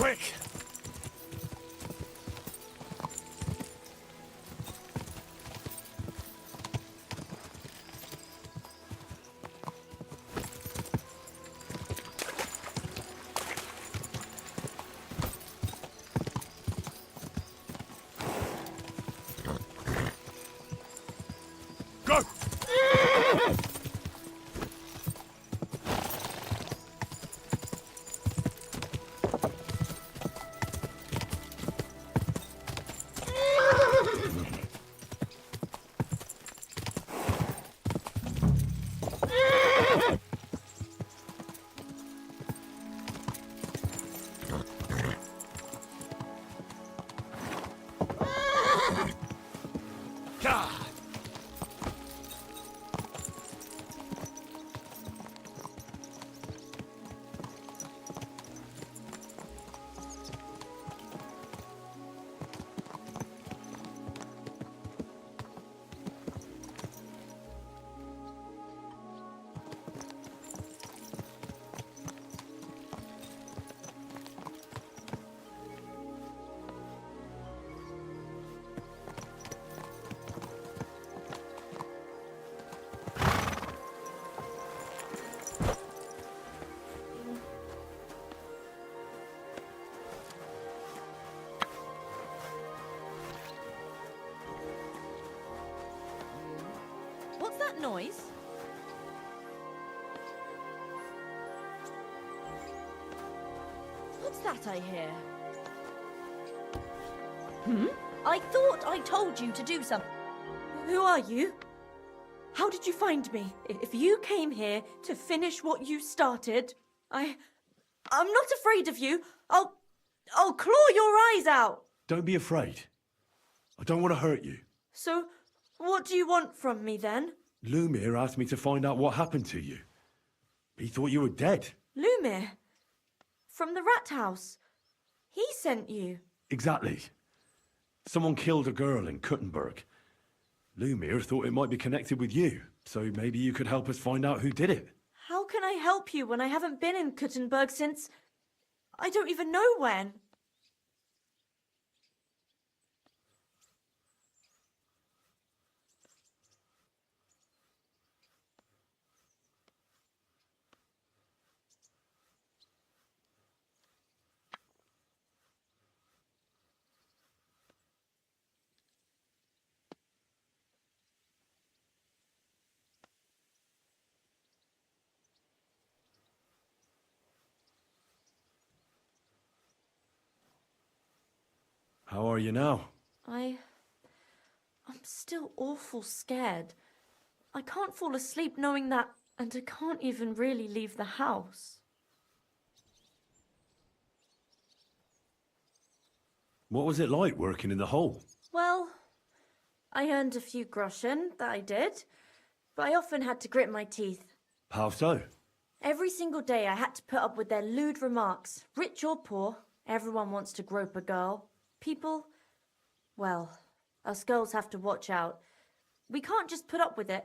Quick! Go! What's that noise? What's that I hear? I thought I told you to do something. Who are you? How did you find me? If you came here to finish what you started, I'm not afraid of you. I'll claw your eyes out. Don't be afraid. I don't want to hurt you. So, what do you want from me then? Lumir asked me to find out what happened to you. He thought you were dead. Lumir? From the rat house? He sent you? Exactly. Someone killed a girl in Kuttenberg. Lumir thought it might be connected with you, so maybe you could help us find out who did it. How can I help you when I haven't been in Kuttenberg since... I don't even know when. How are you now? I'm still awful scared. I can't fall asleep knowing that, and I can't even really leave the house. What was it like working in the hole? Well, I earned a few groschen, that I did, but I often had to grit my teeth. How so? Every single day I had to put up with their lewd remarks. Rich or poor, everyone wants to grope a girl. People, well, us girls have to watch out. We can't just put up with it,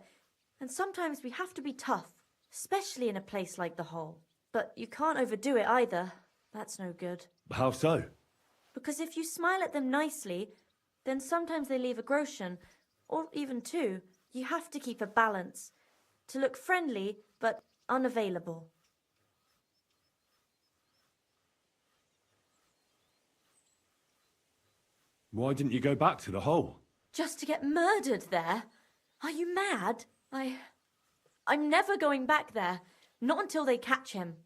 and sometimes we have to be tough, especially in a place like the hole. But you can't overdo it either. That's no good. How so? Because if you smile at them nicely, then sometimes they leave a groschen, or even two. You have to keep a balance. To look friendly, but unavailable. Why didn't you go back to the hole? Just to get murdered there? Are you mad? I'm never going back there. Not until they catch him.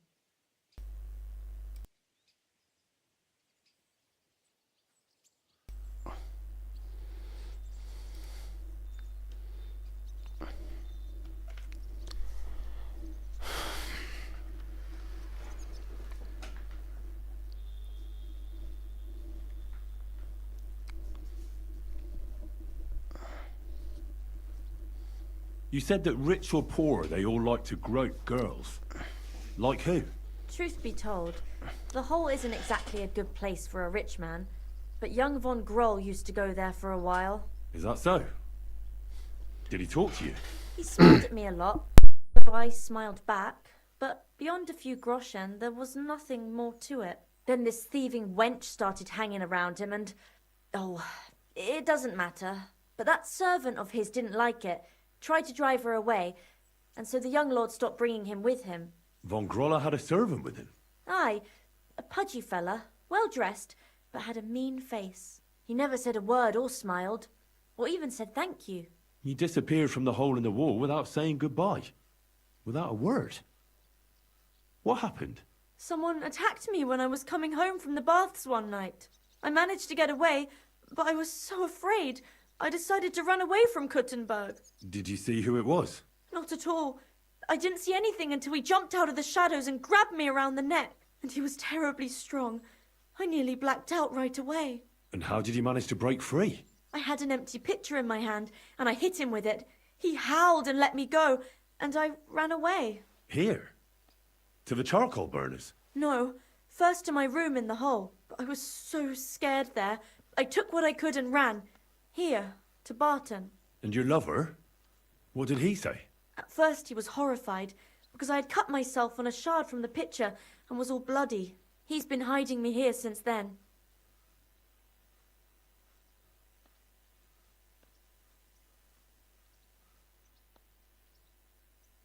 You said that rich or poor, they all like to grope girls. Like who? Truth be told, the hole isn't exactly a good place for a rich man, but young von Groll used to go there for a while. Is that so? Did he talk to you? He smiled at me a lot, though I smiled back, but beyond a few groschen, there was nothing more to it. Then this thieving wench started hanging around him and... oh, it doesn't matter. But that servant of his didn't like it, tried to drive her away, and so the young lord stopped bringing him with him. Von Groller had a servant with him? Aye, a pudgy fella, well-dressed, but had a mean face. He never said a word or smiled, or even said thank you. You disappeared from the hole in the wall without saying goodbye. Without a word. What happened? Someone attacked me when I was coming home from the baths one night. I managed to get away, but I was so afraid. I decided to run away from Kuttenberg. Did you see who it was? Not at all. I didn't see anything until he jumped out of the shadows and grabbed me around the neck. And he was terribly strong. I nearly blacked out right away. And how did you manage to break free? I had an empty pitcher in my hand, and I hit him with it. He howled and let me go, and I ran away. Here? To the charcoal burners? No, first to my room in the hole. But I was so scared there. I took what I could and ran. Here, to Barton. And your lover? What did he say? At first he was horrified, because I had cut myself on a shard from the pitcher and was all bloody. He's been hiding me here since then.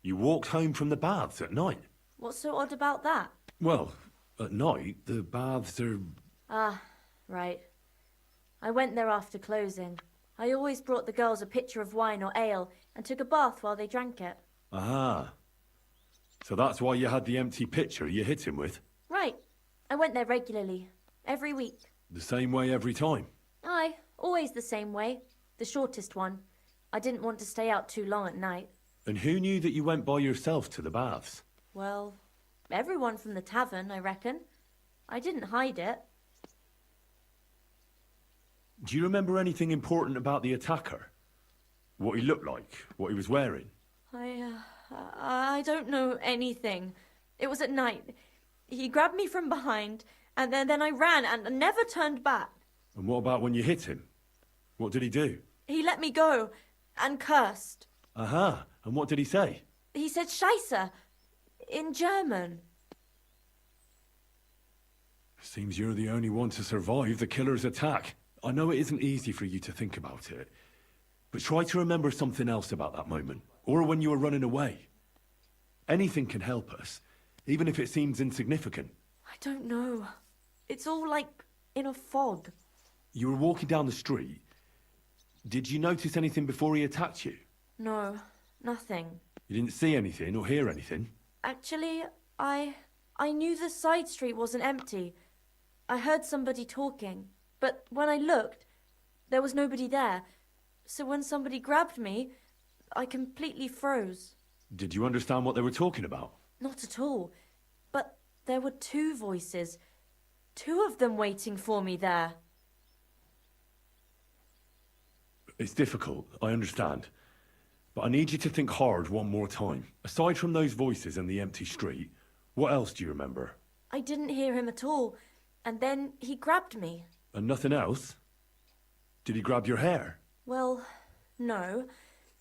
You walked home from the baths at night? What's so odd about that? Well, at night, the baths are... Ah, right. I went there after closing. I always brought the girls a pitcher of wine or ale and took a bath while they drank it. Ah. So that's why you had the empty pitcher you hit him with? Right. I went there regularly. Every week. The same way every time? Aye, always the same way. The shortest one. I didn't want to stay out too long at night. And who knew that you went by yourself to the baths? Well, everyone from the tavern, I reckon. I didn't hide it. Do you remember anything important about the attacker? What he looked like? What he was wearing? I don't know anything. It was at night. He grabbed me from behind, and then I ran and never turned back. And what about when you hit him? What did he do? He let me go and cursed. Aha. And what did he say? He said Scheisse in German. Seems you're the only one to survive the killer's attack. I know it isn't easy for you to think about it, but try to remember something else about that moment, or when you were running away. Anything can help us, even if it seems insignificant. I don't know. It's all like in a fog. You were walking down the street. Did you notice anything before he attacked you? No, nothing. You didn't see anything or hear anything? Actually, I knew the side street wasn't empty. I heard somebody talking, but when I looked, there was nobody there. So when somebody grabbed me, I completely froze. Did you understand what they were talking about? Not at all. But there were two voices. Two of them waiting for me there. It's difficult, I understand. But I need you to think hard one more time. Aside from those voices and the empty street, what else do you remember? I didn't hear him at all. And then he grabbed me. And nothing else? Did he grab your hair? Well, no.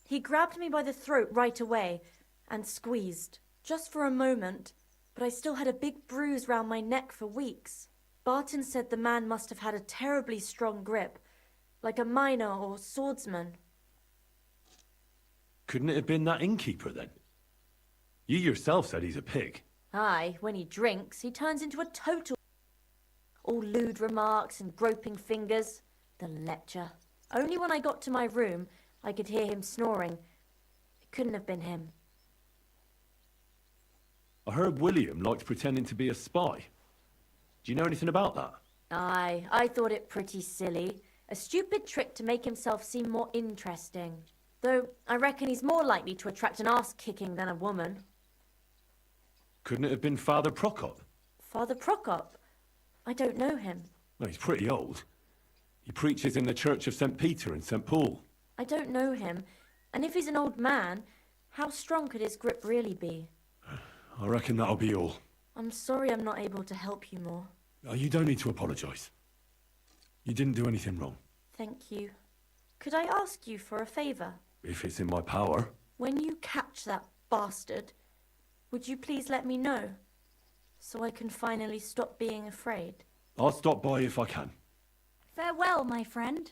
He grabbed me by the throat right away and squeezed. Just for a moment. But I still had a big bruise round my neck for weeks. Barton said the man must have had a terribly strong grip. Like a miner or swordsman. Couldn't it have been that innkeeper then? You yourself said he's a pig. Aye, when he drinks, he turns into a total... All lewd remarks and groping fingers. The lecher. Only when I got to my room, I could hear him snoring. It couldn't have been him. I heard William liked pretending to be a spy. Do you know anything about that? Aye, I thought it pretty silly. A stupid trick to make himself seem more interesting. Though, I reckon he's more likely to attract an arse-kicking than a woman. Couldn't it have been Father Prokop? Father Prokop? I don't know him. Well, he's pretty old. He preaches in the Church of St. Peter and St. Paul. I don't know him. And if he's an old man, how strong could his grip really be? I reckon that'll be all. I'm sorry I'm not able to help you more. You don't need to apologise. You didn't do anything wrong. Thank you. Could I ask you for a favour? If it's in my power. When you catch that bastard, would you please let me know? So I can finally stop being afraid. I'll stop by if I can. Farewell, my friend.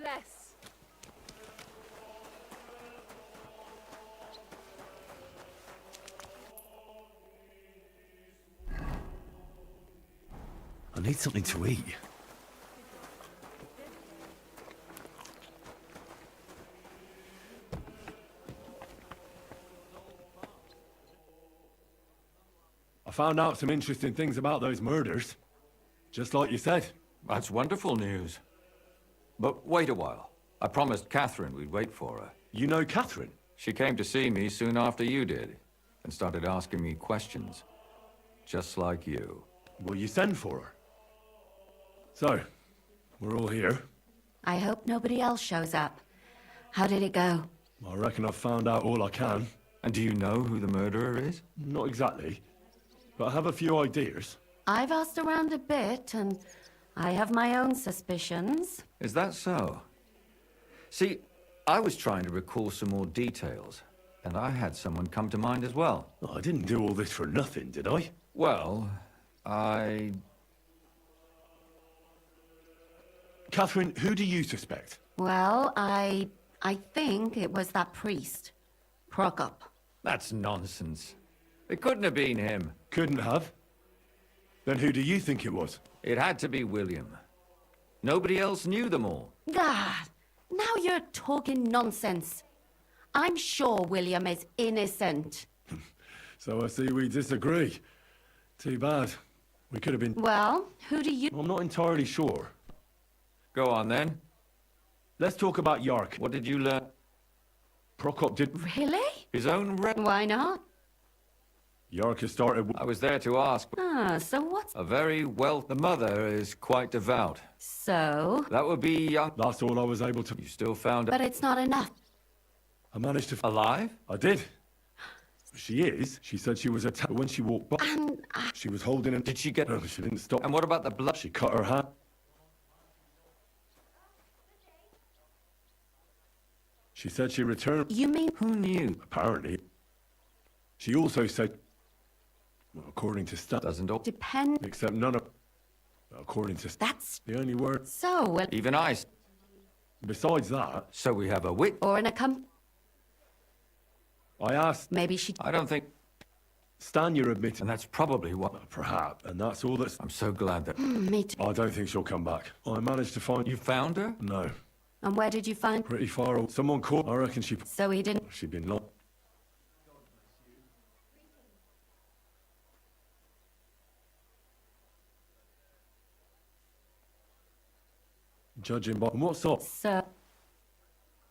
bless. I need something to eat. I found out some interesting things about those murders. Just like you said. That's wonderful news. But wait a while. I promised Catherine we'd wait for her. You know Catherine? She came to see me soon after you did, and started asking me questions. Just like you. Will you send for her? So, we're all here. I hope nobody else shows up. How did it go? I reckon I've found out all I can. And do you know who the murderer is? Not exactly, but I have a few ideas. I've asked around a bit, and I have my own suspicions. Is that so? See, I was trying to recall some more details, and I had someone come to mind as well. I didn't do all this for nothing, did I? Well, Catherine, who do you suspect? Well, I think it was that priest, Prokop. That's nonsense. It couldn't have been him. Couldn't have. Then who do you think it was? It had to be William. Nobody else knew them all. God, now you're talking nonsense. I'm sure William is innocent. So I see we disagree. Too bad. We could have been... Well, who do you... I'm not entirely sure. Go on then. Let's talk about Yark. What did you learn? Prokop did... Really? His own Why not? Yark has started... I was there to ask. Ah, so what's... A very well... The mother is quite devout. So? That would be young... That's all I was able to... You still found But her it's not enough. I managed to... alive? I did. She is. She said she was attacked when she walked by. And... She was holding... Did she get... No, she didn't stop. And what about the blood? She cut her hand. She said she returned... You mean... Who knew? Apparently. She also said... Well, according to Stan... Doesn't all... Depend... Except none of... According to Stan... That's... The only word... So, well... Even I... Besides that, So we have a wit... Or in a I asked... Maybe she... I don't think... Stan, you're admitting... And that's probably what... Perhaps. And that's all that's... I'm so glad that... Me too. I don't think she'll come back. I managed to find... You found her? No. And where did you find... Pretty far away. Someone called... I reckon she... So he didn't... She'd been locked. Judging by... And what's up? So...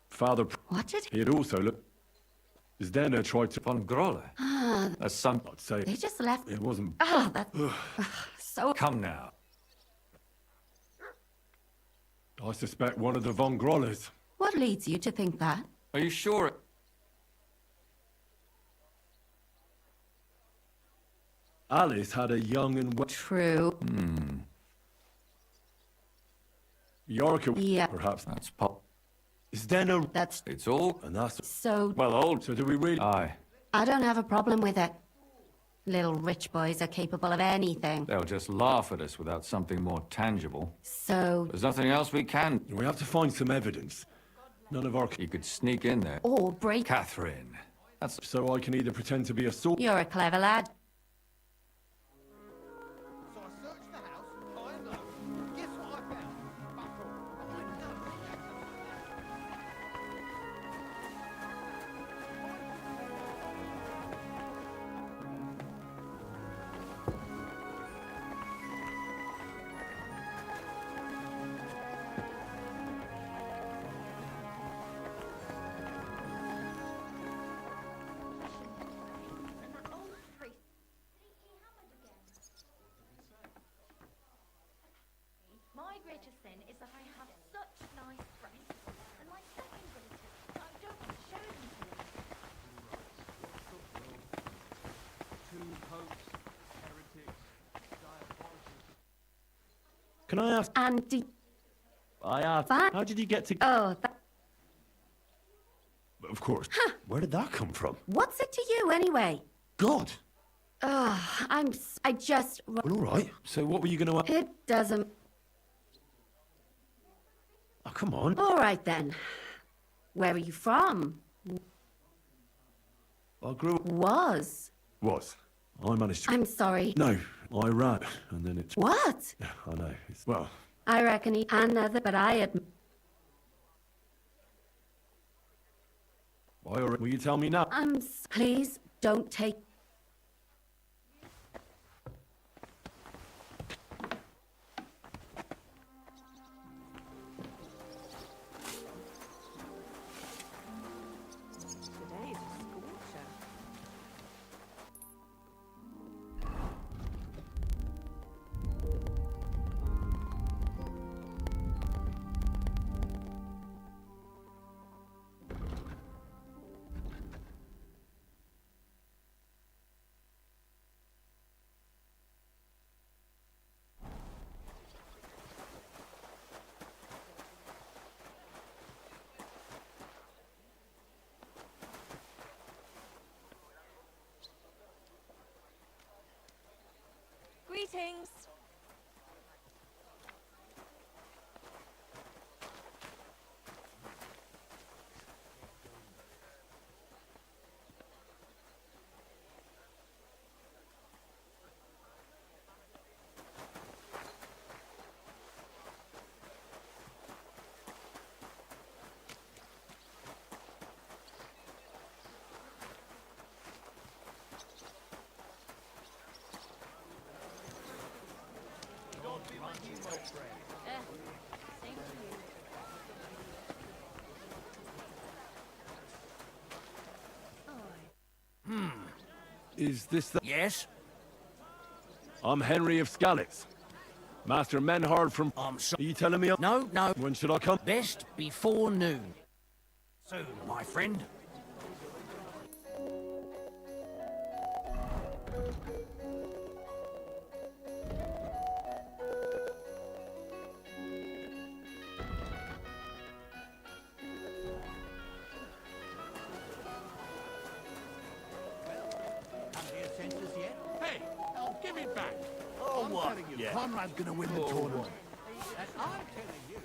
Father... What did... He had also looked... Zdeno tried to... Von Grolle? That's some... I'd say... They just left... It wasn't... Oh, that's... so... Come now. I suspect one of the Von Grolles. What leads you to think that? Are you sure it... Alice had a young and... True. Yorka... Yeah. Perhaps. That's pop... Zdeno... That's... It's all... And that's... So... Well, old... So do we really... Aye. I don't have a problem with it. Little rich boys are capable of anything. They'll just laugh at us without something more tangible. So... There's nothing else we can... We have to find some evidence. None of our... You could sneak in there. Or break... Catherine. That's... So I can either pretend to be a sort... You're a clever lad. So I searched the house high and low. Guess what I found? Buckle. I know. My greatest sin is that I have such nice friends, and my second greatest is that I don't show them to them. Can I ask... Andy... I asked... What? How did you get to... Oh, that... Of course. Where did that come from? What's it to you, anyway? God! Oh, I just... Well, all right. So what were you going to... It doesn't... Oh, come on. All right then. Where are you from? I grew up... Was. Was. I managed to... I'm sorry. No, I ran, and then it's... What? I know. It's... Well, I reckon he another, but I admit. will you tell me now? Please don't take. Today's a scorcher. Greetings. Same to you. Is this the... Yes? I'm Henry of Skalitz. Master Menhard from... So Are you telling me... no, no. When should I come? Best before noon. Soon, my friend. Come to your senses yet? Hey, now give it back. Oh, I'm what? telling you, Conrad's gonna win the tournament. And I'm telling you.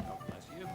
God bless you.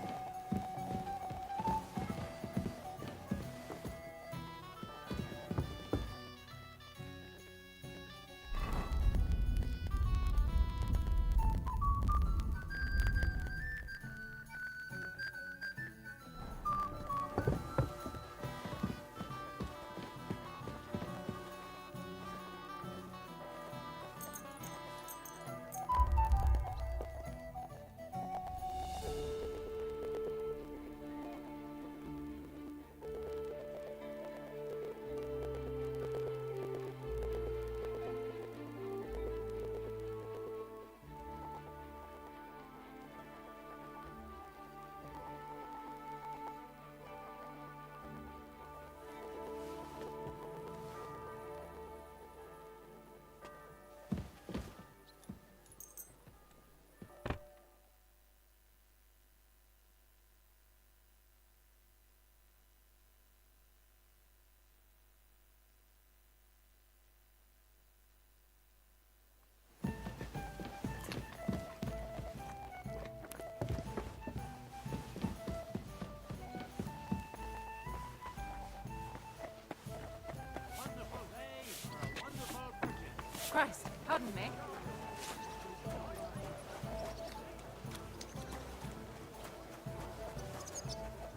Wonderful day for a wonderful purchase. Christ, pardon me.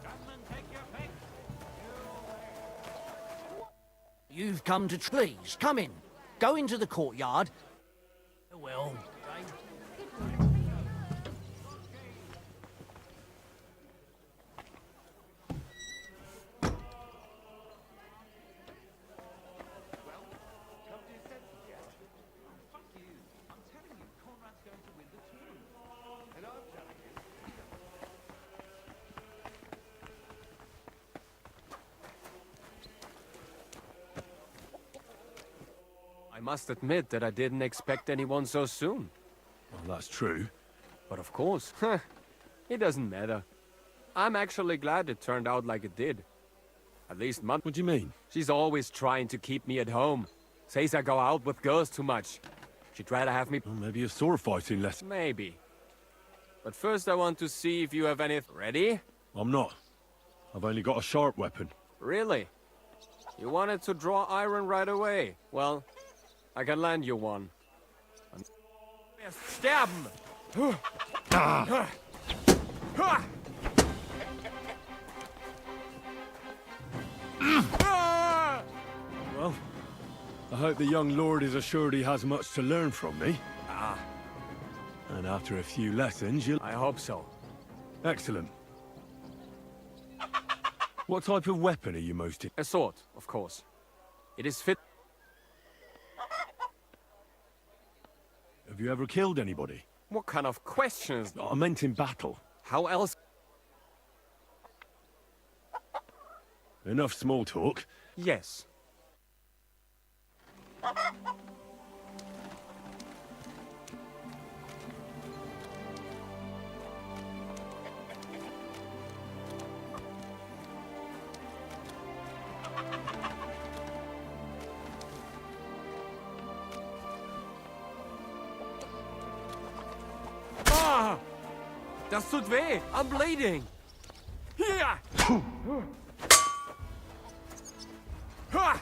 Gunman, take your pick. You've come to... Please, come in. Go into the courtyard. Well, Come to your senses yet? Fuck you. I'm telling you, Conrad's going to win the tournament. And I'm telling you. I must admit that I didn't expect anyone so soon. Well, that's true. But of course, it doesn't matter. I'm actually glad it turned out like it did. At least Mum. What do you mean? She's always trying to keep me at home. Says I go out with girls too much. She'd rather have me... Well, maybe a sword fighting lesson. Maybe. But first I want to see if you have anything... Ready? I'm not. I've only got a sharp weapon. Really? You wanted to draw iron right away. Well, I can lend you one. Stab him! Well, I hope the young lord is assured he has much to learn from me. Ah, And after a few lessons, you'll... I hope so. Excellent. What type of weapon are you most in? A sword, of course. It is fit... Have you ever killed anybody? What kind of questions? I meant in battle. How else? Enough small talk. Yes. Ah! Das tut weh! I'm bleeding! Hier! Ha!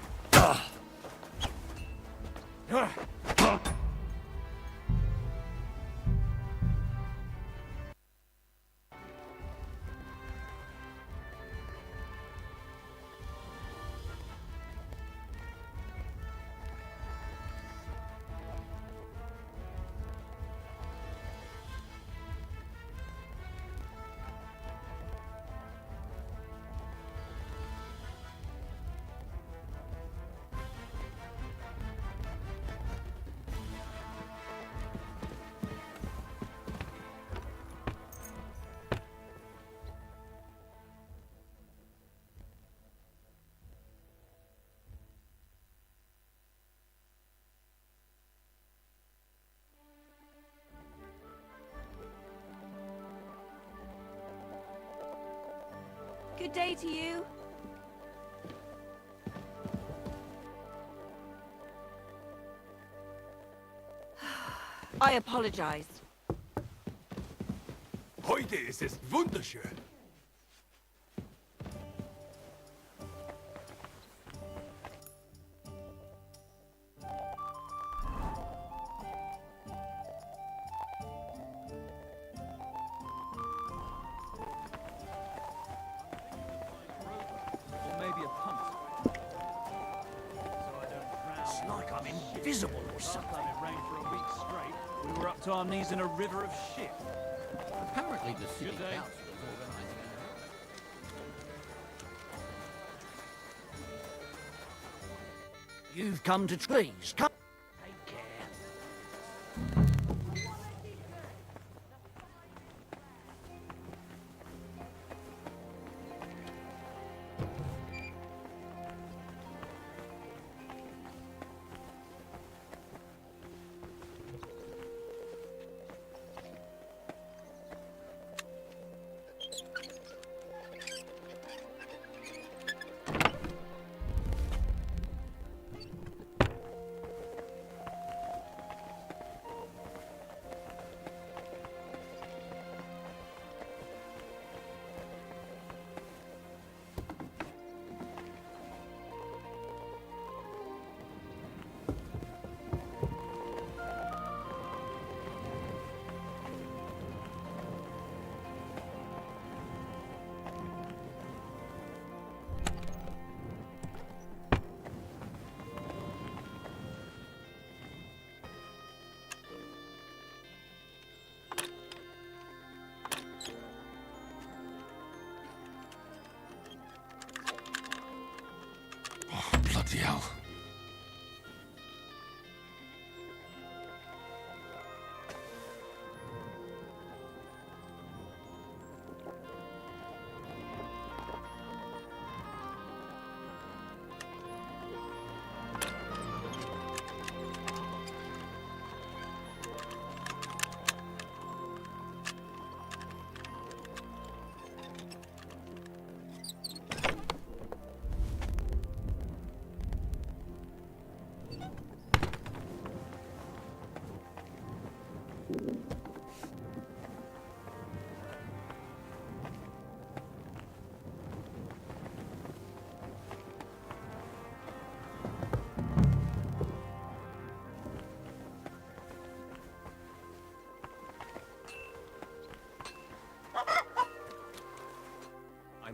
Good day to you. I apologize. Heute ist es wunderschön. It's like I'm invisible or something. It rained for a week straight. We were up to our knees in a river of shit. Apparently the city Good day. council is organising You've come to please. Come. Take care. Bloody hell.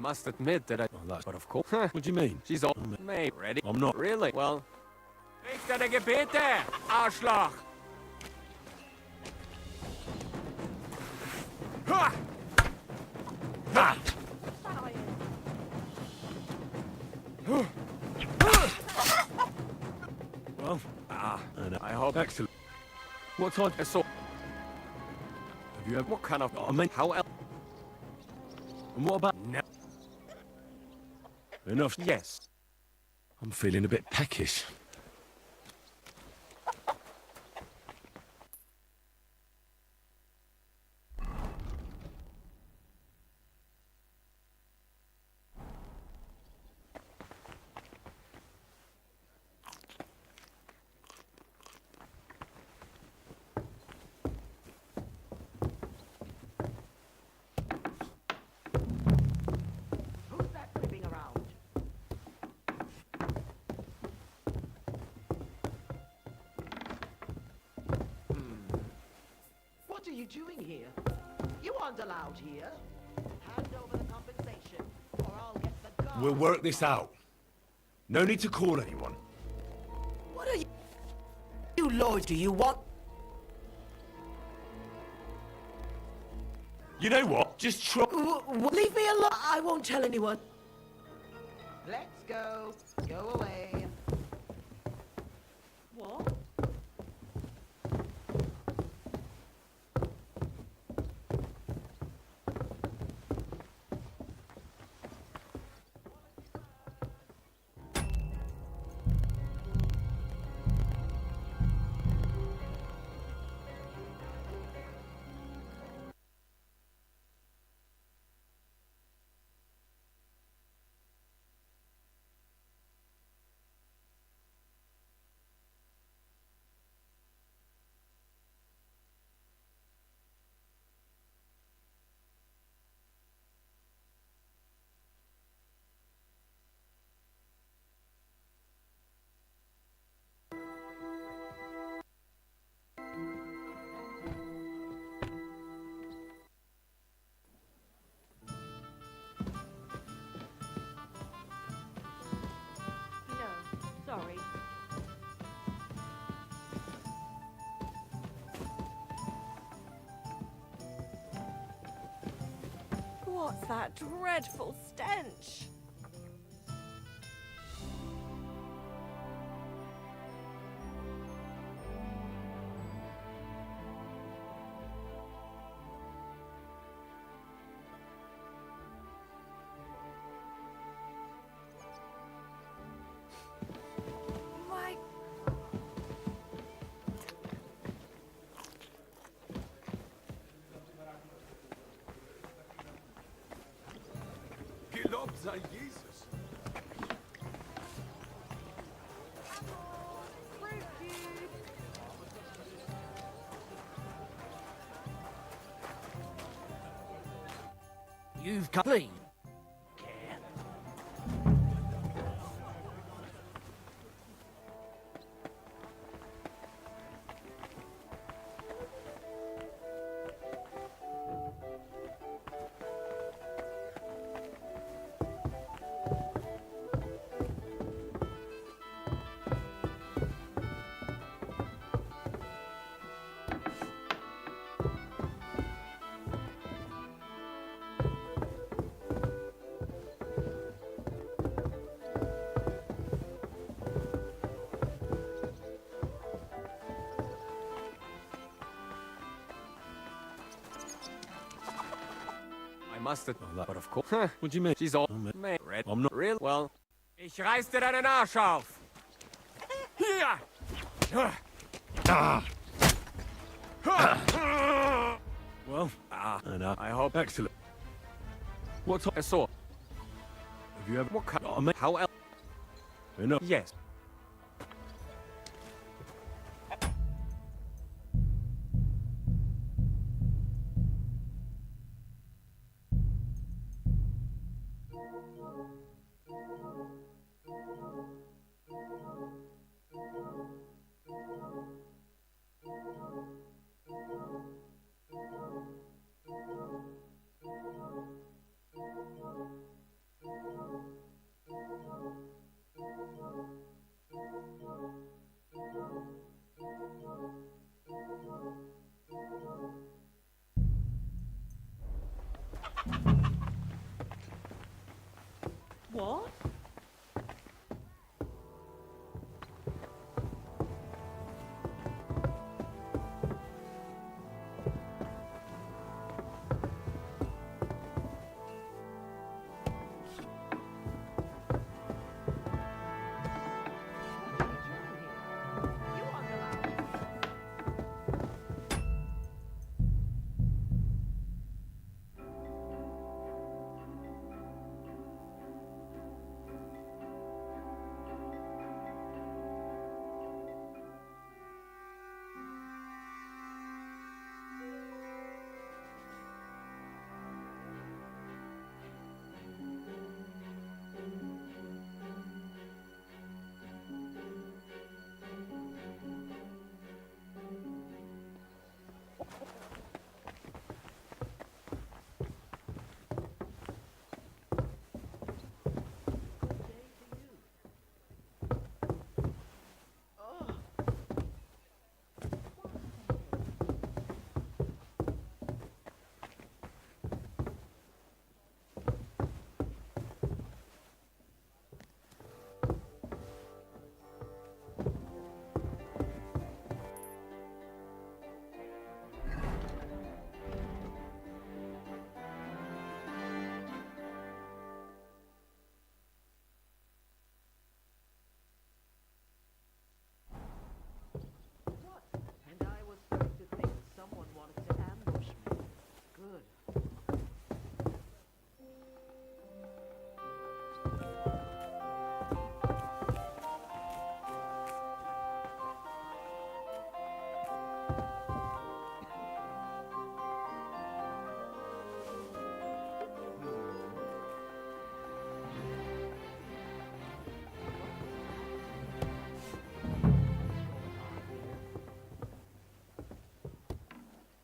must admit that I... Oh, that's... But of course... What do you mean? She's all... Mate, ready? I'm not... Really? Well... Ich deine Gebete, Arschloch! Ha! Ha! Well, and I hope... excellent. What type? I saw... Have you ever... What kind of... I mean, How else? and what about... No. Enough. Yes. I'm feeling a bit peckish. Who's that creeping around? What are you doing here? You aren't allowed here. Hand over the compensation, or I'll get the guard. We'll work this out. No need to call anyone. What are you? You lord, do you want? You know what? Just try... Leave me alone. I won't tell anyone. Let's go. Go away. What? No, sorry. What's that dreadful stench? My... Gelobt sei Jesus. You've come clean. I must admit... But of course... What do you mean? She's all... I'm Red. I'm not... Real? Well... Ich reiß dir deinen Arsch auf! Hier! Well, and I hope... excellent. What type? I saw... Have you ever... What kind... I mean, How else? enough. Yes. What? You aren't allowed. And I was starting to think someone wanted to ambush me. Good.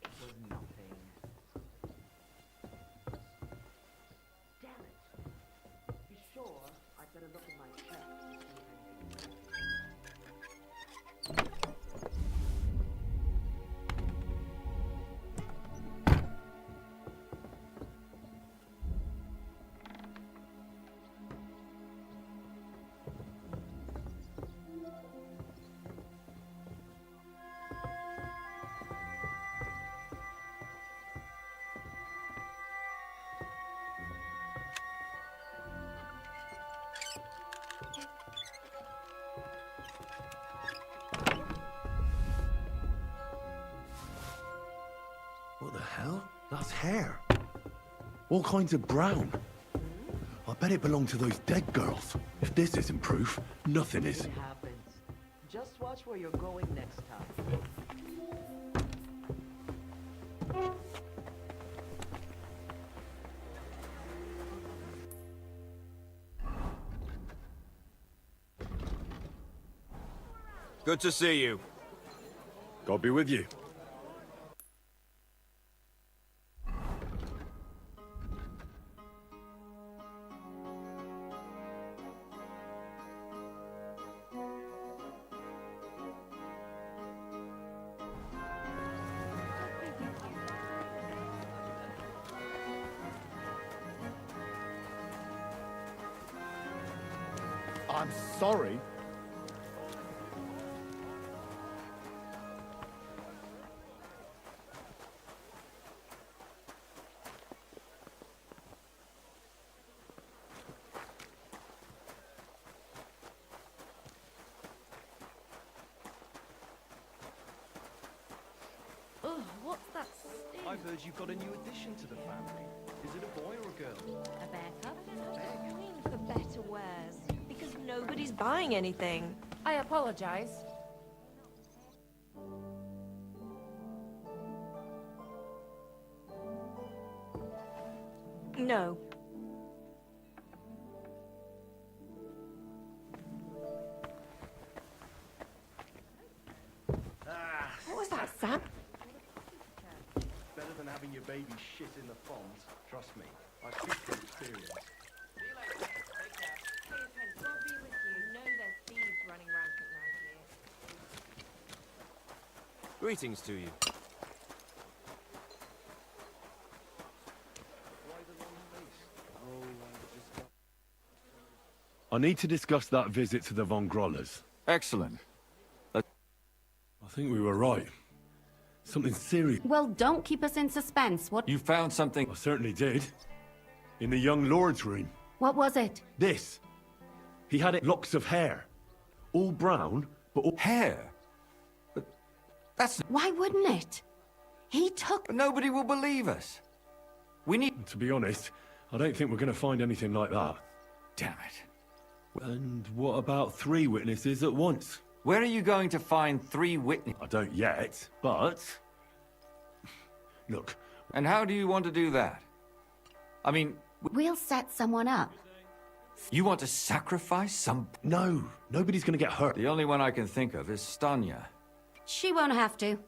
It was nothing. Damn it. You sure I'd better look in my chest to see if anything. What the hell? That's hair. All kinds of brown. I bet it belonged to those dead girls. If this isn't proof, nothing is. It happens. Just watch where you're going next time. Good to see you. God be with you. I'm sorry. Ugh, what's that stink? I've heard you've got a new addition to the family. Is it a boy or a girl? A backup? I mean, for better wares. Because nobody's buying anything. I apologize. No. What was that, Sam? Better than having your baby shit in the font. Trust me, I speak from experience. God be with you. You know there's thieves running rampant now. Greetings to you. I need to discuss that visit to the Von Grollers. Excellent. I think we were right. Something serious. Well, don't keep us in suspense. You found something? I certainly did. In the young lord's room. What was it? This. He had locks of hair. All brown, but all... Hair? But that's... Why wouldn't it? He took... But nobody will believe us. We need... To be honest, I don't think we're going to find anything like that. Damn it. And what about 3 witnesses at once? Where are you going to find 3 witnesses? I don't yet, but... Look. And how do you want to do that? I mean... We'll set someone up. You want to sacrifice some... No, nobody's going to get hurt. The only one I can think of is Stanya. She won't have to.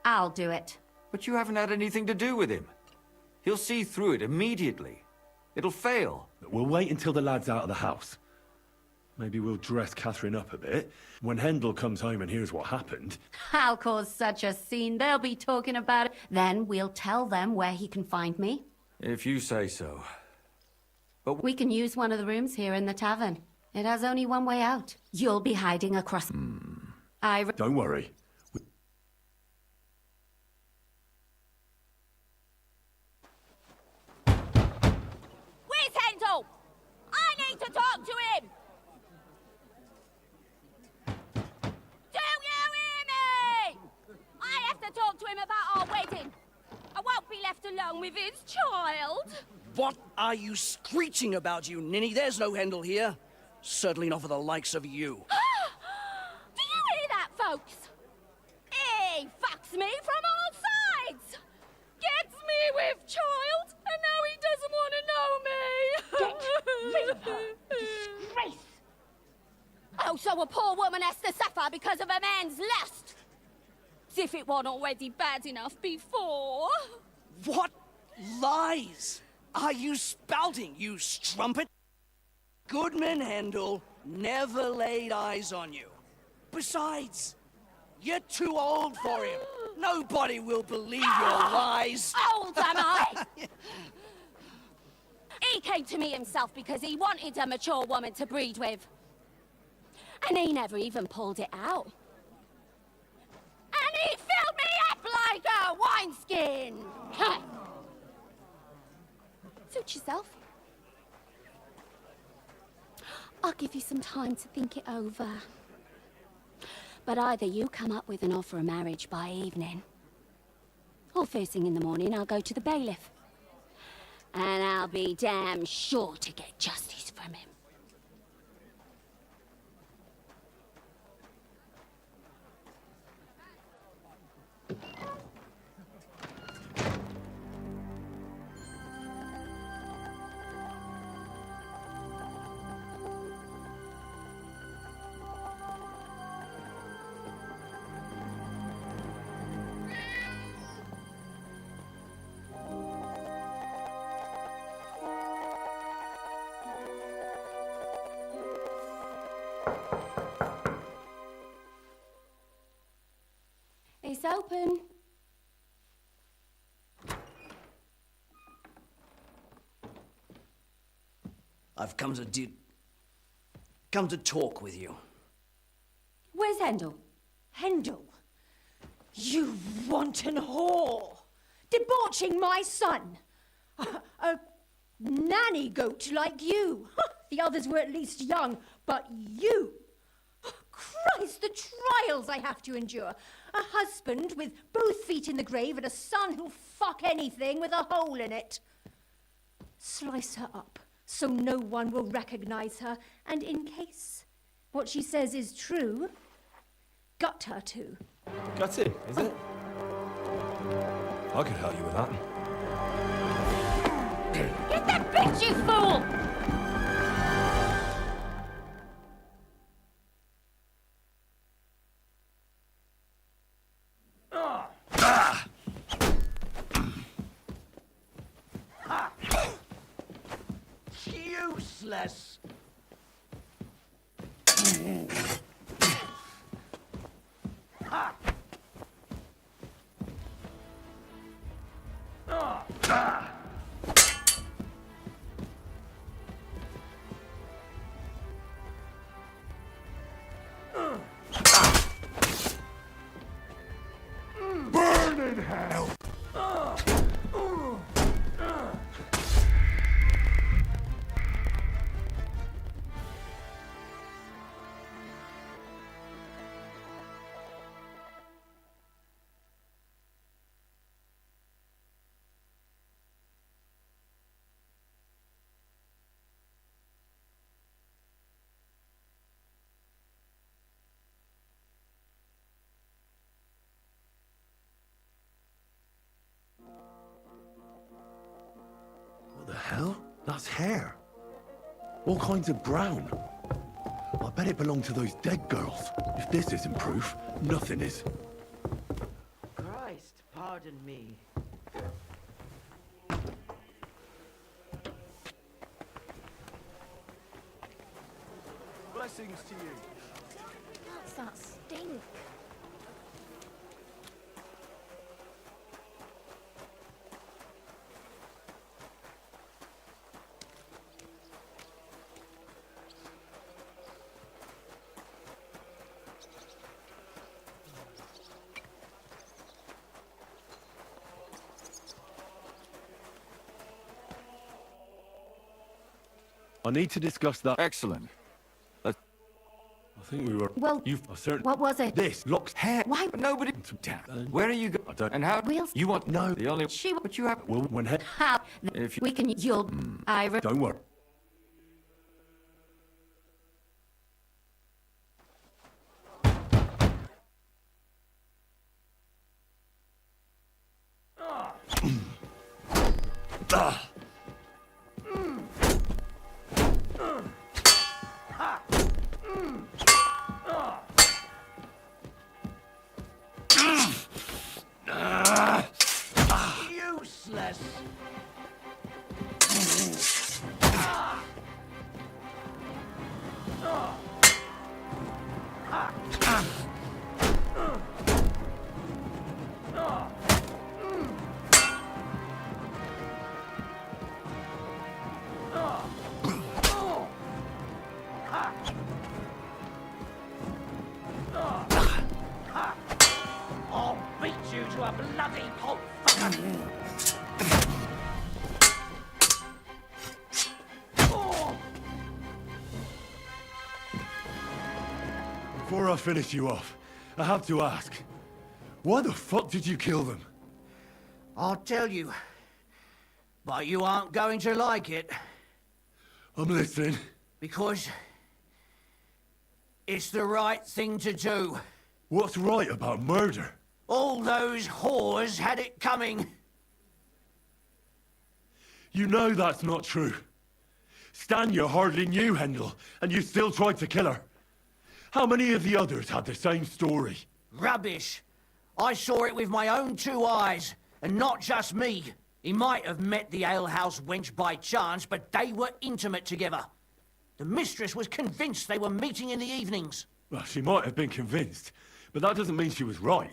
I'll do it. But you haven't had anything to do with him. He'll see through it immediately. It'll fail. We'll wait until the lad's out of the house. Maybe we'll dress Catherine up a bit. When Hendel comes home and hears what happened... I'll cause such a scene, they'll be talking about it. Then we'll tell them where he can find me. If you say so. But we can use one of the rooms here in the tavern. It has only one way out. You'll be hiding across... Don't worry. Where's Hendel? I need to talk to him! Do you hear me? I have to talk to him about our wedding. I won't be left alone with his child. What are you screeching about, you ninny? There's no Hendel here. Certainly not for the likes of you. Do you hear that, folks? He fucks me from all sides. Gets me with child, and now he doesn't want to know me. Get rid of her. Disgrace. Oh, so a poor woman has to suffer because of a man's lust. As if it wasn't already bad enough before. What lies are you spouting, you strumpet? Goodman Hendel never laid eyes on you. Besides, you're too old for him. Nobody will believe your lies. Old am I? He came to me himself because he wanted a mature woman to breed with. And he never even pulled it out. And he filled me up like a wineskin. Suit yourself. I'll give you some time to think it over. But either you come up with an offer of marriage by evening, or first thing in the morning I'll go to the bailiff. And I'll be damn sure to get justice from him. It's open. I've come to talk with you. Where's Hendel? Hendel, you wanton whore! Debauching my son! A nanny goat like you! The others were at least young, but you! Christ, the trials I have to endure! A husband with both feet in the grave and a son who'll fuck anything with a hole in it. Slice her up so no one will recognize her, and in case what she says is true, gut her too. Gut it, is it? I could help you with that. Get that bitch, you fool! Useless. Help! What the hell? That's hair. All kinds of brown. I bet it belonged to those dead girls. If this isn't proof, nothing is. Christ, pardon me. Blessings to you. What's that stink? I need to discuss that. Excellent. I think we were... Well, You've certain... what was it? This locks hair. Why? Nobody... Where are you going? I don't... And how... Wheels? You want... No. The only... She... But you have... Well, when head... How? If you... We can... You'll... Iron... Don't worry. Useless. I'll beat you to a bloody pulp. Before I finish you off, I have to ask. Why the fuck did you kill them? I'll tell you. But you aren't going to like it. I'm listening. Because... it's the right thing to do. What's right about murder? All those whores had it coming. You know that's not true. Stan you hardly knew Hendel, and you still tried to kill her. How many of the others had the same story? Rubbish. I saw it with my own 2 eyes, and not just me. He might have met the alehouse wench by chance, but they were intimate together. The mistress was convinced they were meeting in the evenings. Well, she might have been convinced, but that doesn't mean she was right.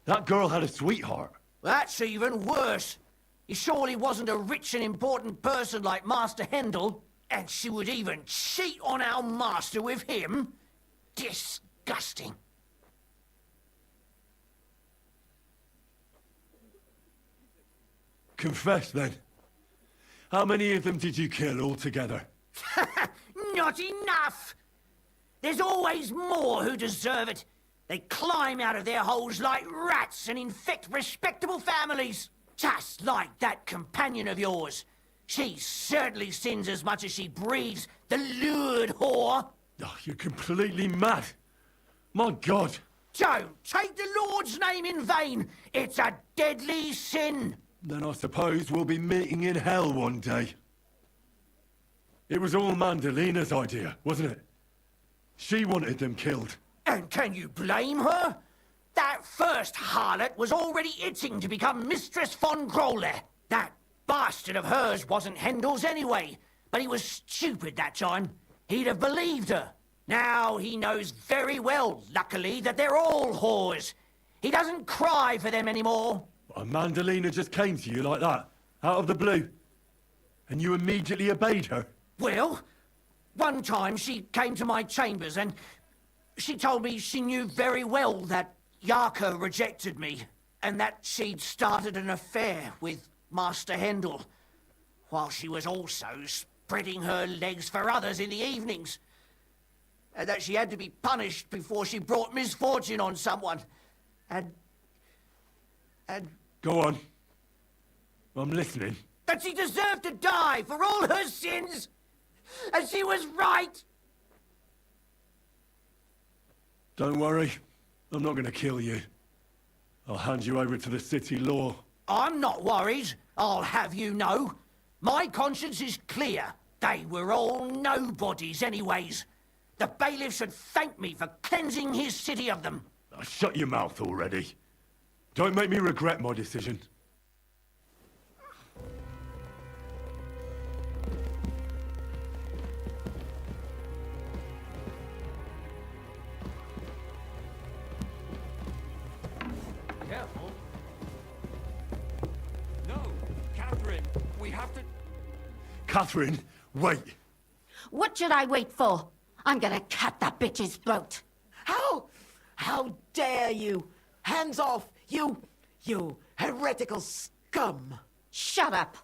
That girl had a sweetheart. That's even worse. He surely wasn't a rich and important person like Master Hendel, and she would even cheat on our master with him. Disgusting. Confess, then. How many of them did you kill altogether? Not enough! There's always more who deserve it. They climb out of their holes like rats and infect respectable families. Just like that companion of yours. She certainly sins as much as she breathes, the lured whore. Oh, you're completely mad. My God. Don't take the Lord's name in vain. It's a deadly sin. Then I suppose we'll be meeting in hell one day. It was all Mandalina's idea, wasn't it? She wanted them killed. And can you blame her? That first harlot was already itching to become Mistress von Grole. That bastard of hers wasn't Hendel's anyway, but he was stupid that time. He'd have believed her. Now he knows very well, luckily, that they're all whores. He doesn't cry for them anymore. And Mandalina just came to you like that, out of the blue. And you immediately obeyed her. Well, one time she came to my chambers and she told me she knew very well that Yarka rejected me. and that she'd started an affair with Master Hendel, while she was also spreading her legs for others in the evenings. And that she had to be punished before she brought misfortune on someone. And... Go on. I'm listening. that she deserved to die for all her sins. And she was right. Don't worry. I'm not going to kill you. I'll hand you over to the city law. I'm not worried, I'll have you know. My conscience is clear. They were all nobodies anyways. The bailiff should thank me for cleansing his city of them. Shut your mouth already. Don't make me regret my decision. Careful. No, Catherine, we have to... Catherine, wait. What should I wait for? I'm gonna cut that bitch's throat. How dare you? Hands off, you heretical scum. Shut up.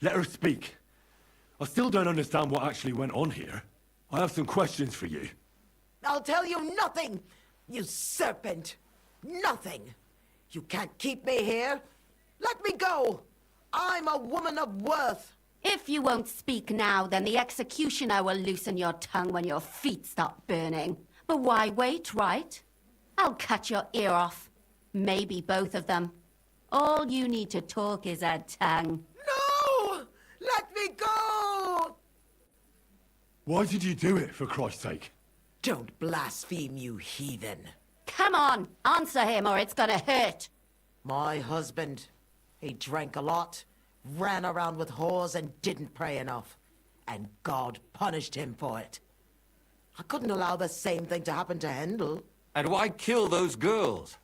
Let her speak. I still don't understand what actually went on here. I have some questions for you. I'll tell you nothing, you serpent. Nothing. You can't keep me here. Let me go. I'm a woman of worth. If you won't speak now, then the executioner will loosen your tongue when your feet stop burning. But why wait, right? I'll cut your ear off. Maybe both of them. All you need to talk is a tongue. No! Let me go! Why did you do it, for Christ's sake? Don't blaspheme, you heathen. Come on, answer him or it's gonna hurt. My husband, he drank a lot, ran around with whores and didn't pray enough. And God punished him for it. I couldn't allow the same thing to happen to Hendel. And why kill those girls?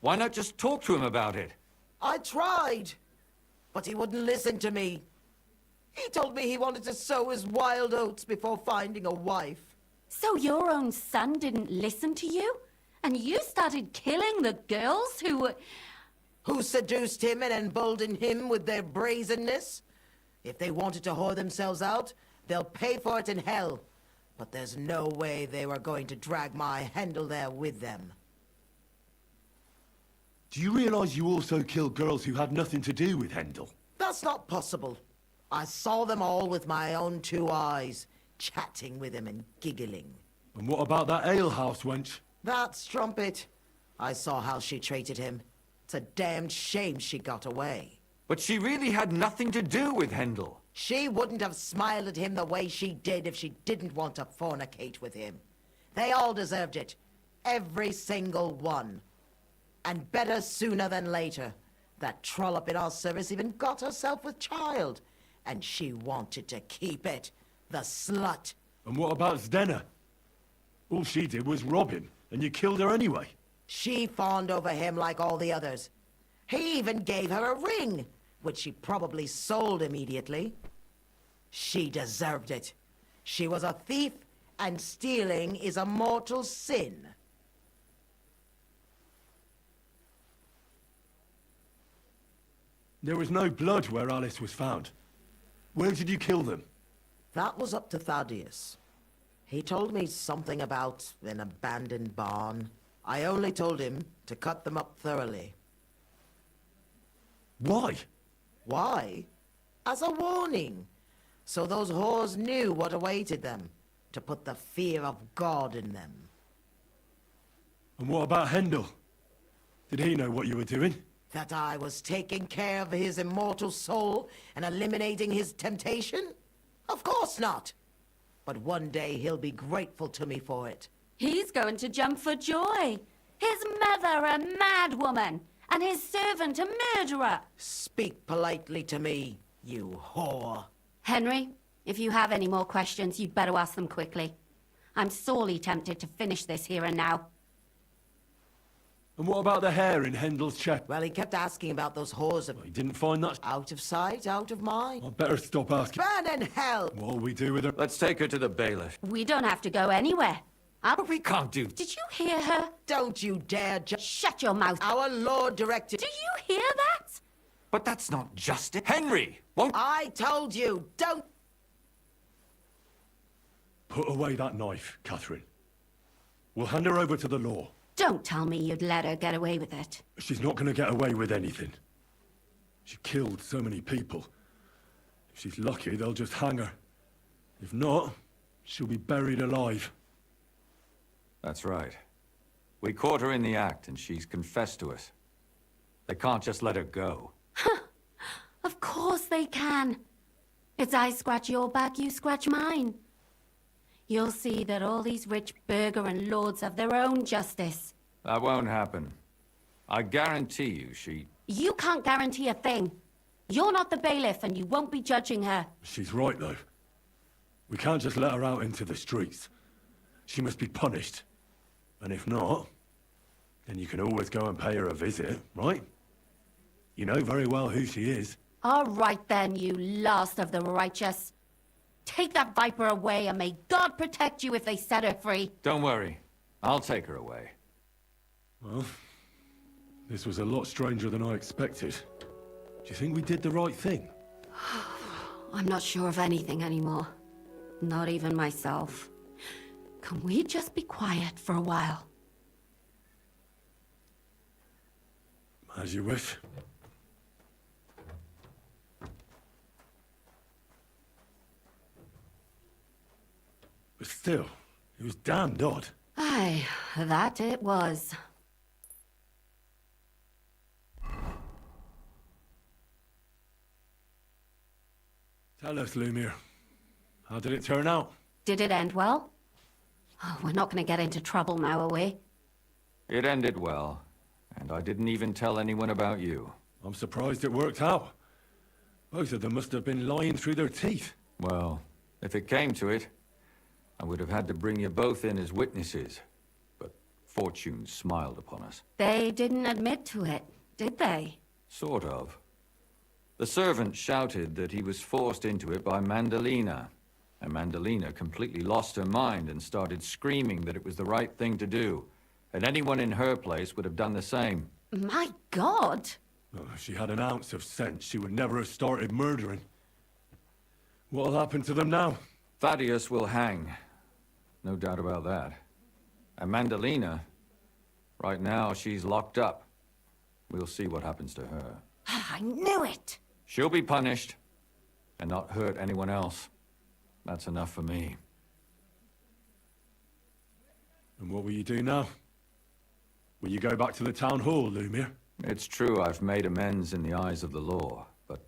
Why not just talk to him about it? I tried, but he wouldn't listen to me. He told me he wanted to sow his wild oats before finding a wife. So your own son didn't listen to you? And you started killing the girls who were... Who seduced him and emboldened him with their brazenness? If they wanted to whore themselves out, they'll pay for it in hell. But there's no way they were going to drag my Hendel there with them. Do you realize you also killed girls who had nothing to do with Hendel? That's not possible. I saw them all with my own two eyes, chatting with him and giggling. And what about that alehouse wench? That strumpet. I saw how she treated him. It's a damned shame she got away. But she really had nothing to do with Hendel. She wouldn't have smiled at him the way she did if she didn't want to fornicate with him. They all deserved it. Every single one. And better sooner than later. That trollop in our service even got herself with child. And she wanted to keep it. The slut. And what about Zdenna? All she did was rob him, and you killed her anyway. She fawned over him like all the others. He even gave her a ring, which she probably sold immediately. She deserved it. She was a thief, and stealing is a mortal sin. There was no blood where Alice was found. Where did you kill them? That was up to Thaddeus. He told me something about an abandoned barn. I only told him to cut them up thoroughly. Why? Why? As a warning. So those whores knew what awaited them. To put the fear of God in them. And what about Hendel? Did he know what you were doing? That I was taking care of his immortal soul and eliminating his temptation? Of course not. But one day he'll be grateful to me for it. He's going to jump for joy. His mother a mad woman, and his servant a murderer. Speak politely to me, you whore. Henry, if you have any more questions, you'd better ask them quickly. I'm sorely tempted to finish this here and now. And what about the hair in Hendel's chest? Well, he kept asking about those whores of... He didn't find that... Out of sight, out of mind. I'd better stop asking. Burn in hell! What'll we do with her? Let's take her to the bailiff. We don't have to go anywhere. But we can't do... Did you hear her? Don't you dare Shut your mouth. Our Lord directed... Do you hear that? But that's not justice. Henry, won't... I told you, don't... Put away that knife, Catherine. We'll hand her over to the law. Don't tell me you'd let her get away with it. She's not gonna get away with anything. She killed so many people. If she's lucky, they'll just hang her. If not, she'll be buried alive. That's right. We caught her in the act, and she's confessed to us. They can't just let her go. Of course they can. It's I scratch your back, you scratch mine. You'll see that all these rich burgher and lords have their own justice. That won't happen. I guarantee you she... You can't guarantee a thing. You're not the bailiff, and you won't be judging her. She's right, though. We can't just let her out into the streets. She must be punished. And if not, then you can always go and pay her a visit, right? You know very well who she is. All right then, you last of the righteous. Take that viper away, and may God protect you if they set her free. Don't worry. I'll take her away. Well, this was a lot stranger than I expected. Do you think we did the right thing? I'm not sure of anything anymore. Not even myself. Can we just be quiet for a while? As you wish. But still, it was damned odd. Aye, that it was. Tell us, Lumiere. How did it turn out? Did it end well? Oh, we're not going to get into trouble now, are we? It ended well, and I didn't even tell anyone about you. I'm surprised it worked out. Both of them must have been lying through their teeth. Well, if it came to it, I would have had to bring you both in as witnesses. But fortune smiled upon us. They didn't admit to it, did they? Sort of. The servant shouted that he was forced into it by Mandalina. And Mandalina completely lost her mind and started screaming that it was the right thing to do. And anyone in her place would have done the same. My God! Oh, if she had an ounce of sense, she would never have started murdering. What'll happen to them now? Thaddeus will hang. No doubt about that. And Mandalina, right now she's locked up. We'll see what happens to her. I knew it! She'll be punished, and not hurt anyone else. That's enough for me. And what will you do now? Will you go back to the town hall, Lumiere? It's true I've made amends in the eyes of the law, but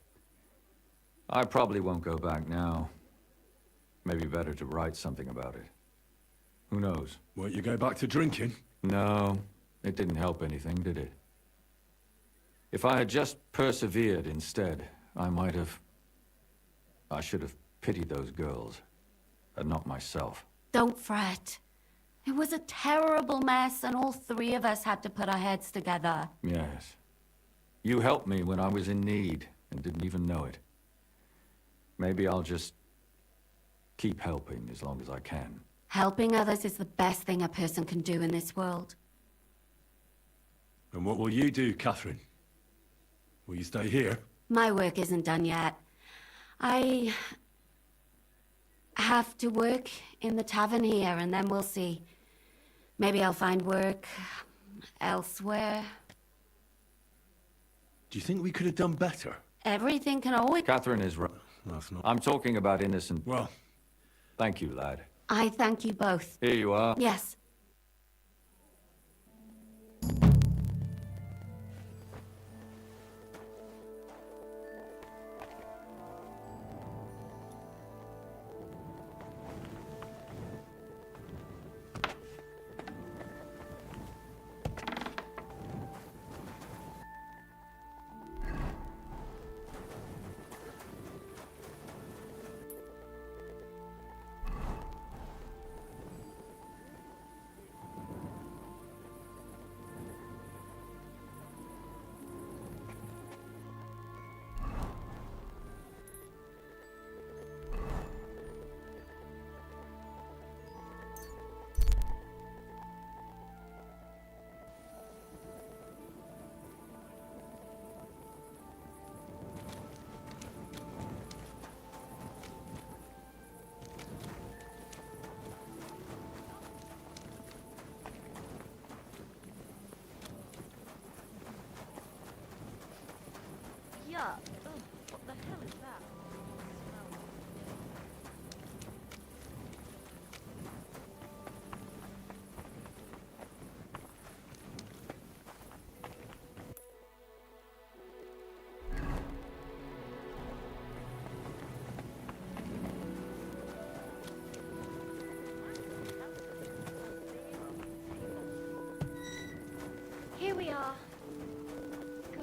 I probably won't go back now. Maybe better to write something about it. Who knows? Won't you go back to drinking? No, it didn't help anything, did it? If I had just persevered instead, I should have pitied those girls, and not myself. Don't fret. It was a terrible mess, and all three of us had to put our heads together. Yes. You helped me when I was in need, and didn't even know it. Maybe I'll just keep helping as long as I can. Helping others is the best thing a person can do in this world. And what will you do, Catherine? Will you stay here? My work isn't done yet. I have to work in the tavern here, and then we'll see. Maybe I'll find work elsewhere. Do you think we could have done better? Everything can always... Catherine is right. That's not... I'm talking about innocent... Well... Thank you, lad. I thank you both. Here you are. Yes. Yuck. Ugh, what the hell is that? Here we are. Good.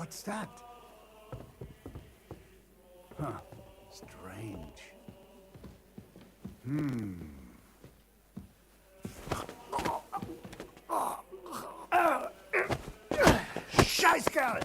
What's that? Huh. Strange. Scheißkerl!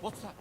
What's that?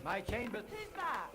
Hi, Chambers. Who's that?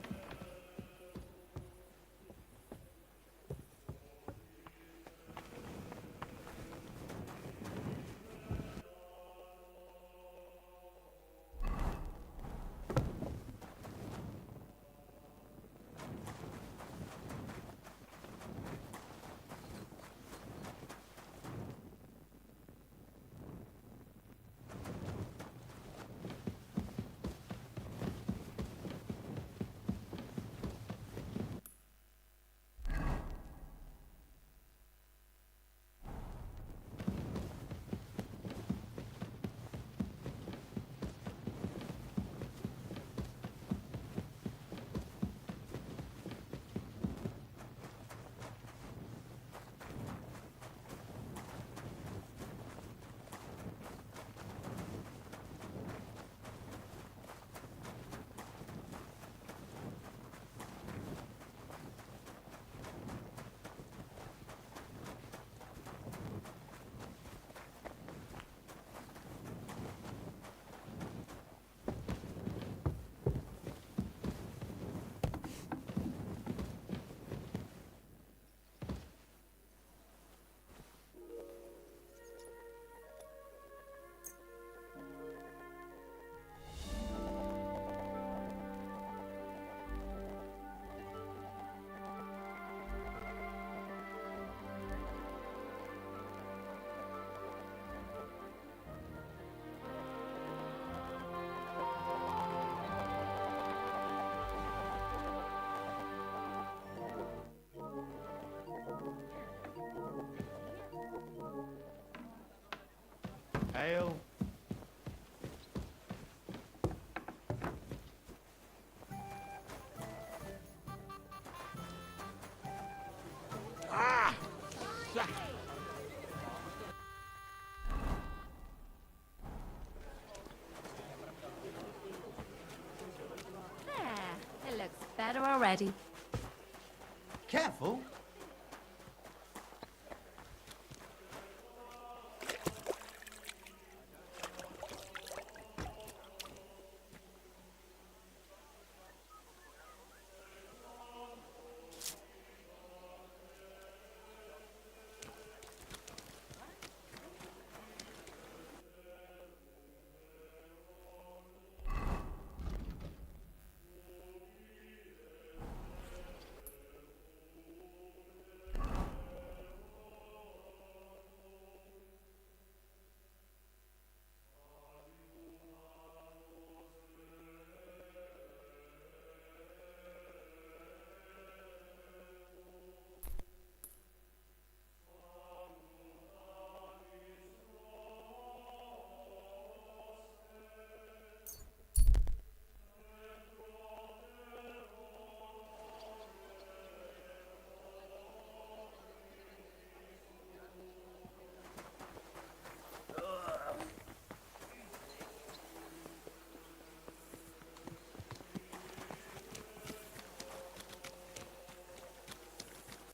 Ale. There, it looks better already. Careful.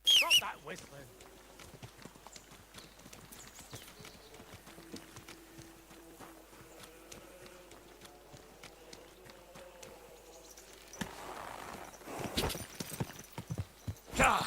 Stop that whistling. God.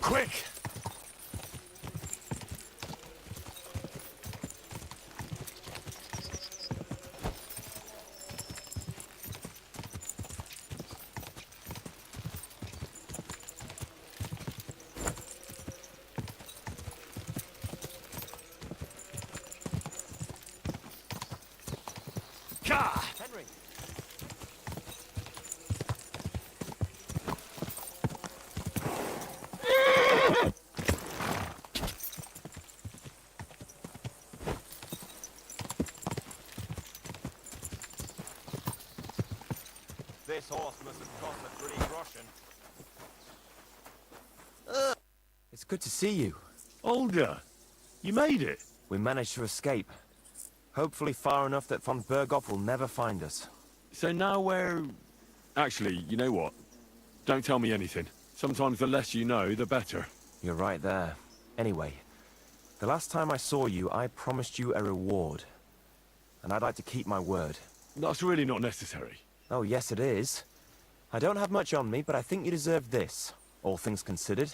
Quick! God! Henry! This horse must have cost a pretty groschen. It's good to see you. Older, you made it. We managed to escape. Hopefully far enough that von Berghoff will never find us. So now we're... Actually, you know what? Don't tell me anything. Sometimes the less you know, the better. You're right there. Anyway, the last time I saw you, I promised you a reward. And I'd like to keep my word. That's really not necessary. Oh, yes it is. I don't have much on me, but I think you deserve this, all things considered.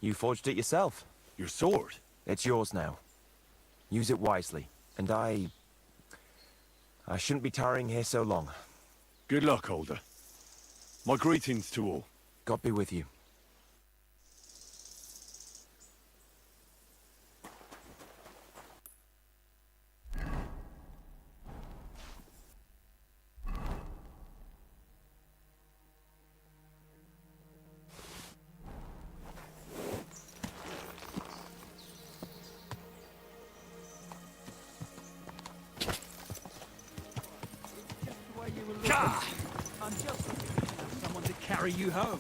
You forged it yourself. Your sword? It's yours now. Use it wisely. And I shouldn't be tarrying here so long. Good luck, Older. My greetings to all. God be with you. I'm just looking for someone to carry you home.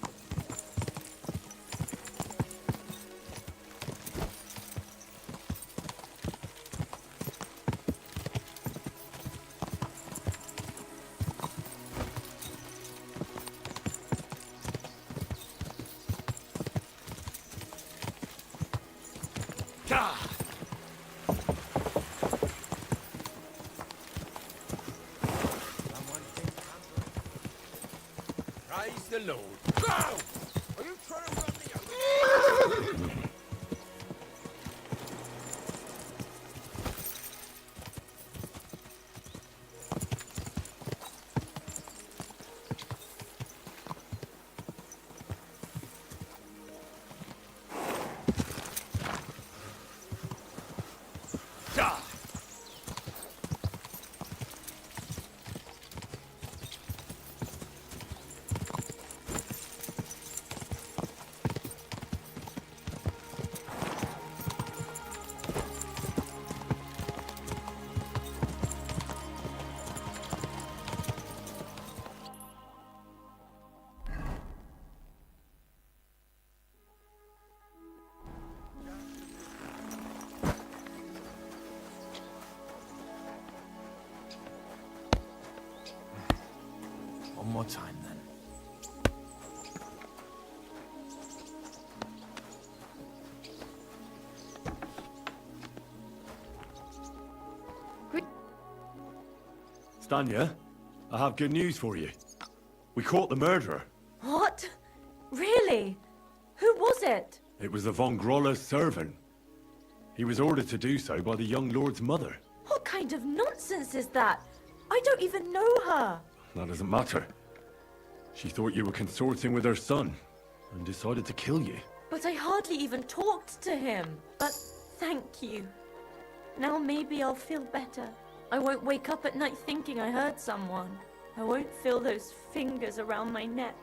Praise the Lord. Go! Are you trying to run the other? One more time, then. Stanya, I have good news for you. We caught the murderer. What? Really? Who was it? It was the von Groller's servant. He was ordered to do so by the young lord's mother. What kind of nonsense is that? I don't even know her. That doesn't matter. She thought you were consorting with her son and decided to kill you. But I hardly even talked to him. But thank you. Now maybe I'll feel better. I won't wake up at night thinking I hurt someone. I won't feel those fingers around my neck.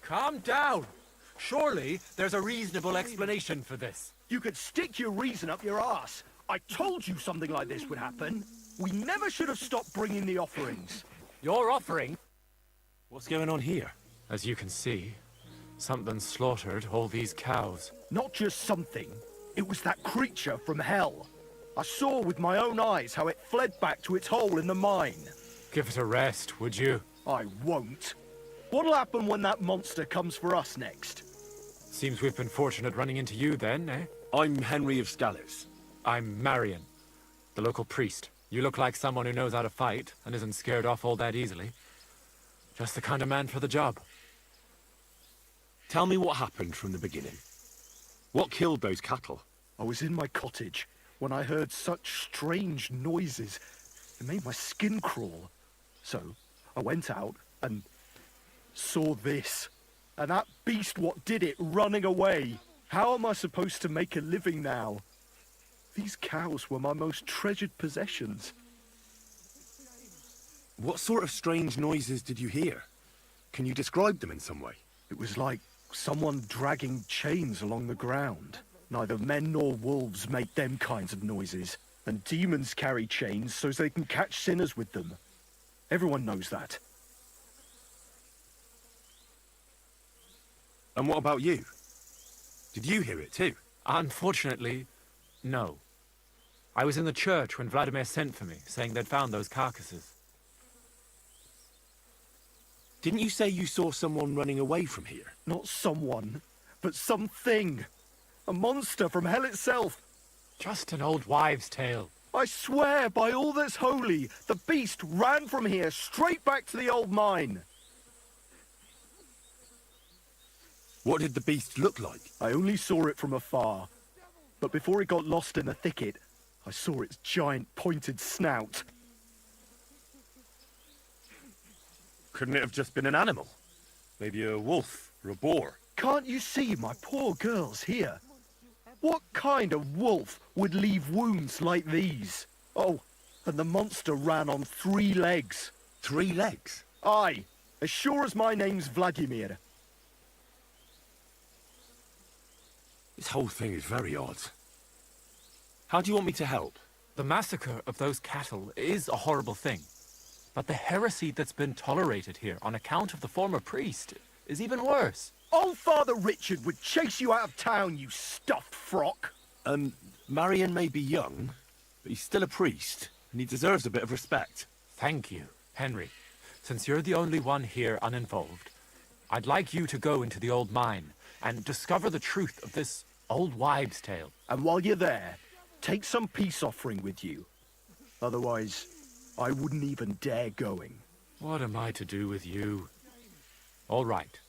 Calm down. Surely there's a reasonable explanation for this. You could stick your reason up your ass. I told you something like this would happen. We never should have stopped bringing the offerings. Your offering? What's going on here? As you can see, something slaughtered all these cows. Not just something. It was that creature from hell. I saw with my own eyes how it fled back to its hole in the mine. Give it a rest, would you? I won't. What'll happen when that monster comes for us next? Seems we've been fortunate running into you then, eh? I'm Henry of Scallis. I'm Marion, the local priest. You look like someone who knows how to fight and isn't scared off all that easily. Just the kind of man for the job. Tell me what happened from the beginning. What killed those cattle? I was in my cottage when I heard such strange noises. It made my skin crawl. So I went out and saw this. And that beast what did it running away. How am I supposed to make a living now? These cows were my most treasured possessions. What sort of strange noises did you hear? Can you describe them in some way? It was like someone dragging chains along the ground. Neither men nor wolves make them kinds of noises. And demons carry chains so they can catch sinners with them. Everyone knows that. And what about you? Did you hear it too? Unfortunately, no. I was in the church when Vladimir sent for me, saying they'd found those carcasses. Didn't you say you saw someone running away from here? Not someone, but something. A monster from hell itself. Just an old wives' tale. I swear by all that's holy, the beast ran from here straight back to the old mine. What did the beast look like? I only saw it from afar. But before it got lost in the thicket, I saw its giant pointed snout. Couldn't it have just been an animal? Maybe a wolf or a boar? Can't you see my poor girls here? What kind of wolf would leave wounds like these? Oh, and the monster ran on 3 legs. 3 legs? Aye, as sure as my name's Vladimir. This whole thing is very odd. How do you want me to help? The massacre of those cattle is a horrible thing. But the heresy that's been tolerated here on account of the former priest is even worse. Old Father Richard would chase you out of town, you stuffed frock. Marion may be young, but he's still a priest, and he deserves a bit of respect. Thank you, Henry. Since you're the only one here uninvolved, I'd like you to go into the old mine and discover the truth of this old wives' tale. And while you're there, take some peace offering with you. Otherwise, I wouldn't even dare going. What am I to do with you? All right.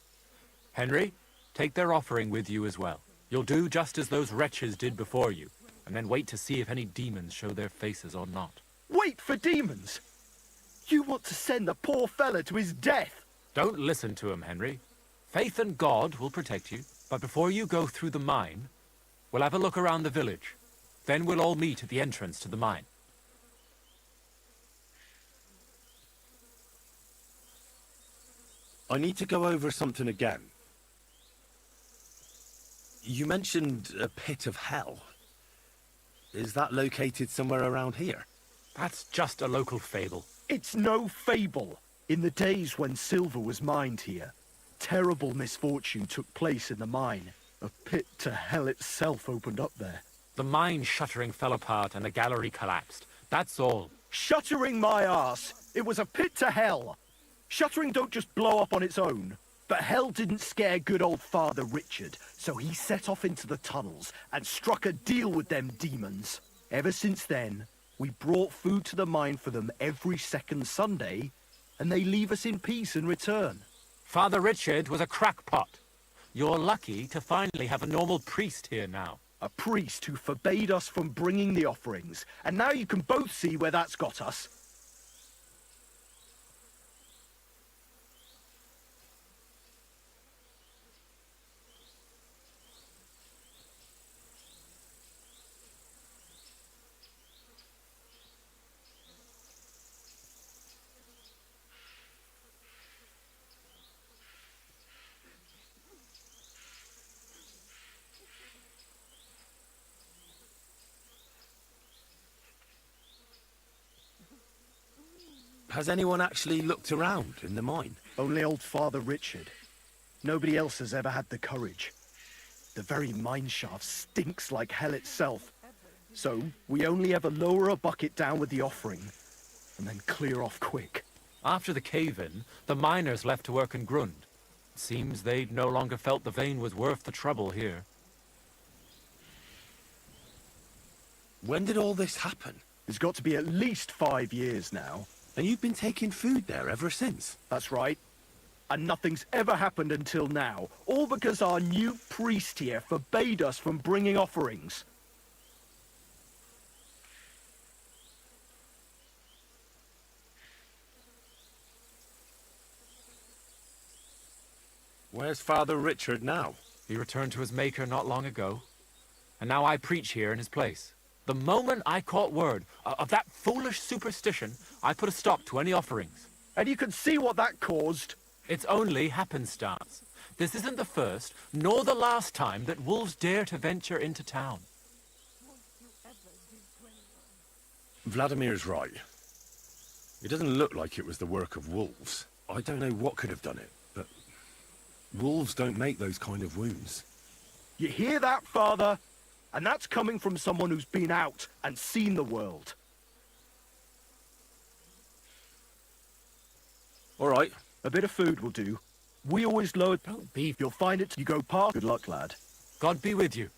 Henry, take their offering with you as well. You'll do just as those wretches did before you, and then wait to see if any demons show their faces or not. Wait for demons? You want to send the poor fella to his death? Don't listen to him, Henry. Faith in God will protect you, but before you go through the mine, we'll have a look around the village. Then we'll all meet at the entrance to the mine. I need to go over something again. You mentioned a pit of hell. Is that located somewhere around here? That's just a local fable. It's no fable. In the days when silver was mined here, terrible misfortune took place in the mine. A pit to hell itself opened up there. The mine shuttering fell apart and the gallery collapsed. That's all. Shuttering my arse! It was a pit to hell! Shuttering don't just blow up on its own. But hell didn't scare good old Father Richard, so he set off into the tunnels and struck a deal with them demons. Ever since then, we brought food to the mine for them every second Sunday, and they leave us in peace in return. Father Richard was a crackpot. You're lucky to finally have a normal priest here now. A priest who forbade us from bringing the offerings, and now you can both see where that's got us. Has anyone actually looked around in the mine? Only old Father Richard. Nobody else has ever had the courage. The very mine shaft stinks like hell itself. So, we only ever lower a bucket down with the offering, and then clear off quick. After the cave-in, the miners left to work in Grund. It seems they no longer felt the vein was worth the trouble here. When did all this happen? It's got to be at least 5 years now. And you've been taking food there ever since? That's right. And nothing's ever happened until now. All because our new priest here forbade us from bringing offerings. Where's Father Richard now? He returned to his maker not long ago. And now I preach here in his place. The moment I caught word of that foolish superstition, I put a stop to any offerings. And you can see what that caused. It's only happenstance. This isn't the first, nor the last time that wolves dare to venture into town. Vladimir's right. It doesn't look like it was the work of wolves. I don't know what could have done it, but wolves don't make those kind of wounds. You hear that, Father? And that's coming from someone who's been out and seen the world. All right. A bit of food will do. We always load... Don't be... You'll find it. You go past. Good luck, lad. God be with you.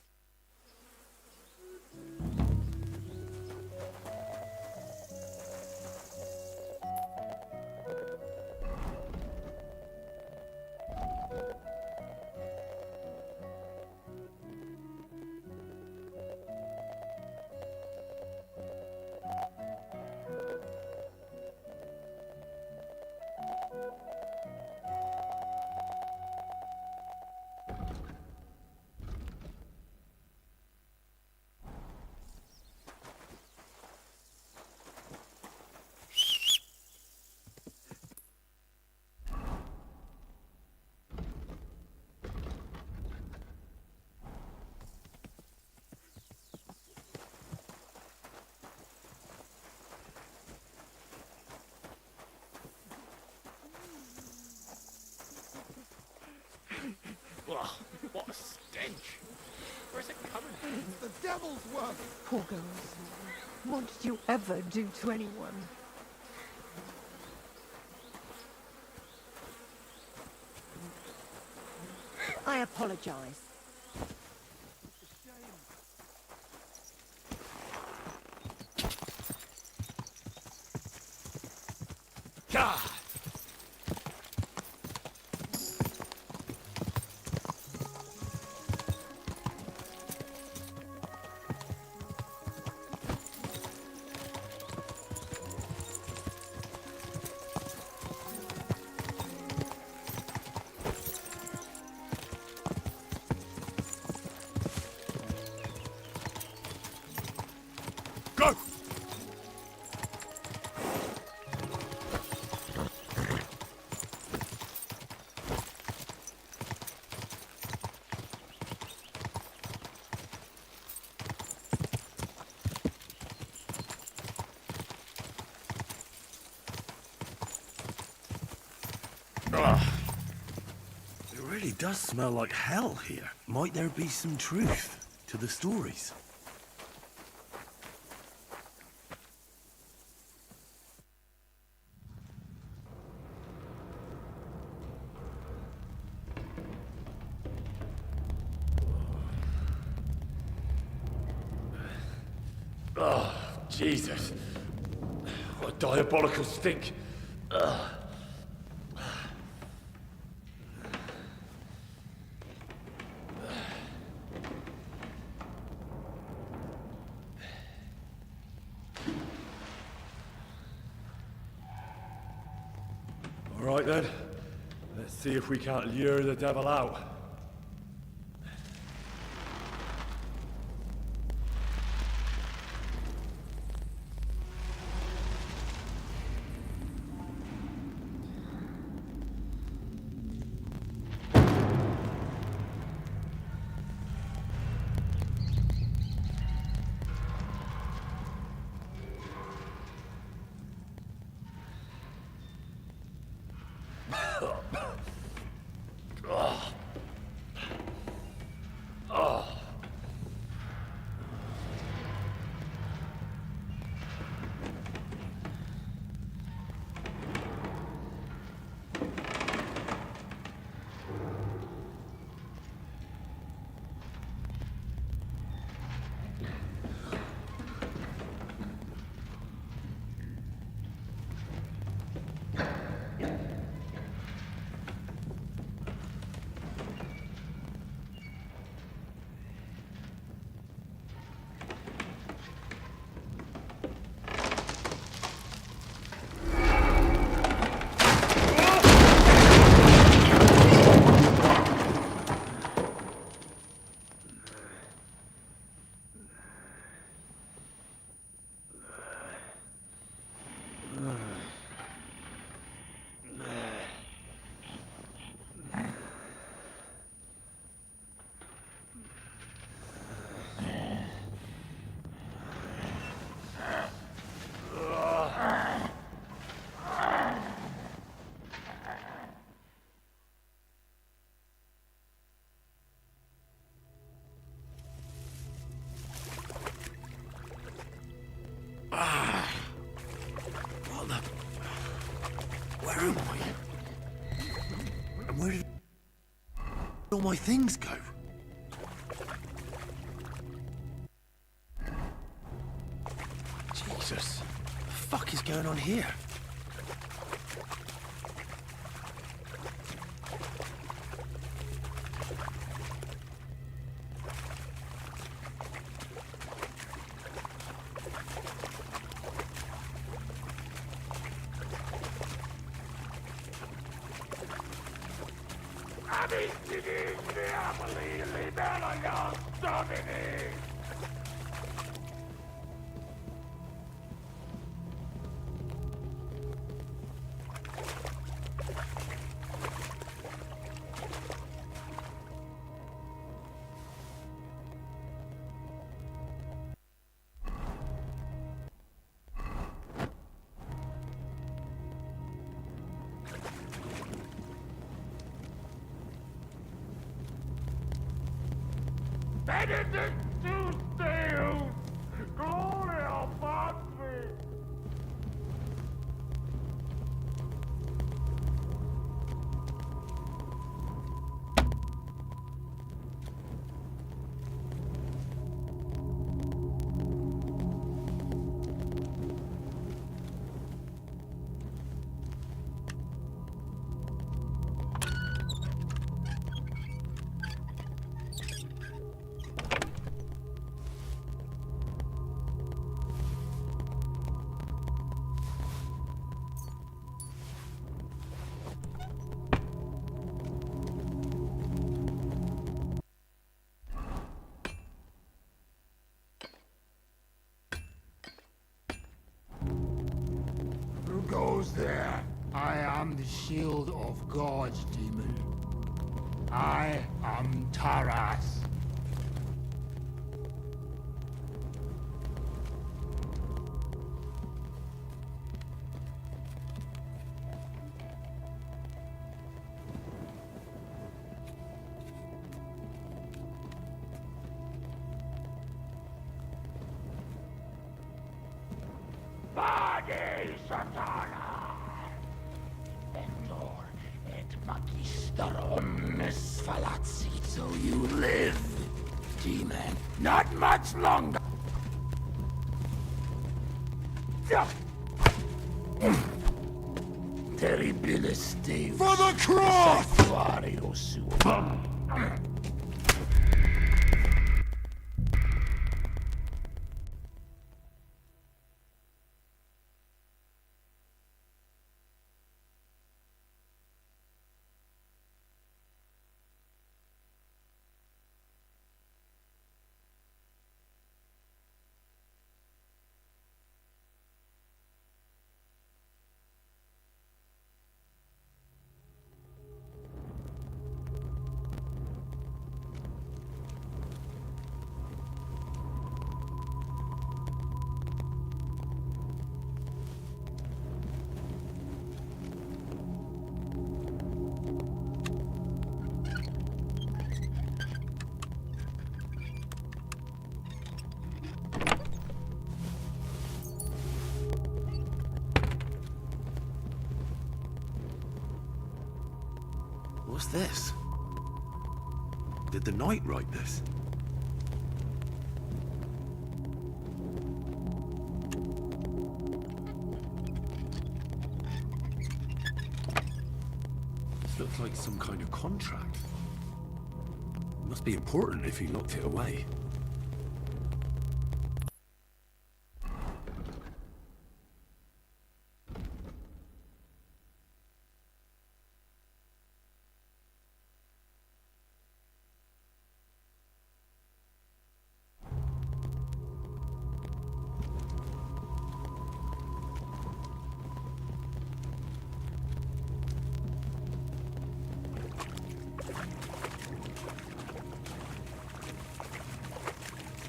Ugh, what a stench! Where's it coming from? It's the devil's work! Poor girls. What did you ever do to anyone? I apologize. God! Go! Ugh. It really does smell like hell here. Might there be some truth to the stories? Oh, Jesus. What a diabolical stink. Ugh. All right then. Let's see if we can't lure the devil out. all my things go? Jesus. What the fuck is going on here? Benedict II! Gloria Patri! Who goes there? I am the shield of gods, demon. I am Taras. Vade Satana! Endor et magister omnes falazzi. So you live, demon. Not much longer. Terribilis Deus. For the cross! Sanctuario suo. What's this? Did the knight write this? This looks like some kind of contract. It must be important if he locked it away.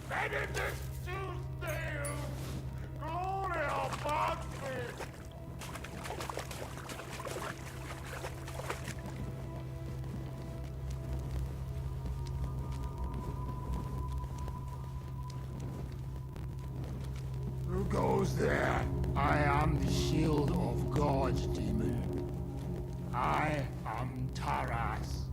Benedict II! Gloria Patri! Who goes there? I am the shield of gods, demon. I am Taras.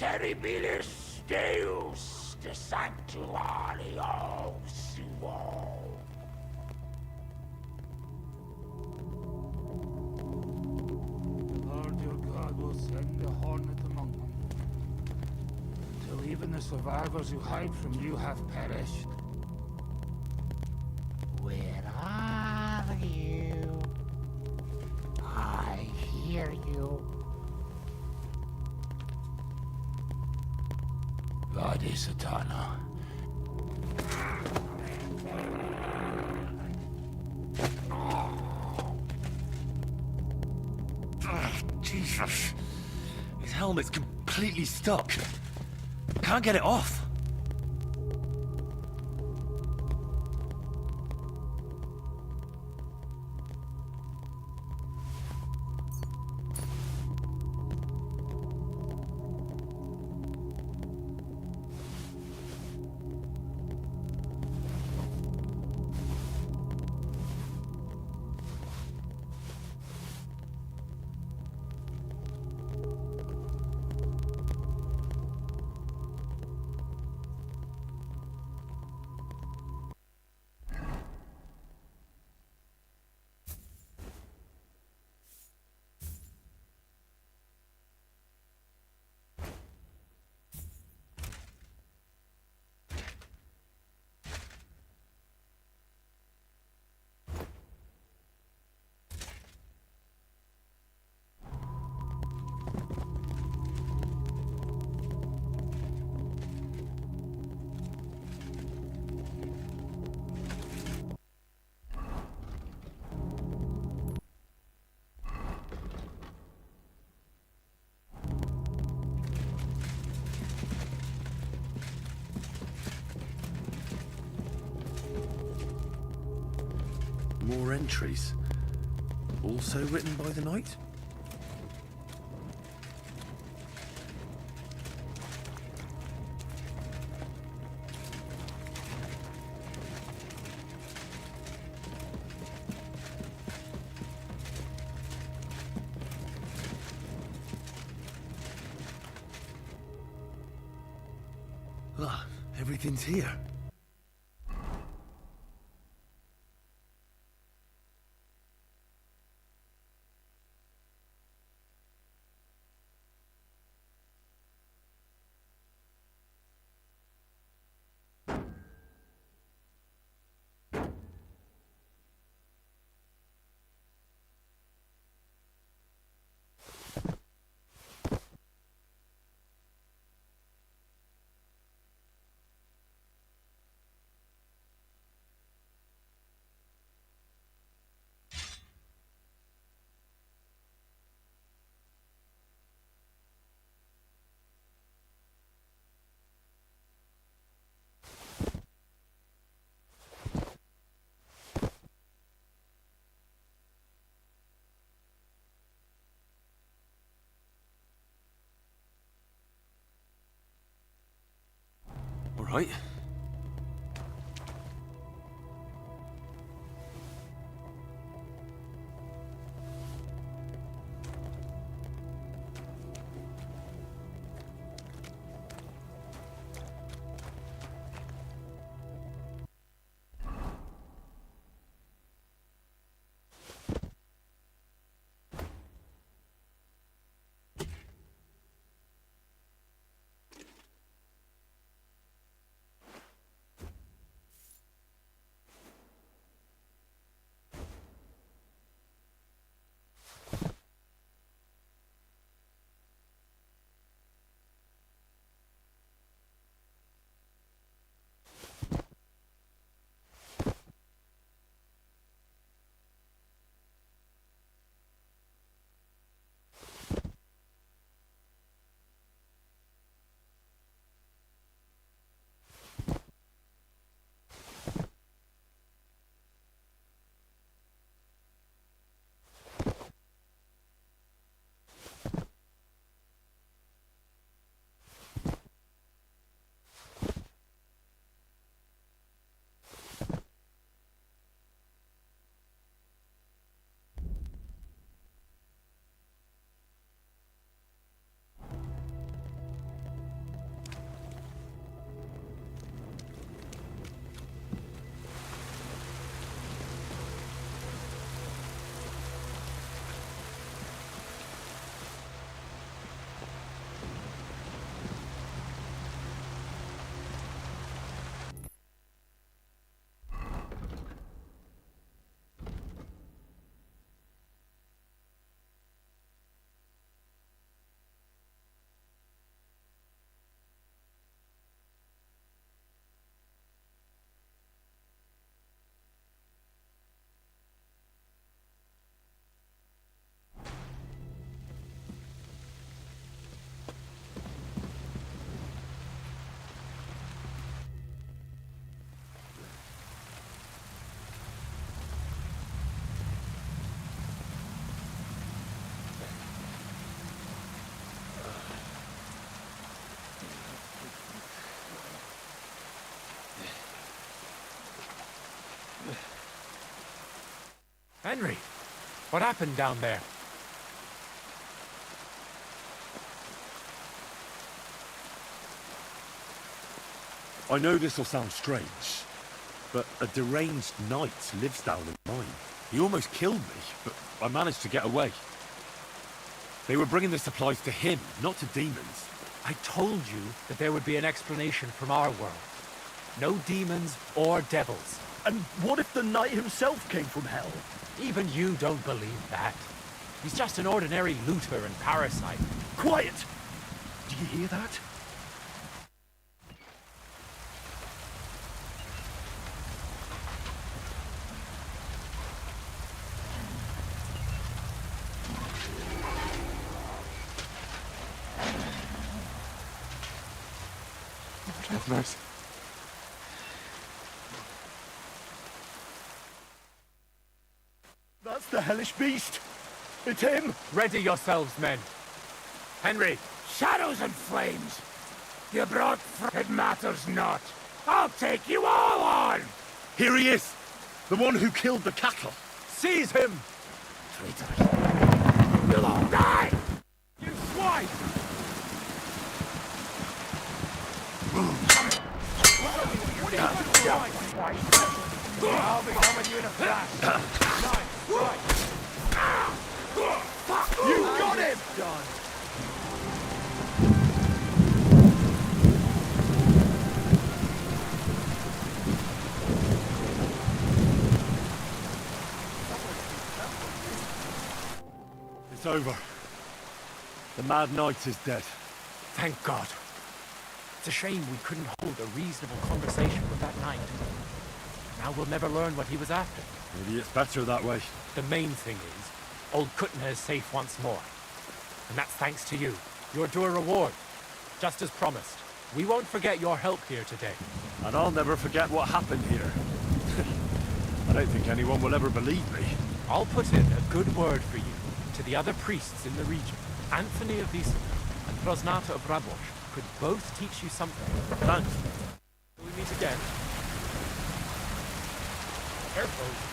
terribilis Deus de sanctuario suo. The Lord your God will send the hornet among them, till even the survivors who hide from you have perished. Where are you? I hear you. Vade Satana. Jesus. His helmet's completely stuck. Can't get it off. More entries. Also written by the knight? Ah, everything's here. All right. Henry, what happened down there? I know this will sound strange, but a deranged knight lives down in mine. He almost killed me, but I managed to get away. They were bringing the supplies to him, not to demons. I told you that there would be an explanation from our world. No demons or devils. And what if the knight himself came from hell? Even you don't believe that. He's just an ordinary looter and parasite. Quiet! Do you hear that? Have mercy. That's the hellish beast. It's him. Ready yourselves, men. Henry. Shadows and flames. You brought it matters not. I'll take you all on. Here he is! The one who killed the cattle! Seize him! Traitors. You'll all die! You swine! I'll be coming you in a flash. Nice, You got him! done. It's over. The Mad Knight is dead. Thank God. It's a shame we couldn't hold a reasonable conversation with that knight. Now we'll never learn what he was after. Maybe it's better that way. The main thing is, old Kutna is safe once more. And that's thanks to you. You're due a reward. Just as promised. We won't forget your help here today. And I'll never forget what happened here. I don't think anyone will ever believe me. I'll put in a good word for you to the other priests in the region. Anthony of Wiesel and Rosnata of Rabosch could both teach you something. Thanks. Will we meet again? Careful.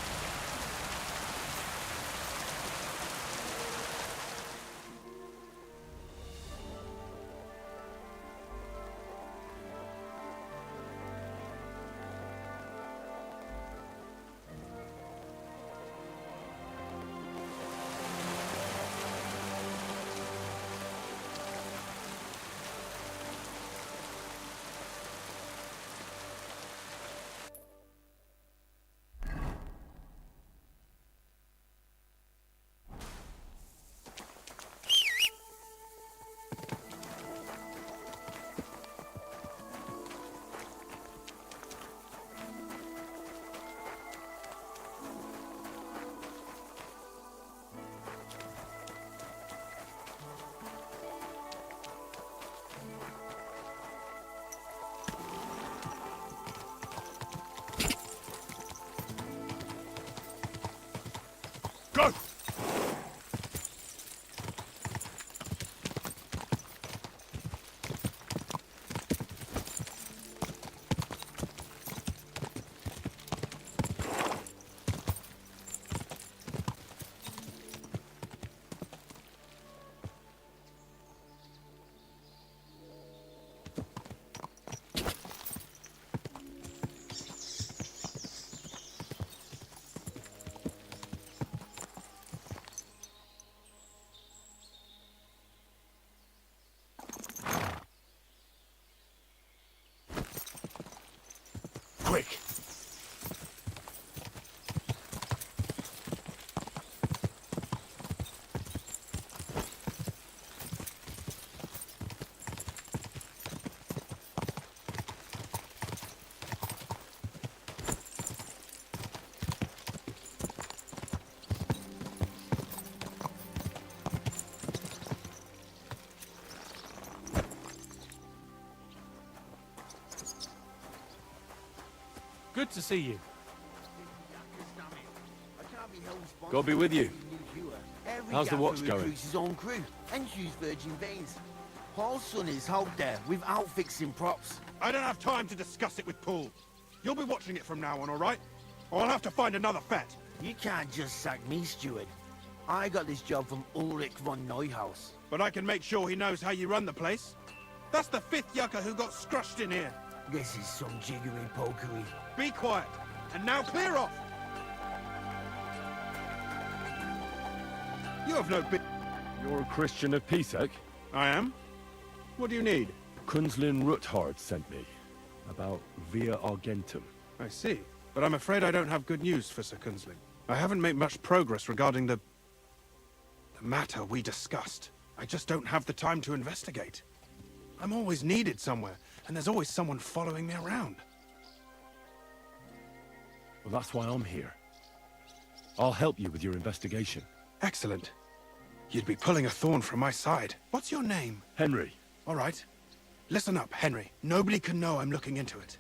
Go! Quick! Good to see you. God be with you. How's the watch going? Recruits his own crew and use virgin veins. Paul's son is out there without fixing props. I don't have time to discuss it with Paul. You'll be watching it from now on, all right? Or I'll have to find another vet. You can't just sack me, steward. I got this job from Ulrich von Neuhaus. But I can make sure he knows how you run the place. That's the 5th yucca who got scrushed in here. This is some jiggery-pokery. Be quiet. And now clear off. You have no bit. You're a Christian of Pisek? I am. What do you need? Kunzlin Ruthard sent me. About Via Argentum. I see. But I'm afraid I don't have good news for Sir Kunzling. I haven't made much progress regarding the matter we discussed. I just don't have the time to investigate. I'm always needed somewhere, and there's always someone following me around. Well, that's why I'm here. I'll help you with your investigation. Excellent. You'd be pulling a thorn from my side. What's your name? Henry. All right. Listen up, Henry. Nobody can know I'm looking into it.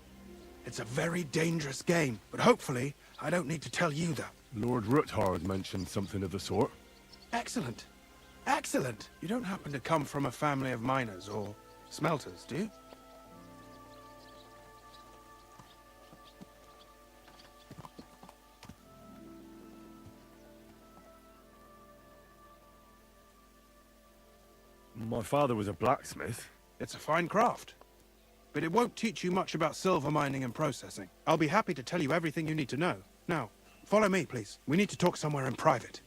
It's a very dangerous game, but hopefully I don't need to tell you that. Lord Ruthard mentioned something of the sort. Excellent. Excellent. You don't happen to come from a family of miners or smelters, do you? My father was a blacksmith. It's a fine craft. But it won't teach you much about silver mining and processing. I'll be happy to tell you everything you need to know. Now, follow me, please. We need to talk somewhere in private.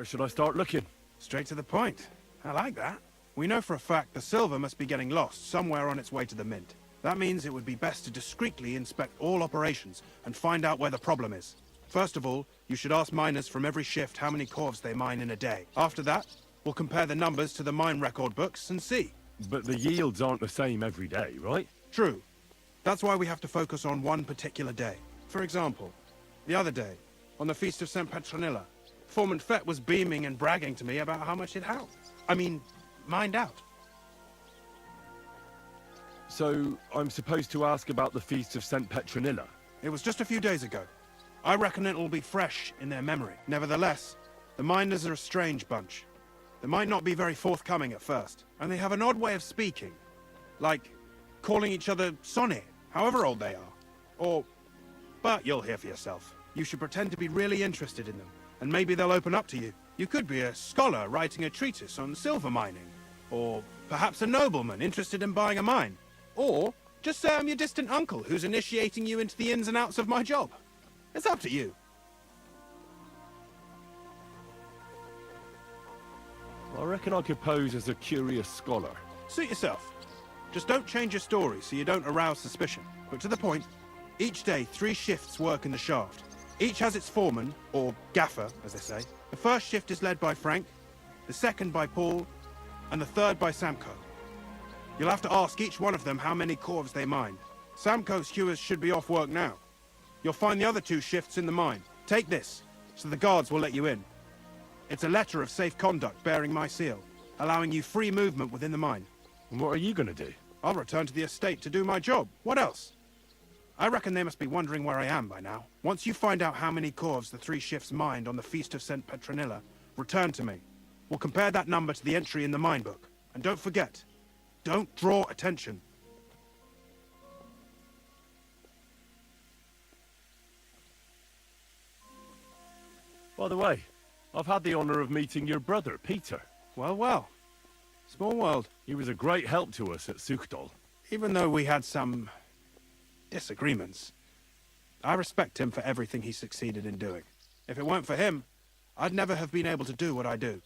Where should I start looking? Straight to the point. I like that. We know for a fact the silver must be getting lost somewhere on its way to the mint. That means it would be best to discreetly inspect all operations and find out where the problem is. First of all, you should ask miners from every shift how many corves they mine in a day. After that, we'll compare the numbers to the mine record books and see. But the yields aren't the same every day, right? True. That's why we have to focus on one particular day. For example, the other day, on the Feast of St. Petronilla, Foreman Fett was beaming and bragging to me about how much it helped. I mean, mined out. So, I'm supposed to ask about the Feast of St. Petronilla? It was just a few days ago. I reckon it'll be fresh in their memory. Nevertheless, the miners are a strange bunch. They might not be very forthcoming at first, and they have an odd way of speaking. Like, calling each other Sonny, however old they are. But you'll hear for yourself. You should pretend to be really interested in them, and maybe they'll open up to you. You could be a scholar writing a treatise on silver mining, or perhaps a nobleman interested in buying a mine. Or just say I'm your distant uncle who's initiating you into the ins and outs of my job. It's up to you. I reckon I could pose as a curious scholar. Suit yourself. Just don't change your story so you don't arouse suspicion. But to the point, each day 3 shifts work in the shaft. Each has its foreman, or gaffer, as they say. The first shift is led by Frank, the second by Paul, and the third by Samko. You'll have to ask each one of them how many corves they mine. Samko's hewers should be off work now. You'll find the other 2 shifts in the mine. Take this, so the guards will let you in. It's a letter of safe conduct bearing my seal, allowing you free movement within the mine. And what are you gonna do? I'll return to the estate to do my job. What else? I reckon they must be wondering where I am by now. Once you find out how many corves the 3 shifts mined on the Feast of St. Petronilla, return to me. We'll compare that number to the entry in the mine book. And don't forget, don't draw attention. By the way, I've had the honor of meeting your brother, Peter. Well, well. Small world. He was a great help to us at SOOOOO. Even though we had some disagreements, I respect him for everything he succeeded in doing. If it weren't for him, I'd never have been able to do what I do.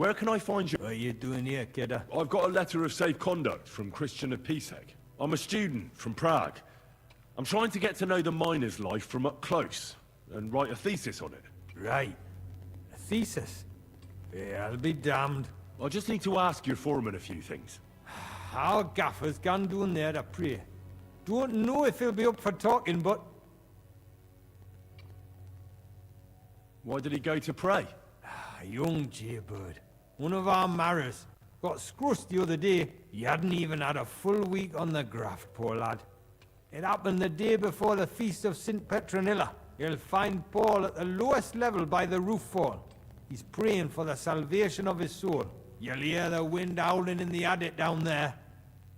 Where can I find you? What are you doing here, kidder? I've got a letter of safe conduct from Christian of Pisek. I'm a student from Prague. I'm trying to get to know the miner's life from up close and write a thesis on it. Right. A thesis? Yeah, I'll be damned. I just need to ask your foreman a few things. Our gaffer's gone down there to pray. Don't know if he'll be up for talking, but... Why did he go to pray? A young jaybird. One of our marrows. Got scrussed the other day. He hadn't even had a full week on the graft, poor lad. It happened the day before the Feast of St. Petronilla. You'll find Paul at the lowest level by the roof fall. He's praying for the salvation of his soul. You'll hear the wind howling in the attic down there.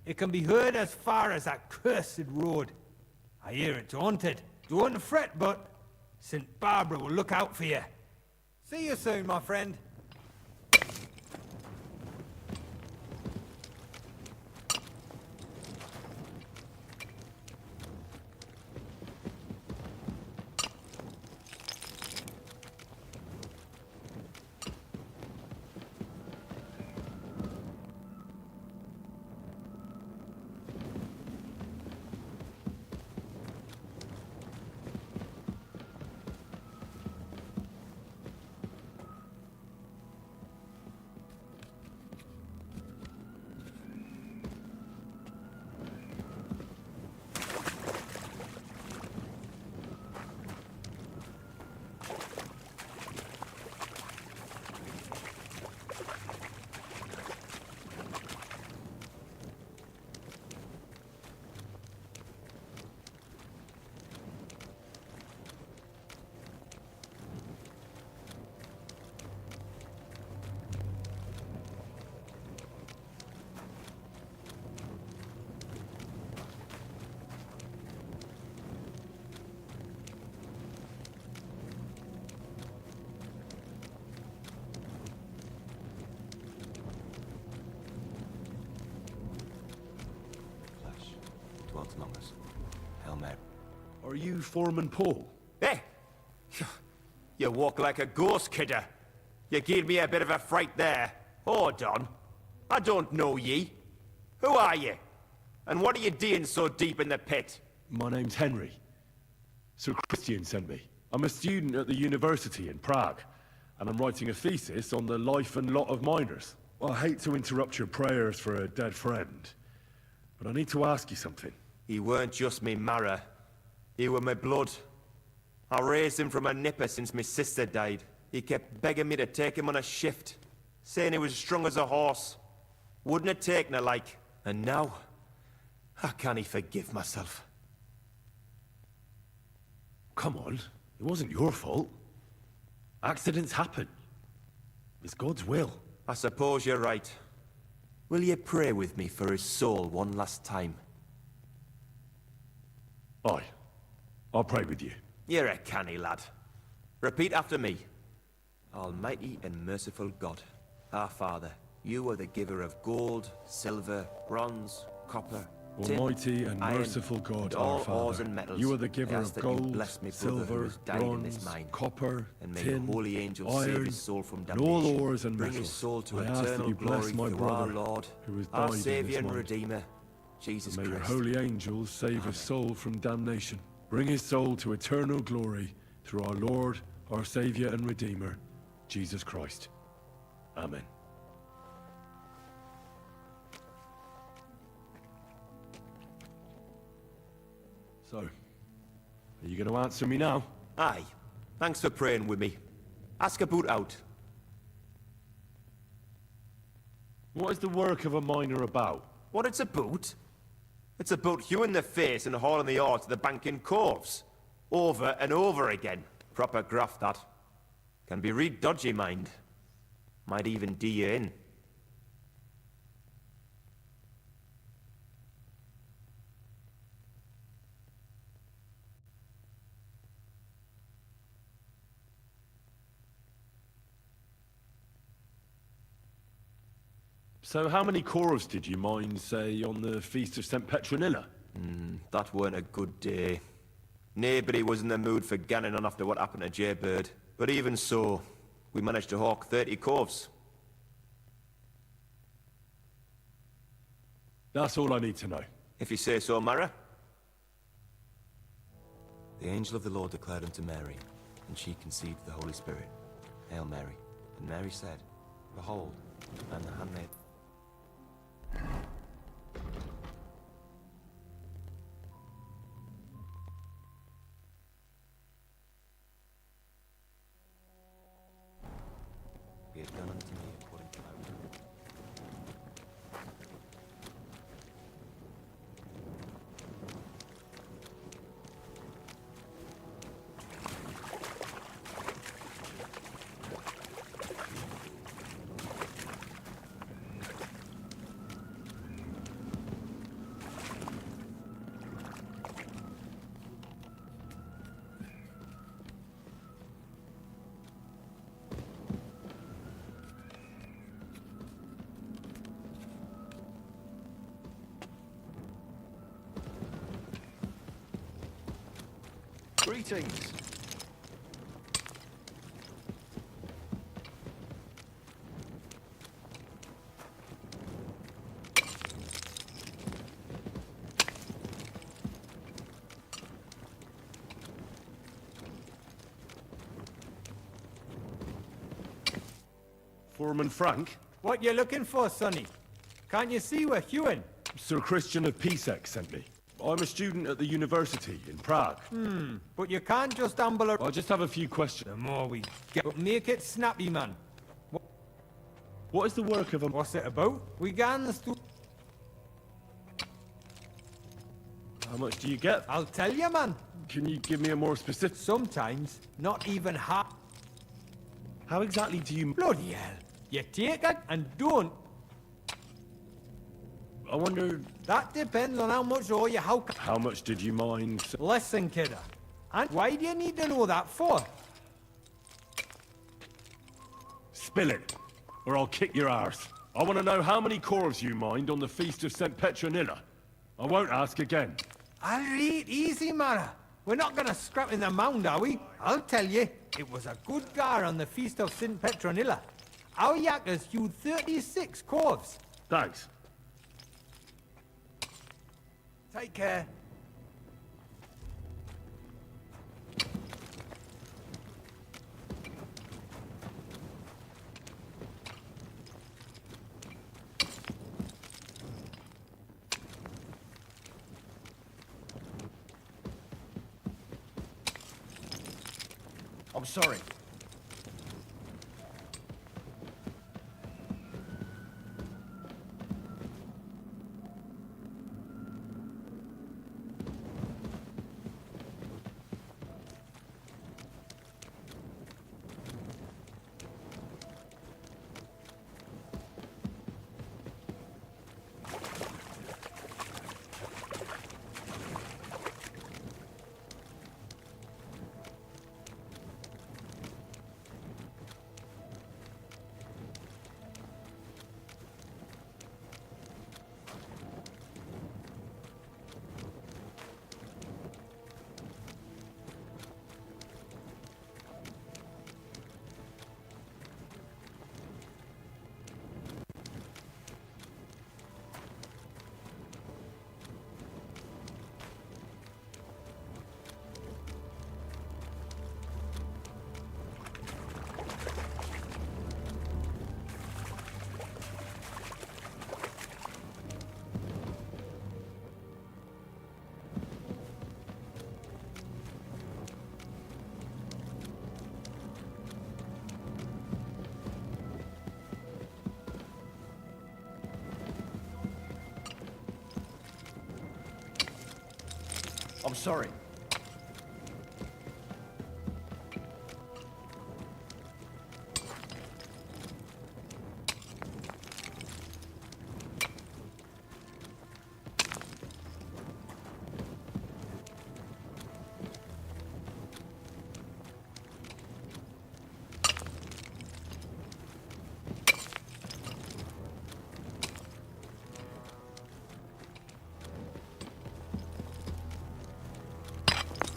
It can be heard as far as that cursed road. I hear it's haunted. Don't fret, but St. Barbara will look out for you. See you soon, my friend. God's among us. Hail Mary. Are you Foreman Paul? Hey! You walk like a ghost, kidder. You gave me a bit of a fright there. Hold on. I don't know ye. Who are you? And what are you doing so deep in the pit? My name's Henry. Sir Christian sent me. I'm a student at the university in Prague, and I'm writing a thesis on the life and lot of miners. I hate to interrupt your prayers for a dead friend, but I need to ask you something. He weren't just me marrow. He were my blood. I raised him from a nipper since my sister died. He kept begging me to take him on a shift, saying he was as strong as a horse. Wouldn't have taken her like. And now, how can he forgive myself? Come on, it wasn't your fault. Accidents happen. It's God's will. I suppose you're right. Will you pray with me for his soul one last time? Aye. I'll pray with you. You're a canny lad. Repeat after me. Almighty and merciful God, our Father, you are the giver of gold, silver, bronze, copper, tin, Almighty and iron, merciful God, and our all ores Father, and metals. you are the giver I ask of that you gold, bless me brother who silver, has died in this bronze, mine, copper, and may tin, the holy angels save iron, his soul from and damnation. all ores and Bring metals. his soul to I ask that eternal you bless glory my through our brother, Lord, who has our died in Saviour this and mine. Redeemer, Jesus May your Christ. holy angels save his soul from damnation. Bring his soul to eternal glory through our Lord, our Saviour and Redeemer, Jesus Christ. Amen. So, are you going to answer me now? Aye. Thanks for praying with me. Ask about out. What is the work of a miner about? What it's about? It's about hewing the face and hauling the ore to the banking coves. Over and over again. Proper graft, that. Can be real dodgy, mind. Might even do you in. So how many corves did you mine, say, on the Feast of St. Petronilla? That weren't a good day. Nobody was in the mood for ganning on after what happened to Jaybird. But even so, we managed to hawk 30 corves. That's all I need to know. If you say so, Mara. The angel of the Lord declared unto Mary, and she conceived the Holy Spirit. Hail Mary. And Mary said, Behold, I am the handmaid. Be it done unto me according to thy will. Greetings. Foreman Frank? What you looking for, Sonny? Can't you see we're hewing? Sir Christian of Pisek sent me. I'm a student at the university in Prague. But you can't just amble around. I just have a few questions. The more we get, but make it snappy, man. What is the work of a... What's it about? We gan through. How much do you get? I'll tell you, man. Can you give me a more specific... Sometimes, not even half. How exactly do you... Bloody hell. You take it and don't. I wonder... That depends on how much ore you how. How much did you mine? Listen, kidder. And why do you need to know that for? Spill it, or I'll kick your arse. I want to know how many corves you mined on the Feast of St. Petronilla. I won't ask again. I'll eat easy, Mara. We're not gonna scrap in the mound, are we? I'll tell you, it was a good gar on the feast of St. Petronilla. Our yakkers hewed 36 corves. Thanks. Take care. I'm sorry. I'm sorry.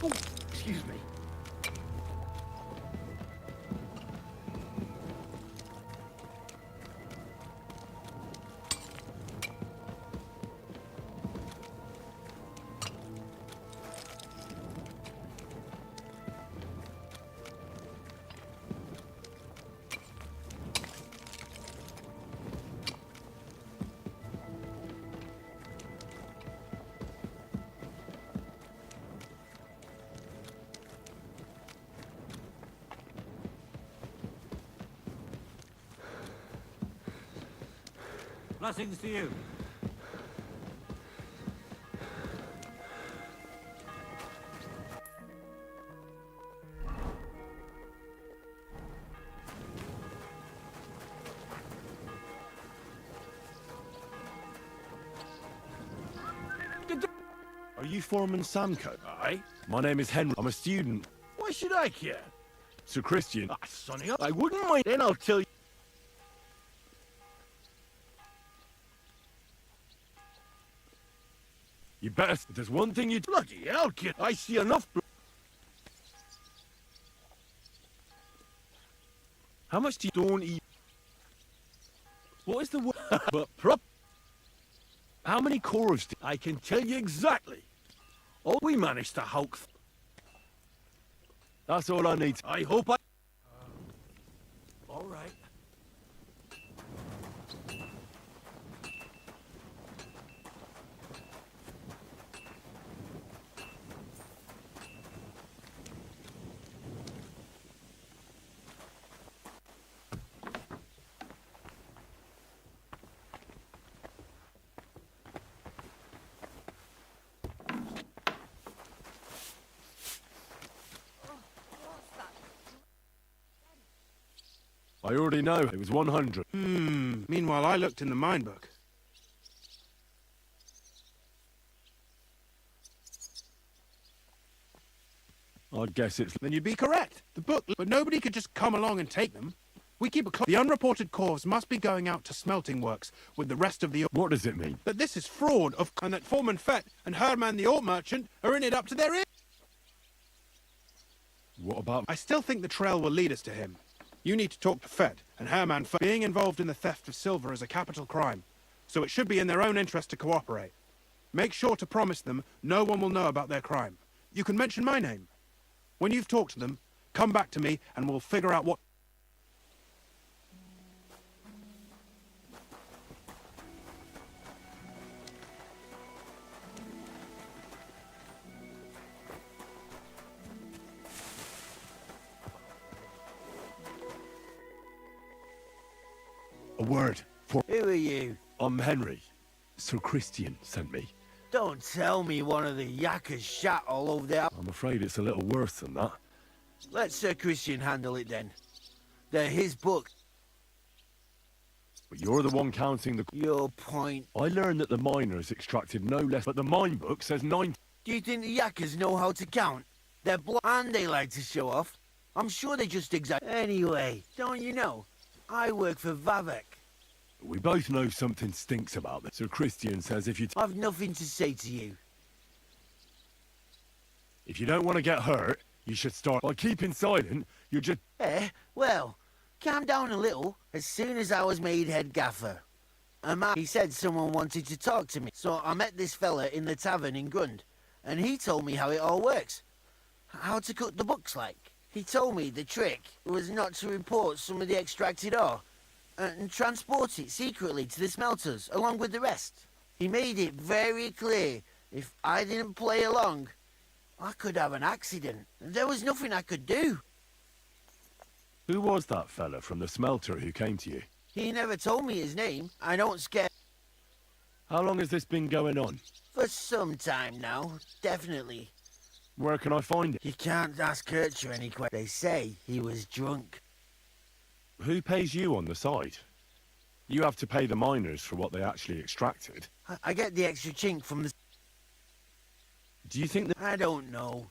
Oh, excuse me. Blessings to you. Are you Foreman Samco? Aye. My name is Henry. I'm a student. Why should I care? So Christian. Ah, sonny, I wouldn't mind. Then I'll tell you. You better. There's one thing you. Bloody hell, kid. I see enough. How much do you don't eat? What is the word? But prop. How many corals? I can tell you exactly. Oh, we managed to hulk. That's all I need. I hope I. All right. I already know. It was 100. Meanwhile, I looked in the mine book. I guess it's. Then you'd be correct. The book, but nobody could just come along and take them. We keep a close. The unreported corps must be going out to smelting works with the rest of the... What does it mean? That this is fraud and that Foreman Fett and Herman the ore merchant are in it up to their ears. What about... I still think the trail will lead us to him. You need to talk to Fett and Herman Fett. Being involved in the theft of silver is a capital crime, so it should be in their own interest to cooperate. Make sure to promise them no one will know about their crime. You can mention my name. When you've talked to them, come back to me and we'll figure out what... A word for... Who are you? I'm Henry. Sir Christian sent me. Don't tell me one of the yakkers shat all over there. I'm afraid it's a little worse than that. Let Sir Christian handle it then. They're his books. But you're the one counting the... Your point. I learned that the miners extracted no less, but the mine book says 9... Do you think the yakkers know how to count? They're and they like to show off. I'm sure they just Anyway, don't you know? I work for Vavek. We both know something stinks about this. Sir Christian says if you... I've nothing to say to you. If you don't want to get hurt, you should start by keeping silent. You're just... Well, calm down a little. As soon as I was made head gaffer, he said someone wanted to talk to me. So I met this fella in the tavern in Grund, and he told me how it all works. How to cut the books like. He told me the trick was not to report some of the extracted ore and transport it secretly to the smelters along with the rest. He made it very clear if I didn't play along, I could have an accident. There was nothing I could do. Who was that fella from the smelter who came to you? He never told me his name. I don't scare. How long has this been going on? For some time now, definitely. Where can I find it? You can't ask Kircher any questions. They say he was drunk. Who pays you on the side? You have to pay the miners for what they actually extracted. I get the extra chink from the... Do you think that... I don't know.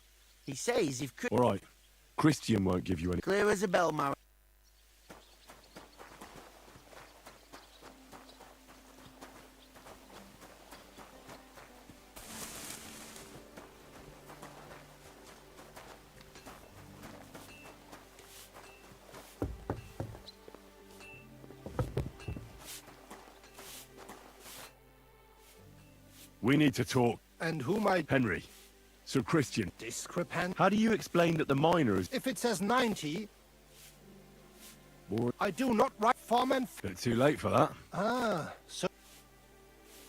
He says if... All right. Christian won't give you any... Clear as a bell, Mara. We need to talk. And who might... Henry. Sir Christian. Discrepant. How do you explain that the miners... If it says 90... Or... I do not write Foreman... Bit too late for that. Ah, so...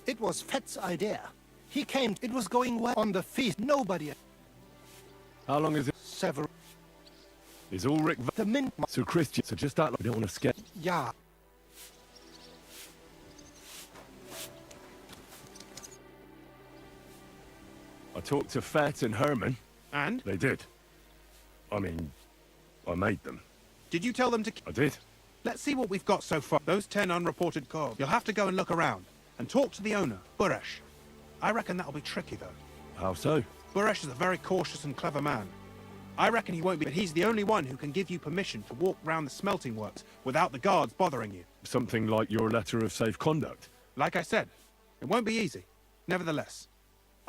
It was Fett's idea. He came... It was going well on the feast. Nobody... How long is it? Several... Is Ulrich... The mint... Sir Christian, so just that... I don't want to scare... Yeah. I talked to Fett and Herman. And? They did. I mean, I made them. Did you tell them to... I did. Let's see what we've got so far. Those 10 unreported calls. You'll have to go and look around and talk to the owner, Buresh. I reckon that'll be tricky, though. How so? Buresh is a very cautious and clever man. I reckon he won't be, but he's the only one who can give you permission to walk round the smelting works without the guards bothering you. Something like your letter of safe conduct. Like I said, it won't be easy. Nevertheless,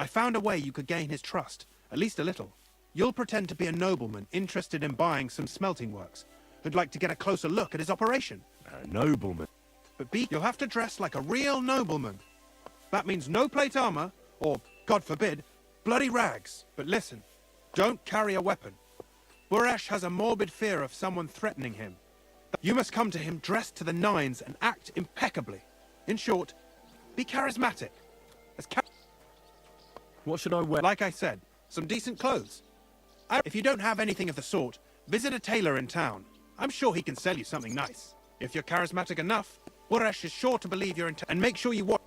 I found a way you could gain his trust, at least a little. You'll pretend to be a nobleman interested in buying some smelting works, who'd like to get a closer look at his operation. A nobleman? But you'll have to dress like a real nobleman. That means no plate armor, or, God forbid, bloody rags. But listen, don't carry a weapon. Buresh has a morbid fear of someone threatening him. You must come to him dressed to the nines and act impeccably. In short, be charismatic. What should I wear? Like I said, some decent clothes. If you don't have anything of the sort, visit a tailor in town. I'm sure he can sell you something nice. If you're charismatic enough, Buresh is sure to believe you're in town. And make sure you watch.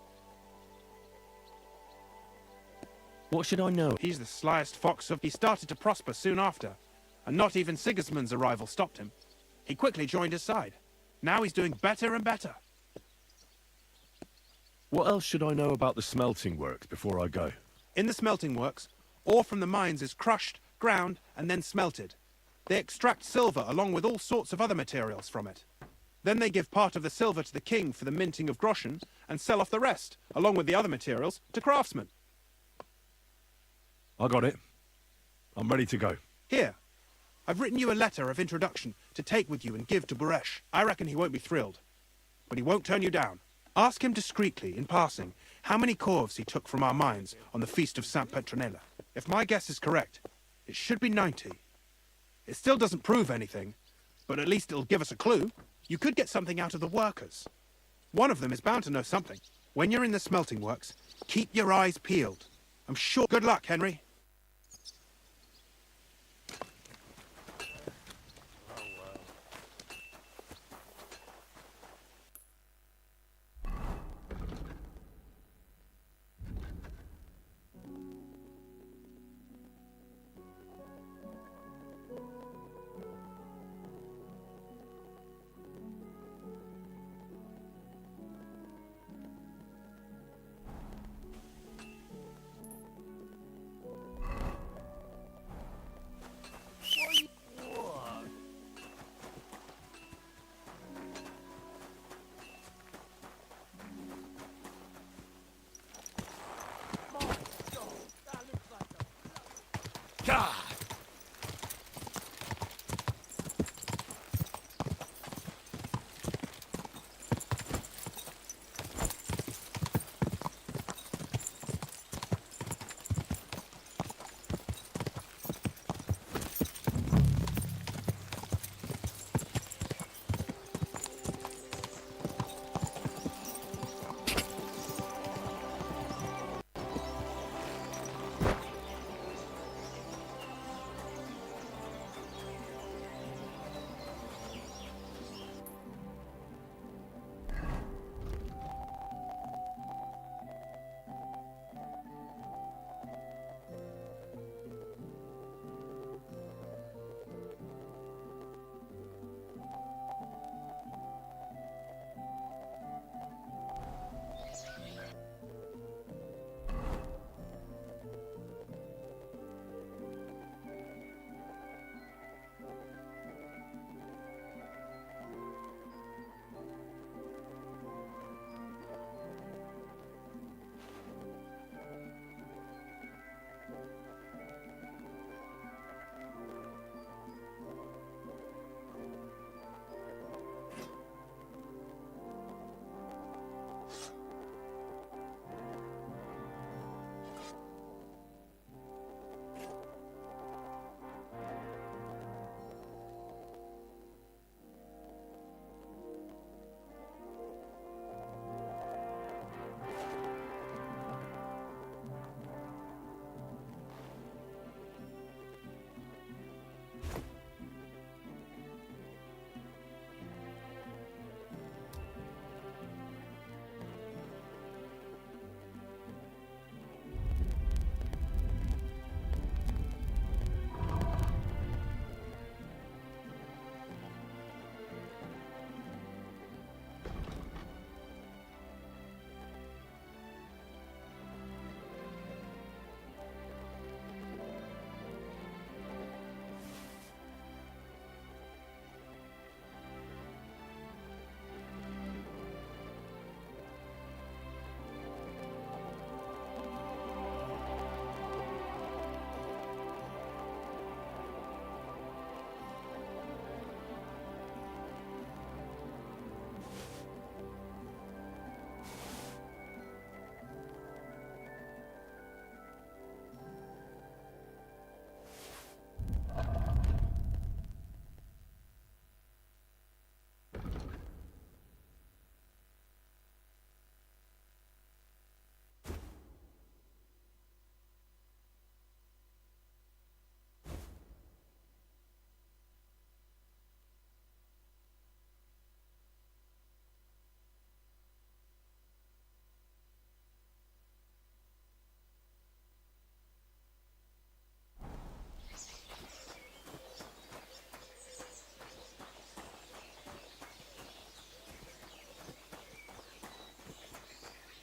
What should I know? He's the slyest fox of... He started to prosper soon after, and not even Sigismund's arrival stopped him. He quickly joined his side. Now he's doing better and better. What else should I know about the smelting works before I go? In the smelting works, ore from the mines is crushed, ground, and then smelted. They extract silver along with all sorts of other materials from it. Then they give part of the silver to the king for the minting of groschen, and sell off the rest, along with the other materials, to craftsmen. I got it. I'm ready to go. Here, I've written you a letter of introduction to take with you and give to Buresh. I reckon he won't be thrilled, but he won't turn you down. Ask him discreetly, in passing, how many corves he took from our mines on the feast of Saint Petronella. If my guess is correct, it should be 90. It still doesn't prove anything, but at least it'll give us a clue. You could get something out of the workers. One of them is bound to know something. When you're in the smelting works, keep your eyes peeled. I'm sure. Good luck, Henry. God!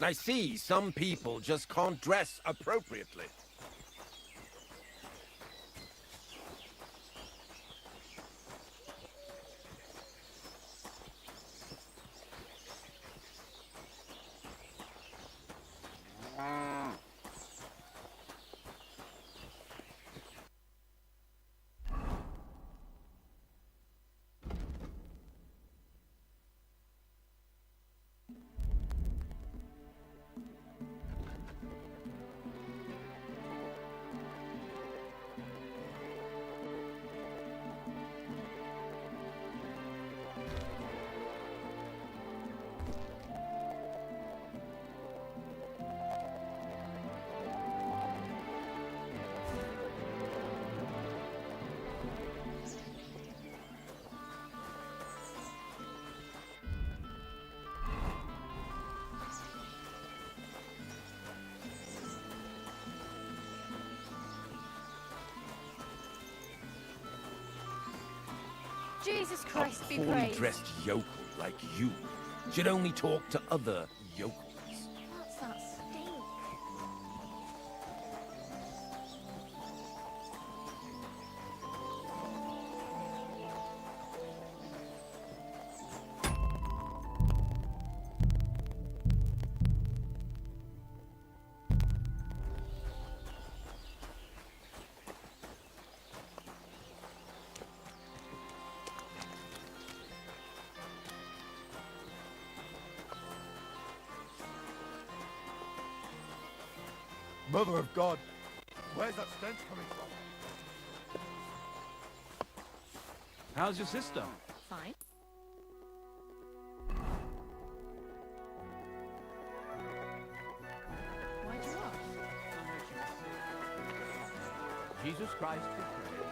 I see some people just can't dress appropriately. Jesus A Christ be poorly praised. dressed yokel like you should only talk to other yokels. What's that stink? Mother of God, where's that stench coming from? How's your sister? Fine. Why'd you ask? Jesus Christ be praised.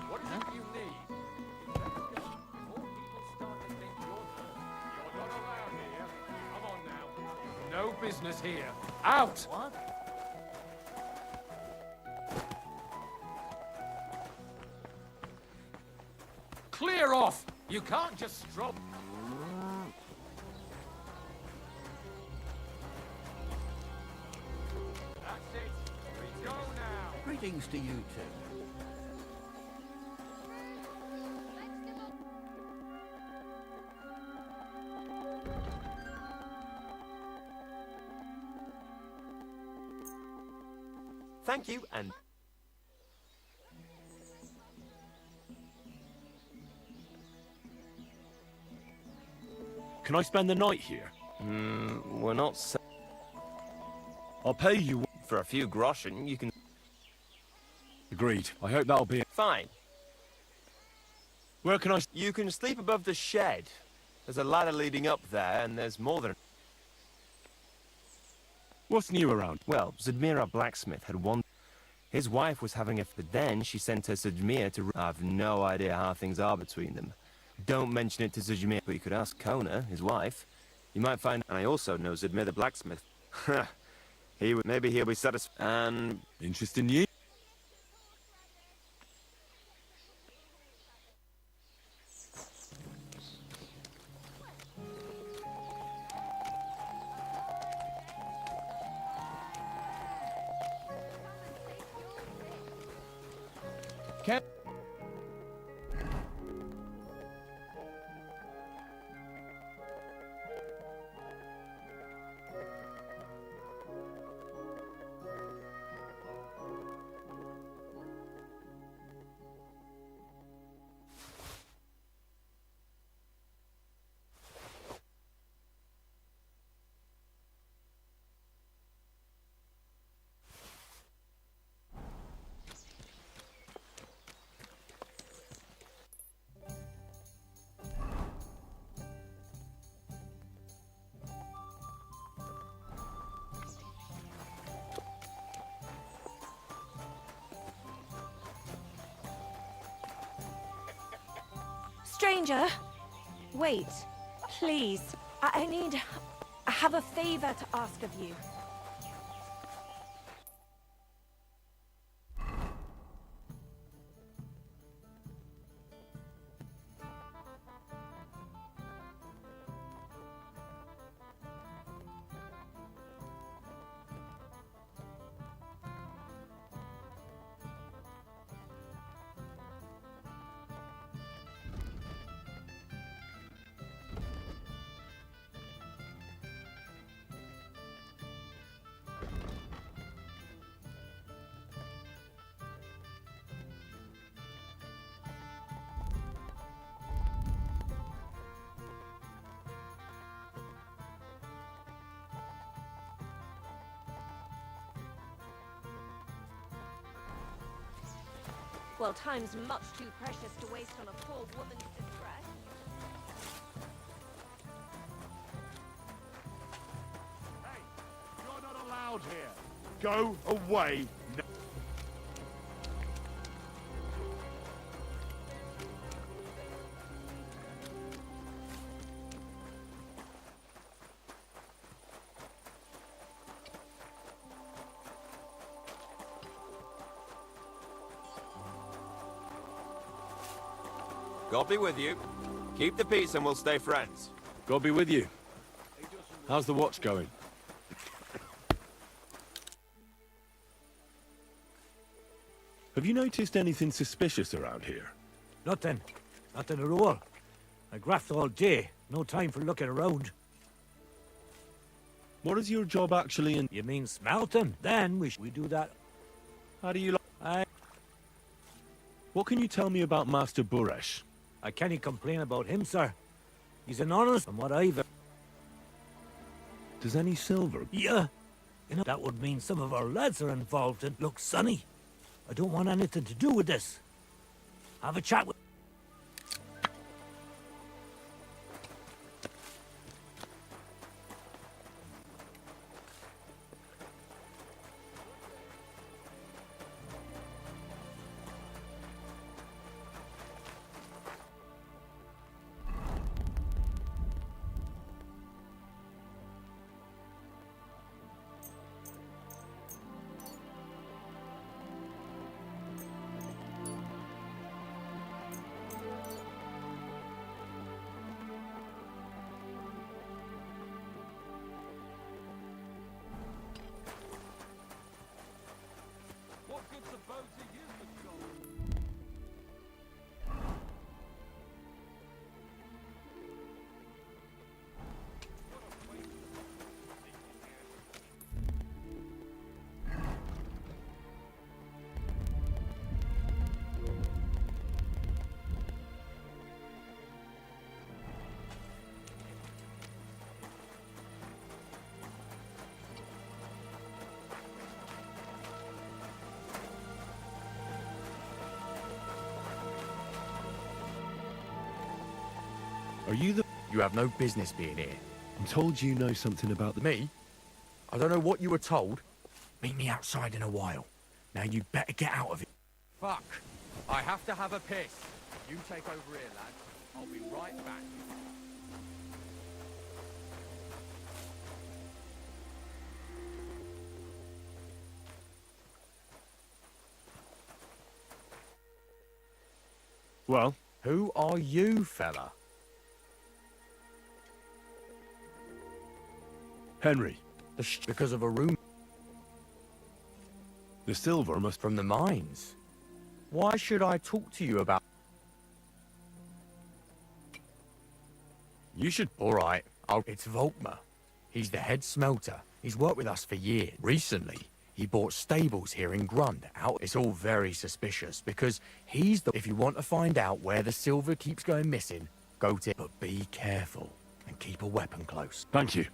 What is it you need? Before people start to think you're not allowed here. Come on now. No business here. Out! What? Clear off! You can't just stroll. That's it. We go now. Greetings to you too. Thank you, and Can I spend the night here? we're not. I'll pay you. For a few groschen, you can. Agreed. I hope that'll be it. Fine. Where can I... You can sleep above the shed. There's a ladder leading up there, and there's more than. What's new around? Well, Zudmira blacksmith had one. His wife was having a. But then she sent her Zudmir to. I've no idea how things are between them. Don't mention it to Zudmir, but you could ask Kona, his wife. You might find. And I also know Zudmir the blacksmith. Maybe he'll be satisfied. And Interest in you? Can Stranger, wait, please. I have a favor to ask of you. Well, time's much too precious to waste on a poor woman's distress. Hey, you're not allowed here. Go away. God be with you. Keep the peace and we'll stay friends. God be with you. How's the watch going? Have you noticed anything suspicious around here? Nothing. Nothing at all. I graft all day. No time for looking around. What is your job actually in? You mean smelting? Then we do that. How do you What can you tell me about Master Buresh? I can't complain about him, sir. He's an honest from what I've... Does any silver? Yeah. You know, that would mean some of our lads are involved and look sunny. I don't want anything to do with this. Have a chat with... Are you the... You have no business being here. I'm told you know something about the... Me? I don't know what you were told. Meet me outside in a while. Now you better get out of it. Fuck. I have to have a piss. You take over here, lad. I'll be right back. Well? Who are you, fella? Henry. Because of a room. The silver must... From the mines. Why should I talk to you about... You should... All right. It's Volkmar. He's the head smelter. He's worked with us for years. Recently, he bought stables here in Grund. It's all very suspicious because he's the... If you want to find out where the silver keeps going missing, go to... But be careful and keep a weapon close. Thank you.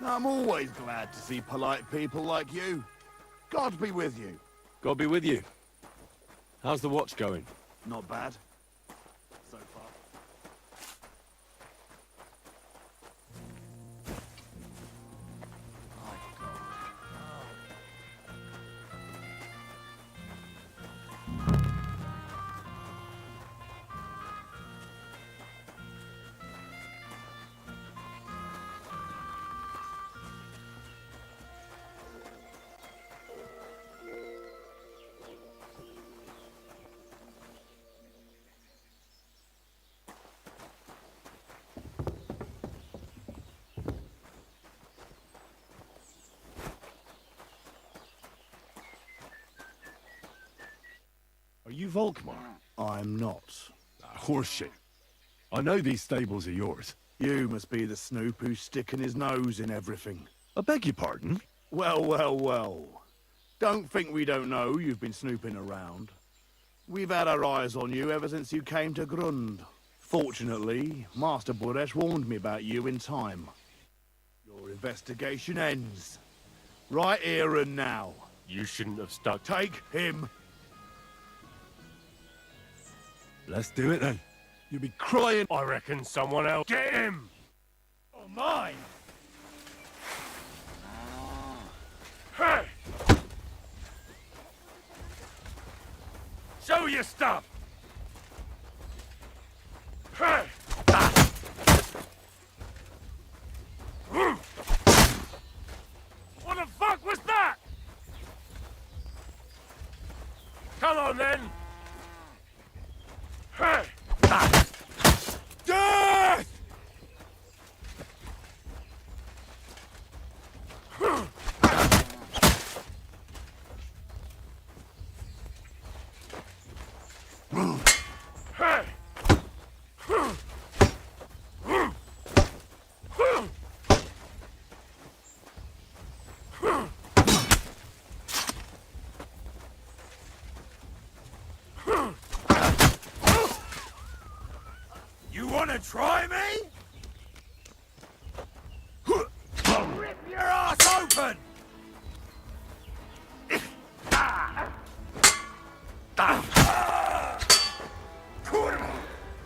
I'm always glad to see polite people like you. God be with you. God be with you. How's the watch going? Not bad. So far. Are you Volkmar? I'm not. Horseshit. I know these stables are yours. You must be the snoop who's sticking his nose in everything. I beg your pardon? Well, well, well. Don't think we don't know you've been snooping around. We've had our eyes on you ever since you came to Grund. Fortunately, Master Buresh warned me about you in time. Your investigation ends. Right here and now. You shouldn't have stuck. Take him. Let's do it then. You'll be crying. I reckon someone else. Get him! Oh, mine! Hey! Show your stuff! Hey! What the fuck was that? Come on then! Hey! Death! You wanna try me? Rip your ass open!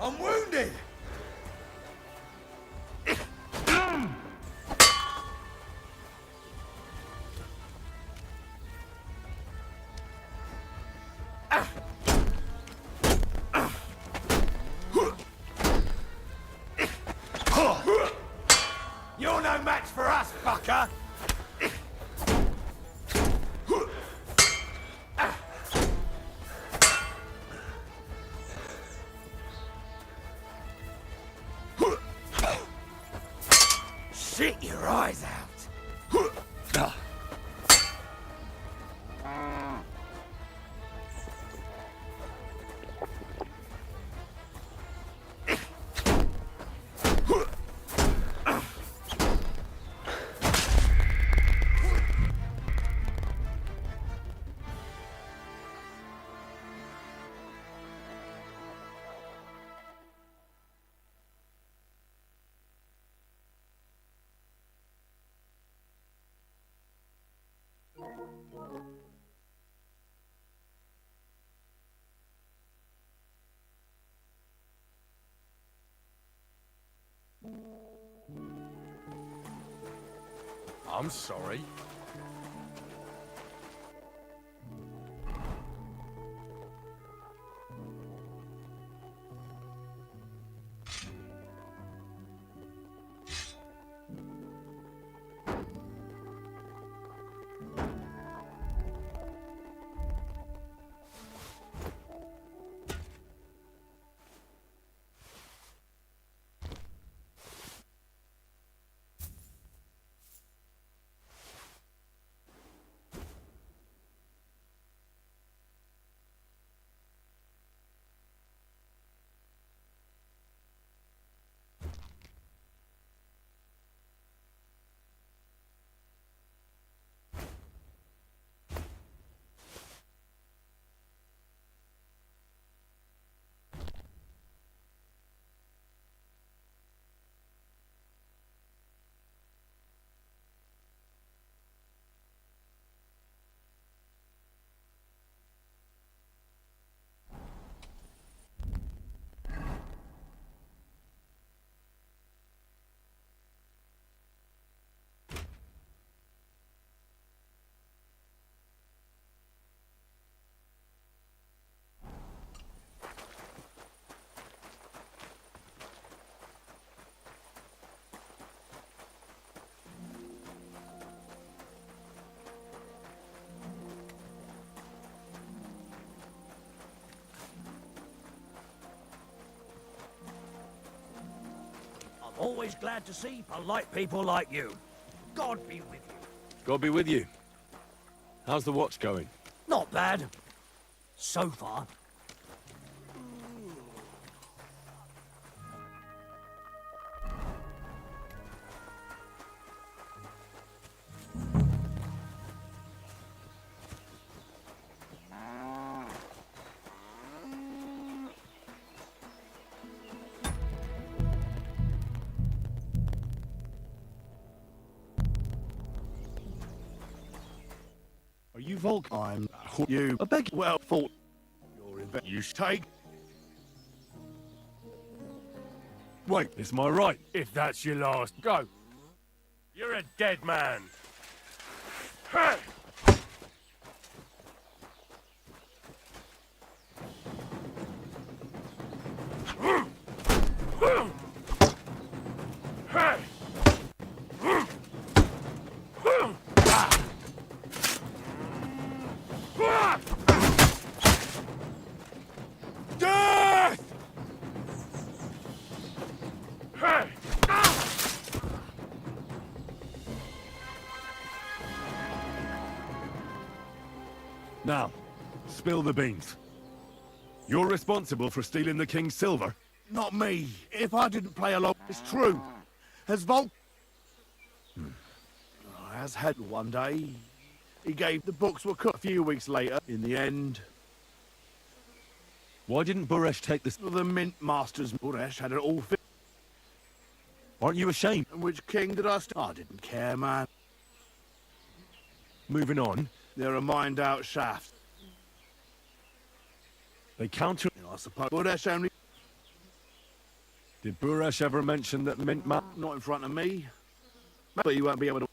I'm wounded! You're no match for us, fucker! Shit your eyes out! I'm sorry. Always glad to see polite people like you. God be with you. God be with you. How's the watch going? Not bad. So far. Are you Volk? I'm you. I beg well thought. You're in bed. You take. Wait, it's my right. If that's your last go. You're a dead man. Hey! Now, spill the beans. You're responsible for stealing the king's silver? Not me. If I didn't play along, it's true. Has Volk... Has had one day. He gave the books were cut a few weeks later. In the end... Why didn't Buresh take this? The Mint Masters Buresh had it all fit. Aren't you ashamed? And which king did I I didn't care, man. Moving on. They're a mined-out shaft. They counter... I suppose Buresh only... Did Buresh ever mention that Mint map? Not in front of me. But you won't be able to...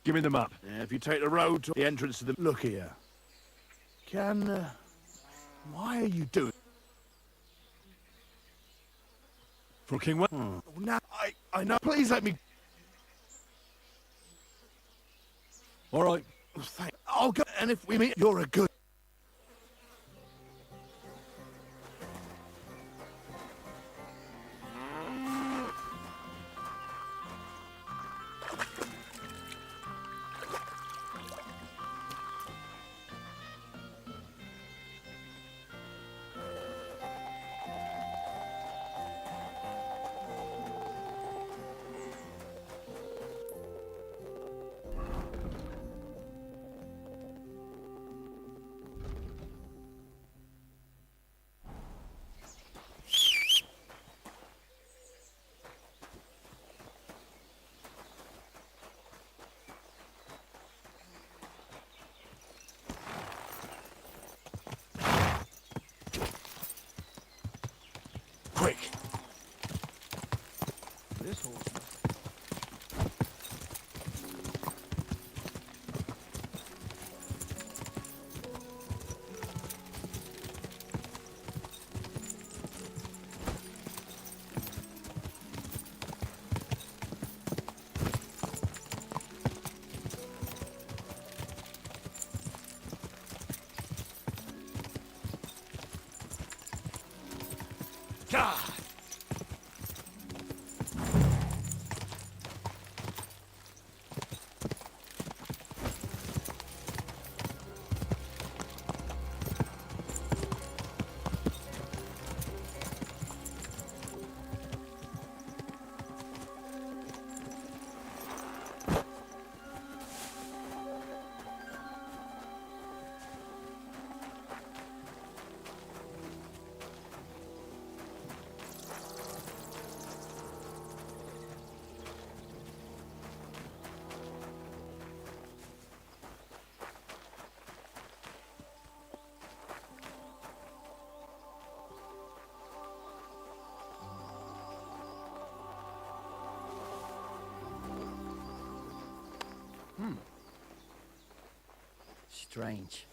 Give me the map. Yeah, if you take the road to the entrance to the... Look here. Why are you doing... For King Wen... Now, I know. Please let me... All right. I'll go, and if we meet, you're a good... Quick! This horse... God! Strange.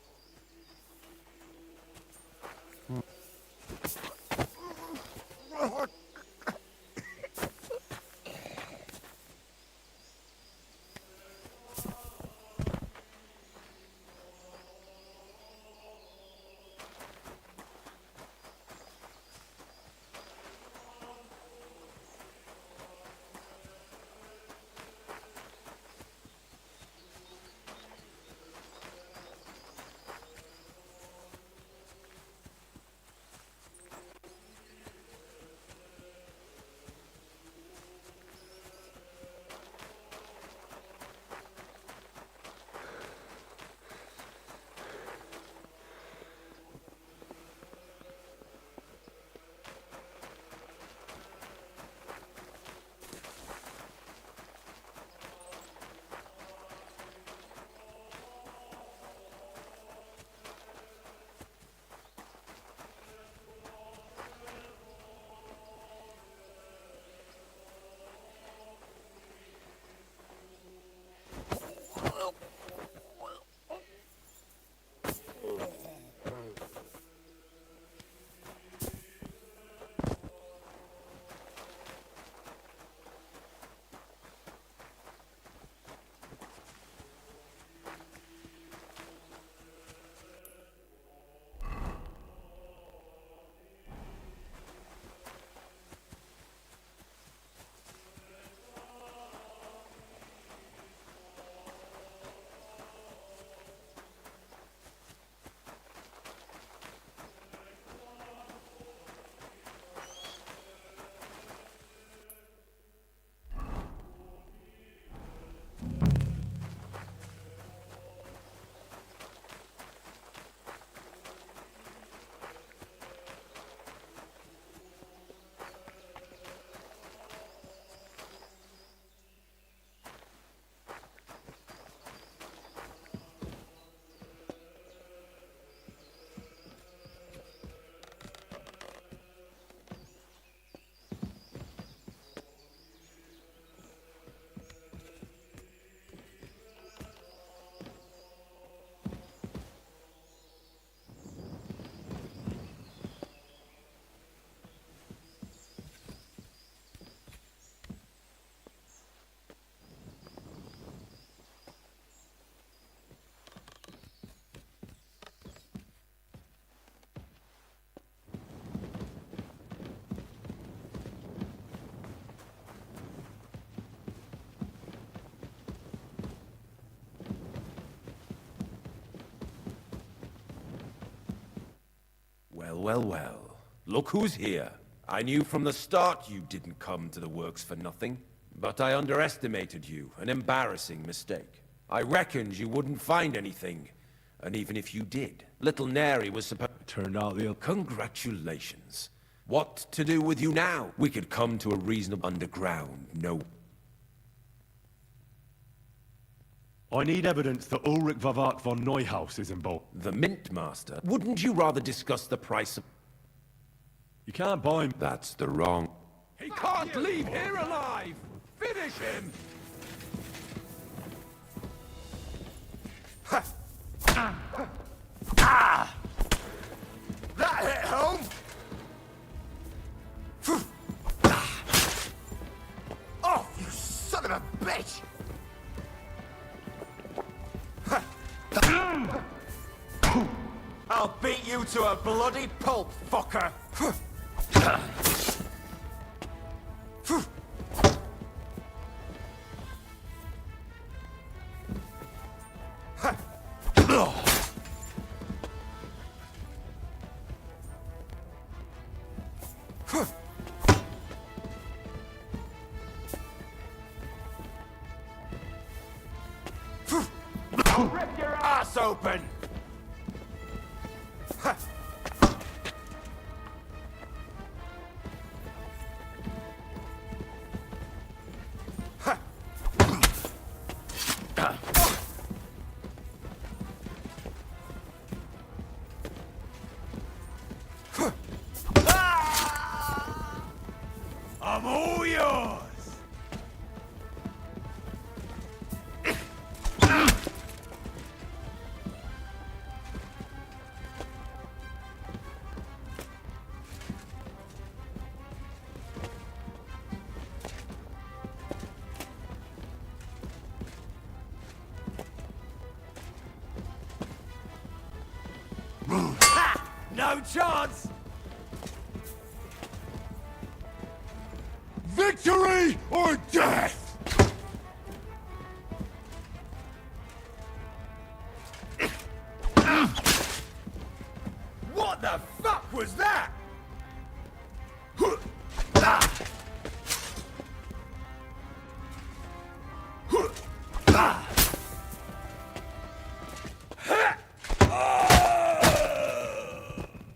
well, well. Look who's here. I knew from the start you didn't come to the works for nothing. But I underestimated you. An embarrassing mistake. I reckoned you wouldn't find anything. And even if you did, little Neri was supposed... Turned out the... Congratulations. What to do with you now? We could come to a reasonable underground, no... I need evidence that Ulrich Vavart von Neuhaus is involved. The Mint Master? Wouldn't you rather discuss the price of... You can't buy him. That's the wrong... He can't leave here alive! Finish him! Ah! That hit home! Oh, you son of a bitch! I'll beat you to a bloody pulp, fucker! I'll rip your ass open! I'm all yours! Ha! No chance! Victory or death! What the fuck was that?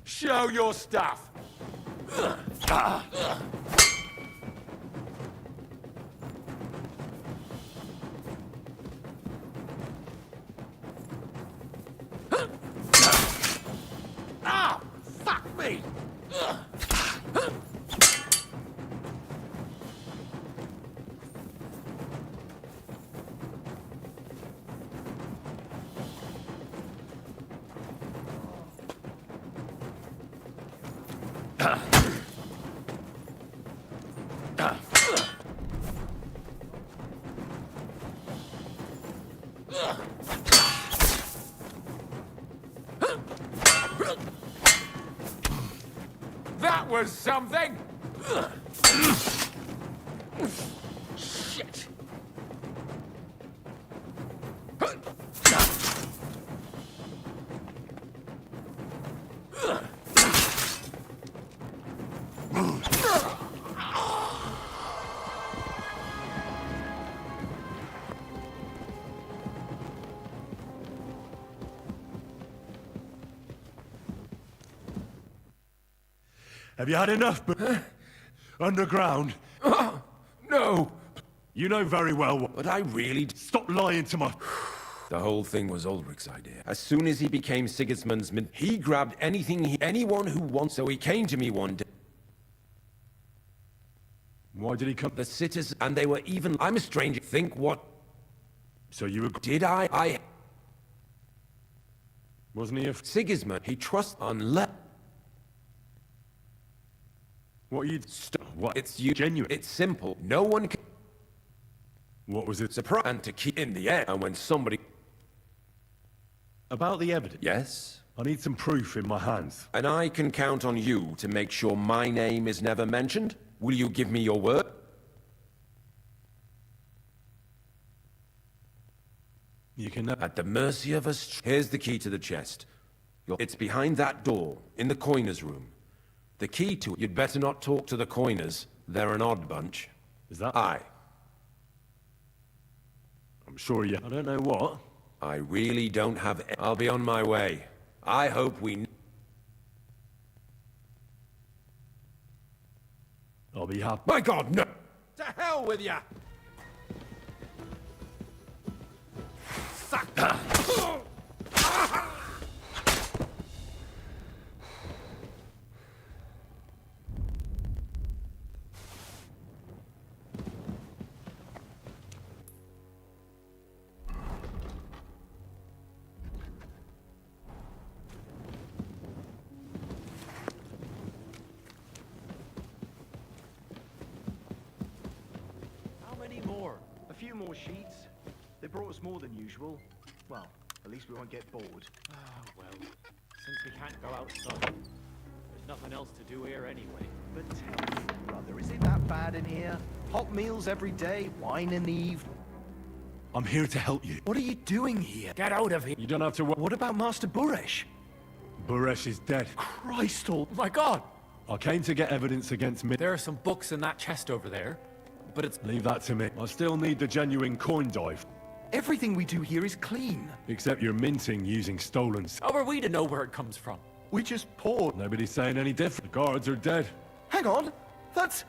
Show your stuff! Ah! Fuck me! That was something! Shit! Have you had enough? Underground? No! You know very well what... But I really... Stop lying to my... The whole thing was Ulrich's idea. As soon as he became Sigismund's mint, he grabbed anyone who wants. So he came to me one day. Why did he come? The citizens, and they were even... I'm a stranger. Think what... So you agreed? Did I... Wasn't he a... Sigismund, he trusts unless... What you... What? It's you... Genuine. It's simple. No one can... What was it? Surprise. And to keep in the air. And when somebody... About the evidence? Yes? I need some proof in my hands. And I can count on you to make sure my name is never mentioned? Will you give me your word? You can... At the mercy of us... Here's the key to the chest. It's behind that door, in the coiner's room. The key to it... You'd better not talk to the coiners. They're an odd bunch. Is that... Aye. I'm sure you... I don't know what. I really don't have... I'll be on my way. I hope we... I'll be happy. My God, no! To hell with ya! How many more? A few more sheets. They brought us more than usual. Well, at least we won't get bored. Well, since we can't go outside, there's nothing else to do here anyway. But tell me, brother, is it that bad in here? Hot meals every day, wine in the evening. I'm here to help you. What are you doing here? Get out of here! You don't have to... What about Master Buresh? Buresh is dead. Christ Oh my God! I came to get evidence against me. There are some books in that chest over there, but it's... Leave that to me. I still need the genuine coin dive. Everything we do here is clean. Except you're minting using stolen... How are we to know where it comes from? We just poured. Nobody's saying any different. The guards are dead. Hang on. That's...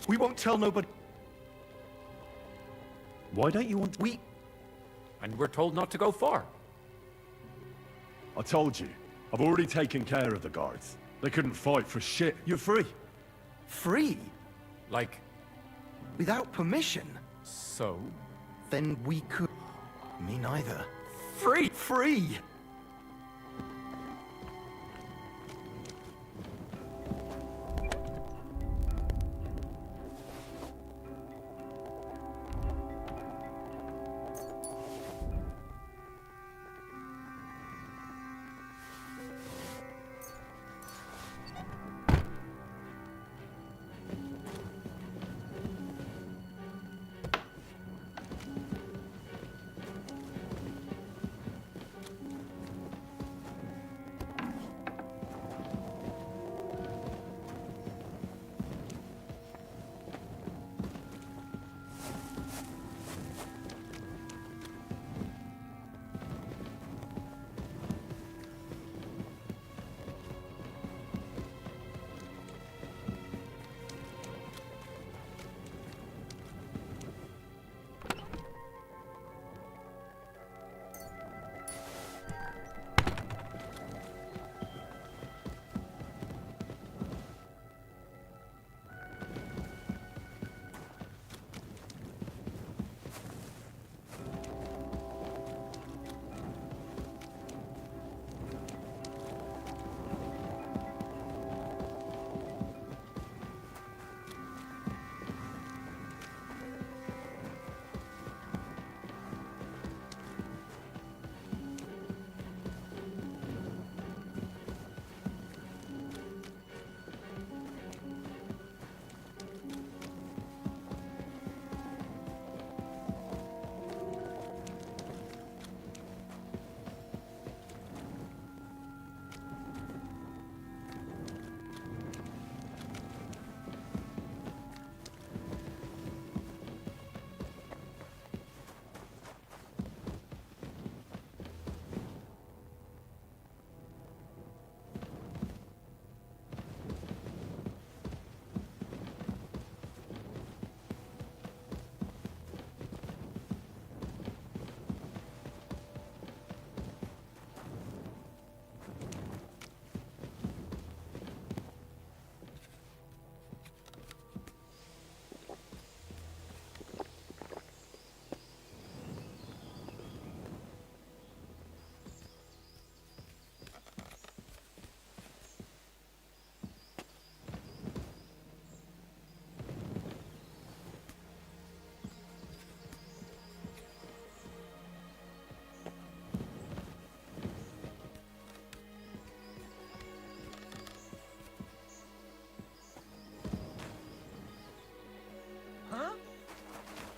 We won't tell nobody. Why don't you want... And we're told not to go far. I told you. I've already taken care of the guards. They couldn't fight for shit. You're free. Free? Like... Without permission? So? Then we could... Me neither. Free! Free!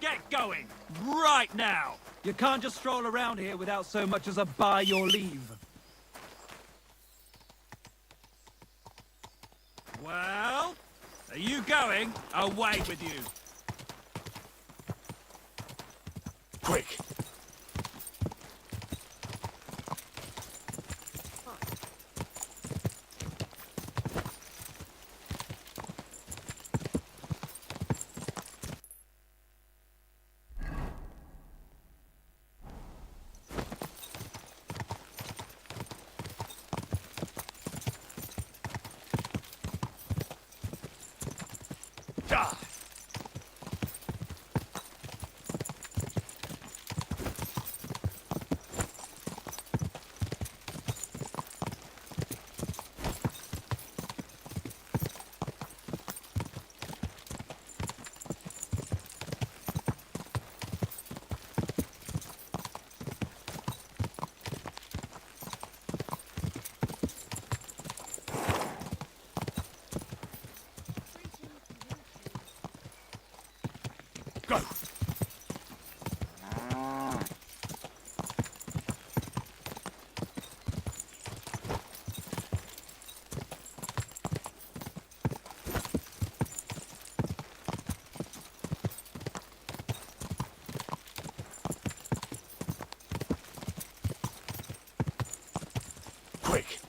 Get going! Right now! You can't just stroll around here without so much as a by your leave. going? Away with you. Quick! Go! Quick!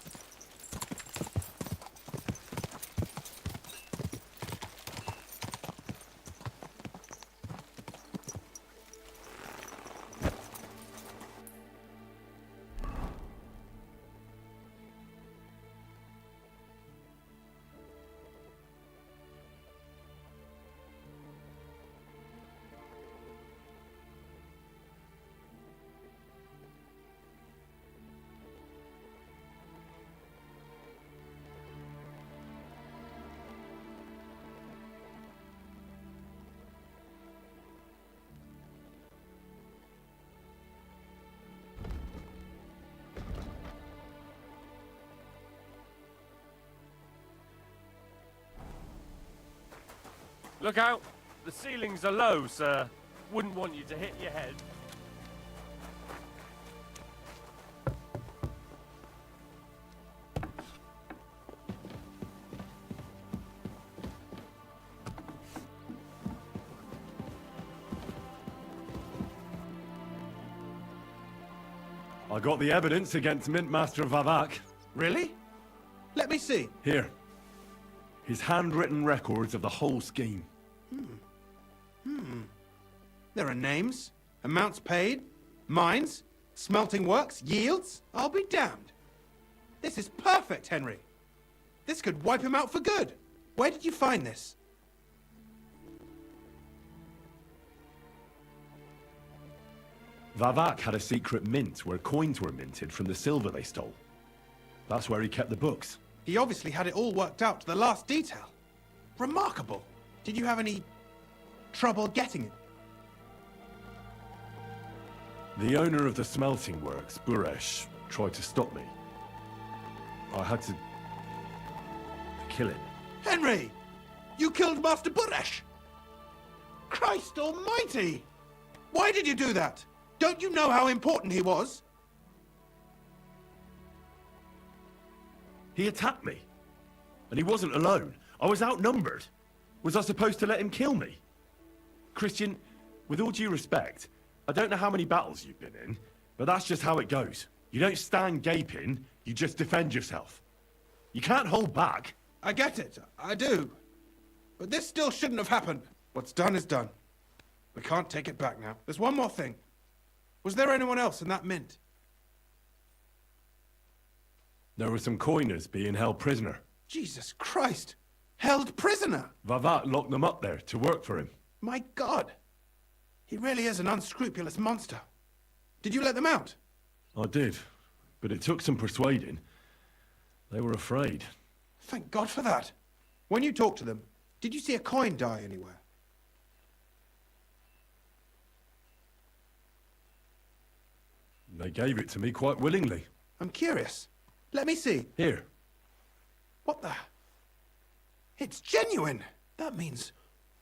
Look out! The ceilings are low, sir. Wouldn't want you to hit your head. I got the evidence against Mint Master Vavak. Really? Let me see. Here. His handwritten records of the whole scheme. There are names, amounts paid, mines, smelting works, yields. I'll be damned. This is perfect, Henry. This could wipe him out for good. Where did you find this? Vavak had a secret mint where coins were minted from the silver they stole. That's where he kept the books. He obviously had it all worked out to the last detail. Remarkable. Did you have any trouble getting it? The owner of the smelting works, Buresh, tried to stop me. I had to kill him. Henry! You killed Master Buresh! Christ almighty! Why did you do that? Don't you know how important he was? He attacked me. And he wasn't alone. I was outnumbered. Was I supposed to let him kill me? Christian, with all due respect, I don't know how many battles you've been in, but that's just how it goes. You don't stand gaping, you just defend yourself. You can't hold back. I get it, I do. But this still shouldn't have happened. What's done is done. We can't take it back now. There's one more thing. Was there anyone else in that mint? There were some coiners being held prisoner. Jesus Christ! Held prisoner! Vavak locked them up there to work for him. My God! He really is an unscrupulous monster. Did you let them out? I did, but it took some persuading. They were afraid. Thank God for that. When you talked to them, did you see a coin die anywhere? They gave it to me quite willingly. I'm curious. Let me see. Here. What the? It's genuine! That means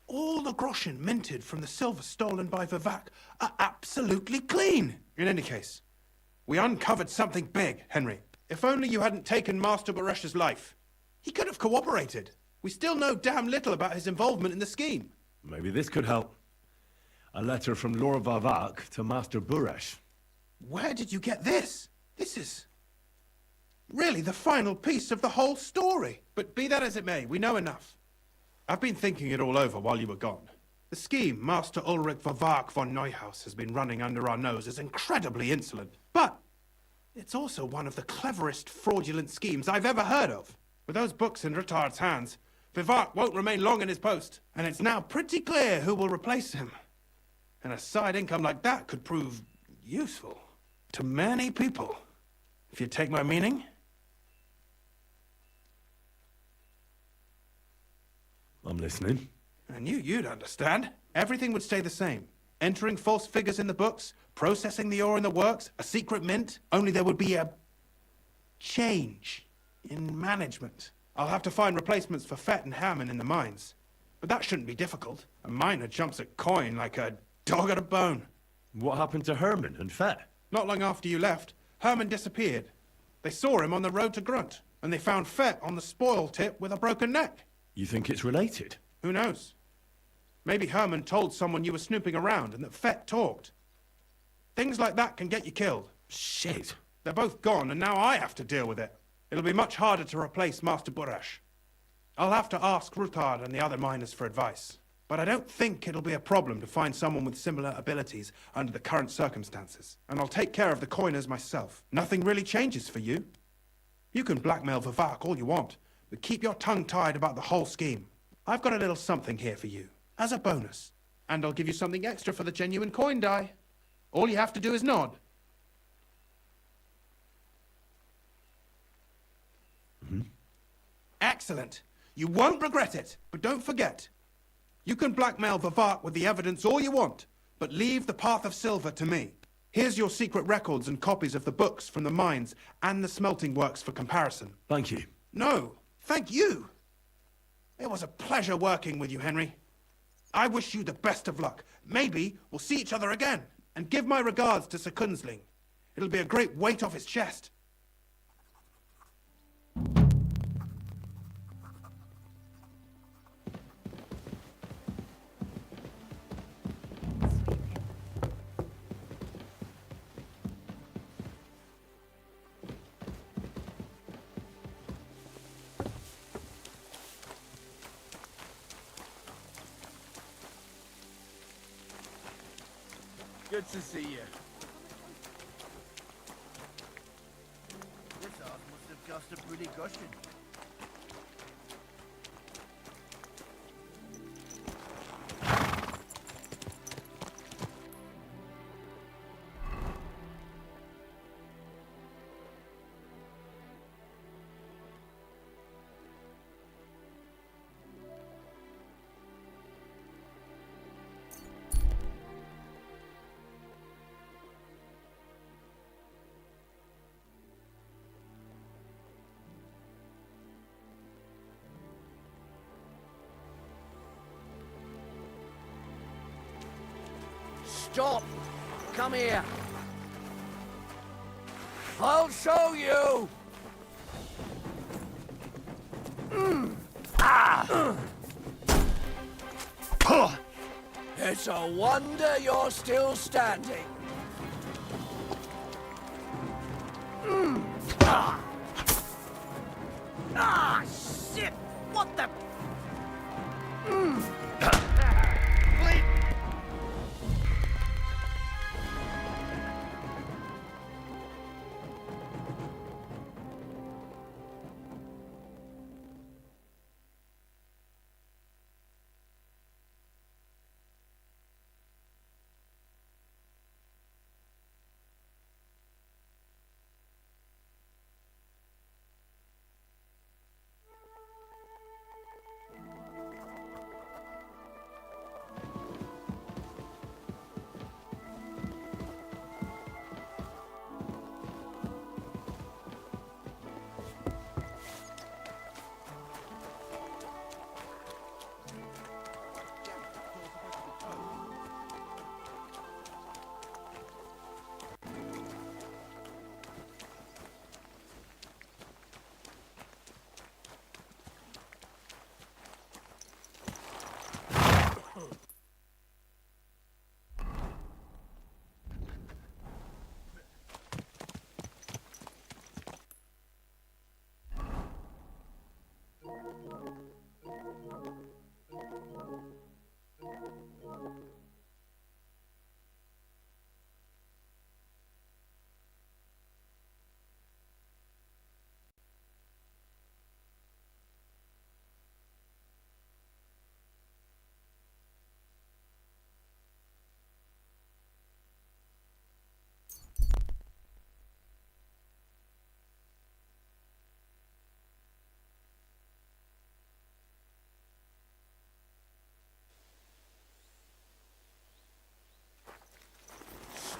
all the groschen minted from the silver stolen by Vavak are absolutely clean! In any case, we uncovered something big, Henry. If only you hadn't taken Master Baresh's life. He could have cooperated. We still know damn little about his involvement in the scheme. Maybe this could help. A letter from Lord Vavak to Master Buresh. Where did you get this? This is really the final piece of the whole story. But be that as it may, we know enough. I've been thinking it all over while you were gone. The scheme Master Ulrich Vavak von Neuhaus has been running under our nose is incredibly insolent. But it's also one of the cleverest fraudulent schemes I've ever heard of. With those books in Rittard's hands, Vivart won't remain long in his post, and it's now pretty clear who will replace him. And a side income like that could prove useful to many people, if you take my meaning. I'm listening. I knew you'd understand. Everything would stay the same. Entering false figures in the books, processing the ore in the works, a secret mint, only there would be a change in management. I'll have to find replacements for Fett and Hammond in the mines. But that shouldn't be difficult. A miner jumps at coin like a dog at a bone. What happened to Herman and Fett? Not long after you left, Herman disappeared. They saw him on the road to Grunt, and they found Fett on the spoil tip with a broken neck. You think it's related? Who knows? Maybe Herman told someone you were snooping around and that Fett talked. Things like that can get you killed. Shit. They're both gone, and now I have to deal with it. It'll be much harder to replace Master Buresh. I'll have to ask Rutard and the other miners for advice. But I don't think it'll be a problem to find someone with similar abilities under the current circumstances. And I'll take care of the coiners myself. Nothing really changes for you. You can blackmail Vivak all you want, but keep your tongue tied about the whole scheme. I've got a little something here for you, as a bonus. And I'll give you something extra for the genuine coin die. All you have to do is nod. Excellent. You won't regret it, but don't forget. You can blackmail Vivak with the evidence all you want, but leave the Path of Silver to me. Here's your secret records and copies of the books from the mines and the smelting works for comparison. Thank you. No, thank you. It was a pleasure working with you, Henry. I wish you the best of luck. Maybe we'll see each other again. And give my regards to Sir Kunzling. It'll be a great weight off his chest. Good to see you. This house must have cost a pretty cushion. Stop! Come here! I'll show you! It's a wonder you're still standing. Shit! What the...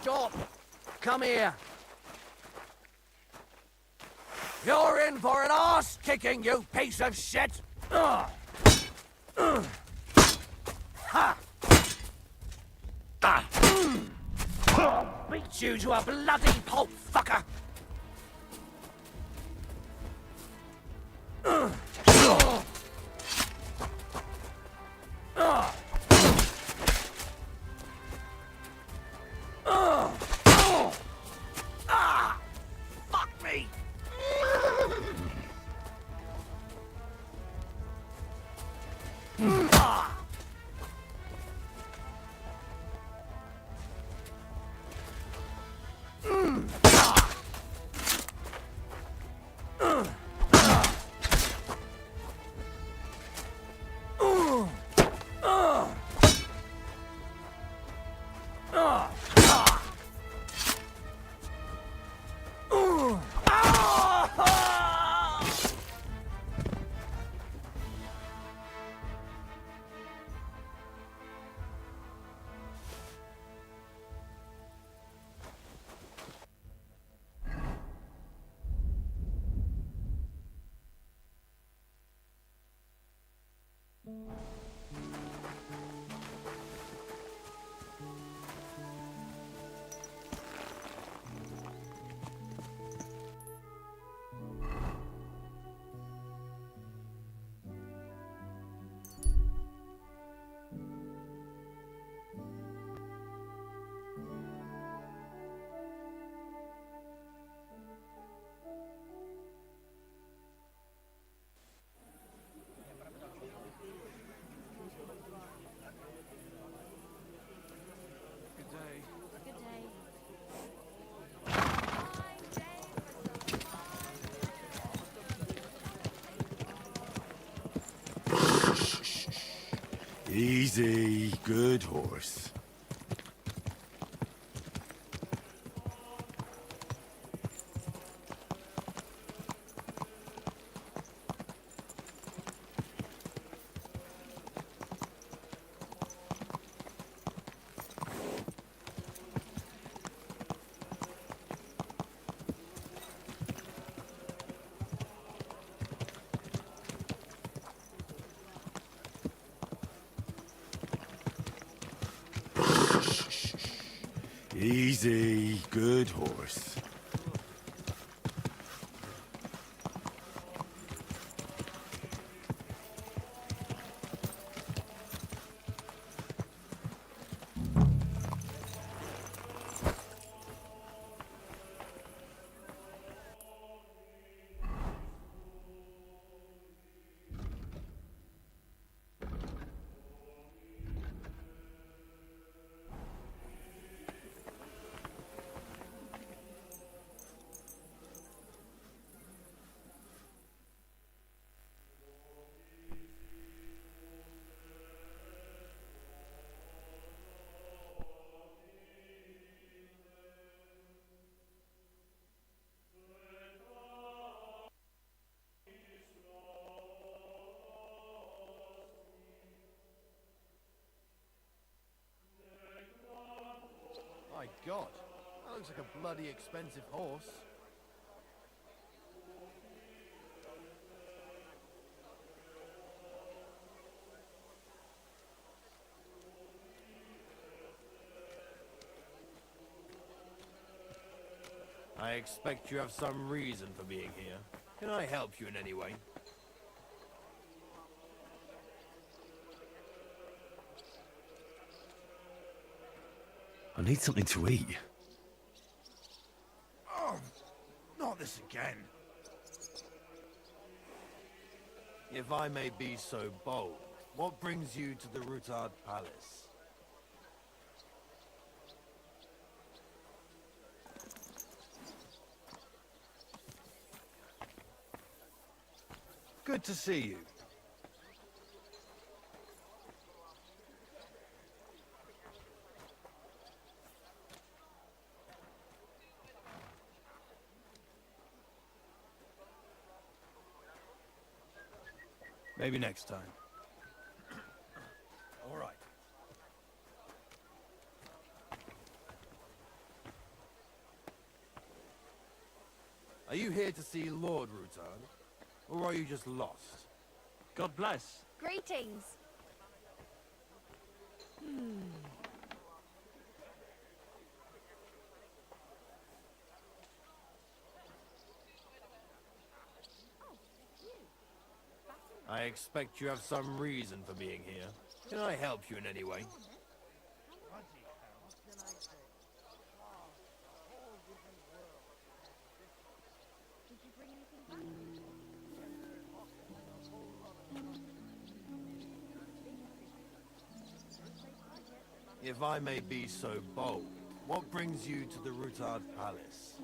Stop! Come here! You're in for an arse-kicking, you piece of shit! Ha! I'll beat you to a bloody pulp, fucker! Fuck me! Easy, good horse. Easy, good horse. My God, that looks like a bloody expensive horse. I expect you have some reason for being here. Can I help you in any way? I need something to eat. Oh, not this again. If I may be so bold, what brings you to the Rutard Palace? Good to see you. Maybe next time. All right. Are you here to see Lord Rutan? Or are you just lost? God bless. Greetings. I expect you have some reason for being here. Can I help you in any way? If I may be so bold, what brings you to the Rutard Palace?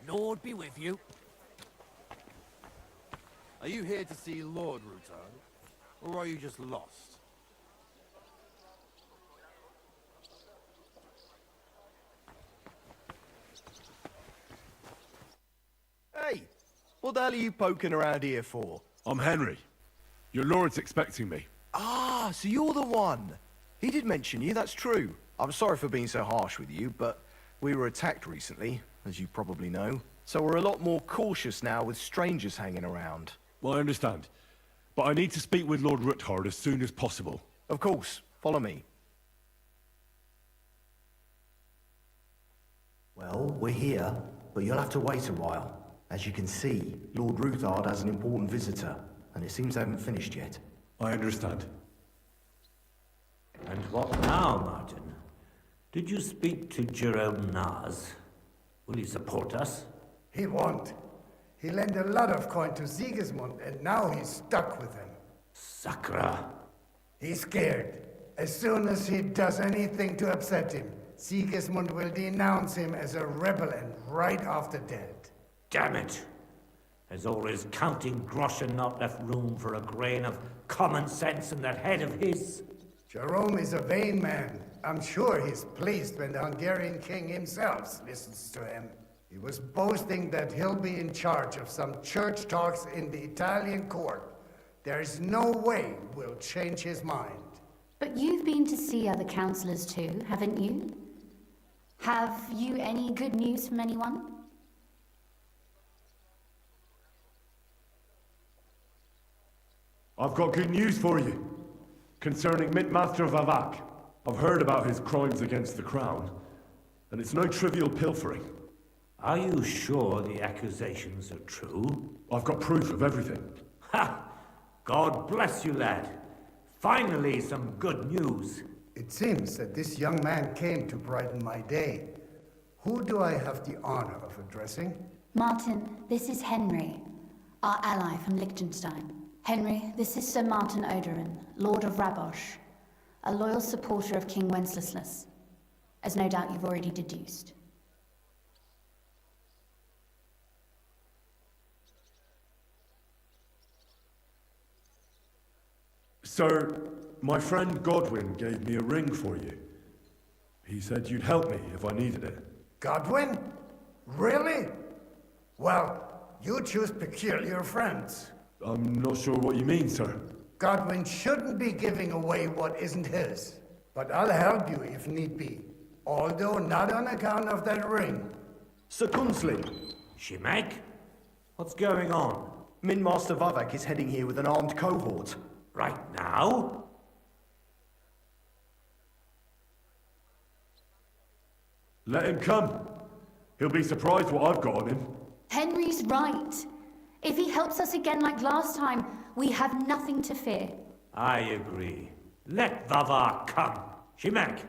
Lord be with you. Are you here to see Lord Rutan? Or are you just lost? Hey, what the hell are you poking around here for? I'm Henry. Your lord's expecting me. Ah, so you're the one. He did mention you, that's true. I'm sorry for being so harsh with you, but we were attacked recently, as you probably know. So we're a lot more cautious now with strangers hanging around. Well, I understand. But I need to speak with Lord Ruthard as soon as possible. Of course. Follow me. Well, we're here, but you'll have to wait a while. As you can see, Lord Ruthard has an important visitor, and it seems they haven't finished yet. I understand. And what now, Martin? Did you speak to Jerome Nars? Will he support us? He won't. He lent a lot of coin to Sigismund, and now he's stuck with him. Sakra. He's scared. As soon as he does anything to upset him, Sigismund will denounce him as a rebel and right off the dead. Damn it! Has all his counting groschen not left room for a grain of common sense in that head of his? Jerome is a vain man. I'm sure he's pleased when the Hungarian king himself listens to him. He was boasting that he'll be in charge of some church talks in the Italian court. There is no way we'll change his mind. But you've been to see other councillors too, haven't you? Have you any good news from anyone? I've got good news for you. Concerning Mintmaster Vavak. I've heard about his crimes against the crown. And it's no trivial pilfering. Are you sure the accusations are true? I've got proof of everything. Ha! God bless you, lad. Finally, some good news. It seems that this young man came to brighten my day. Who do I have the honor of addressing? Martin, this is Henry, our ally from Liechtenstein. Henry, this is Sir Martin Odoran, Lord of Rabosh, a loyal supporter of King Wenceslas, as no doubt you've already deduced. Sir, my friend Godwin gave me a ring for you. He said you'd help me if I needed it. Godwin? Really? Well, you choose peculiar friends. I'm not sure what you mean, sir. Godwin shouldn't be giving away what isn't his. But I'll help you if need be. Although not on account of that ring. Sir Kunsley. Shimek? What's going on? Mintmaster Vavak is heading here with an armed cohort. Right now? Let him come. He'll be surprised what I've got on him. Henry's right. If he helps us again like last time, we have nothing to fear. I agree. Let Vavar come. Shimek,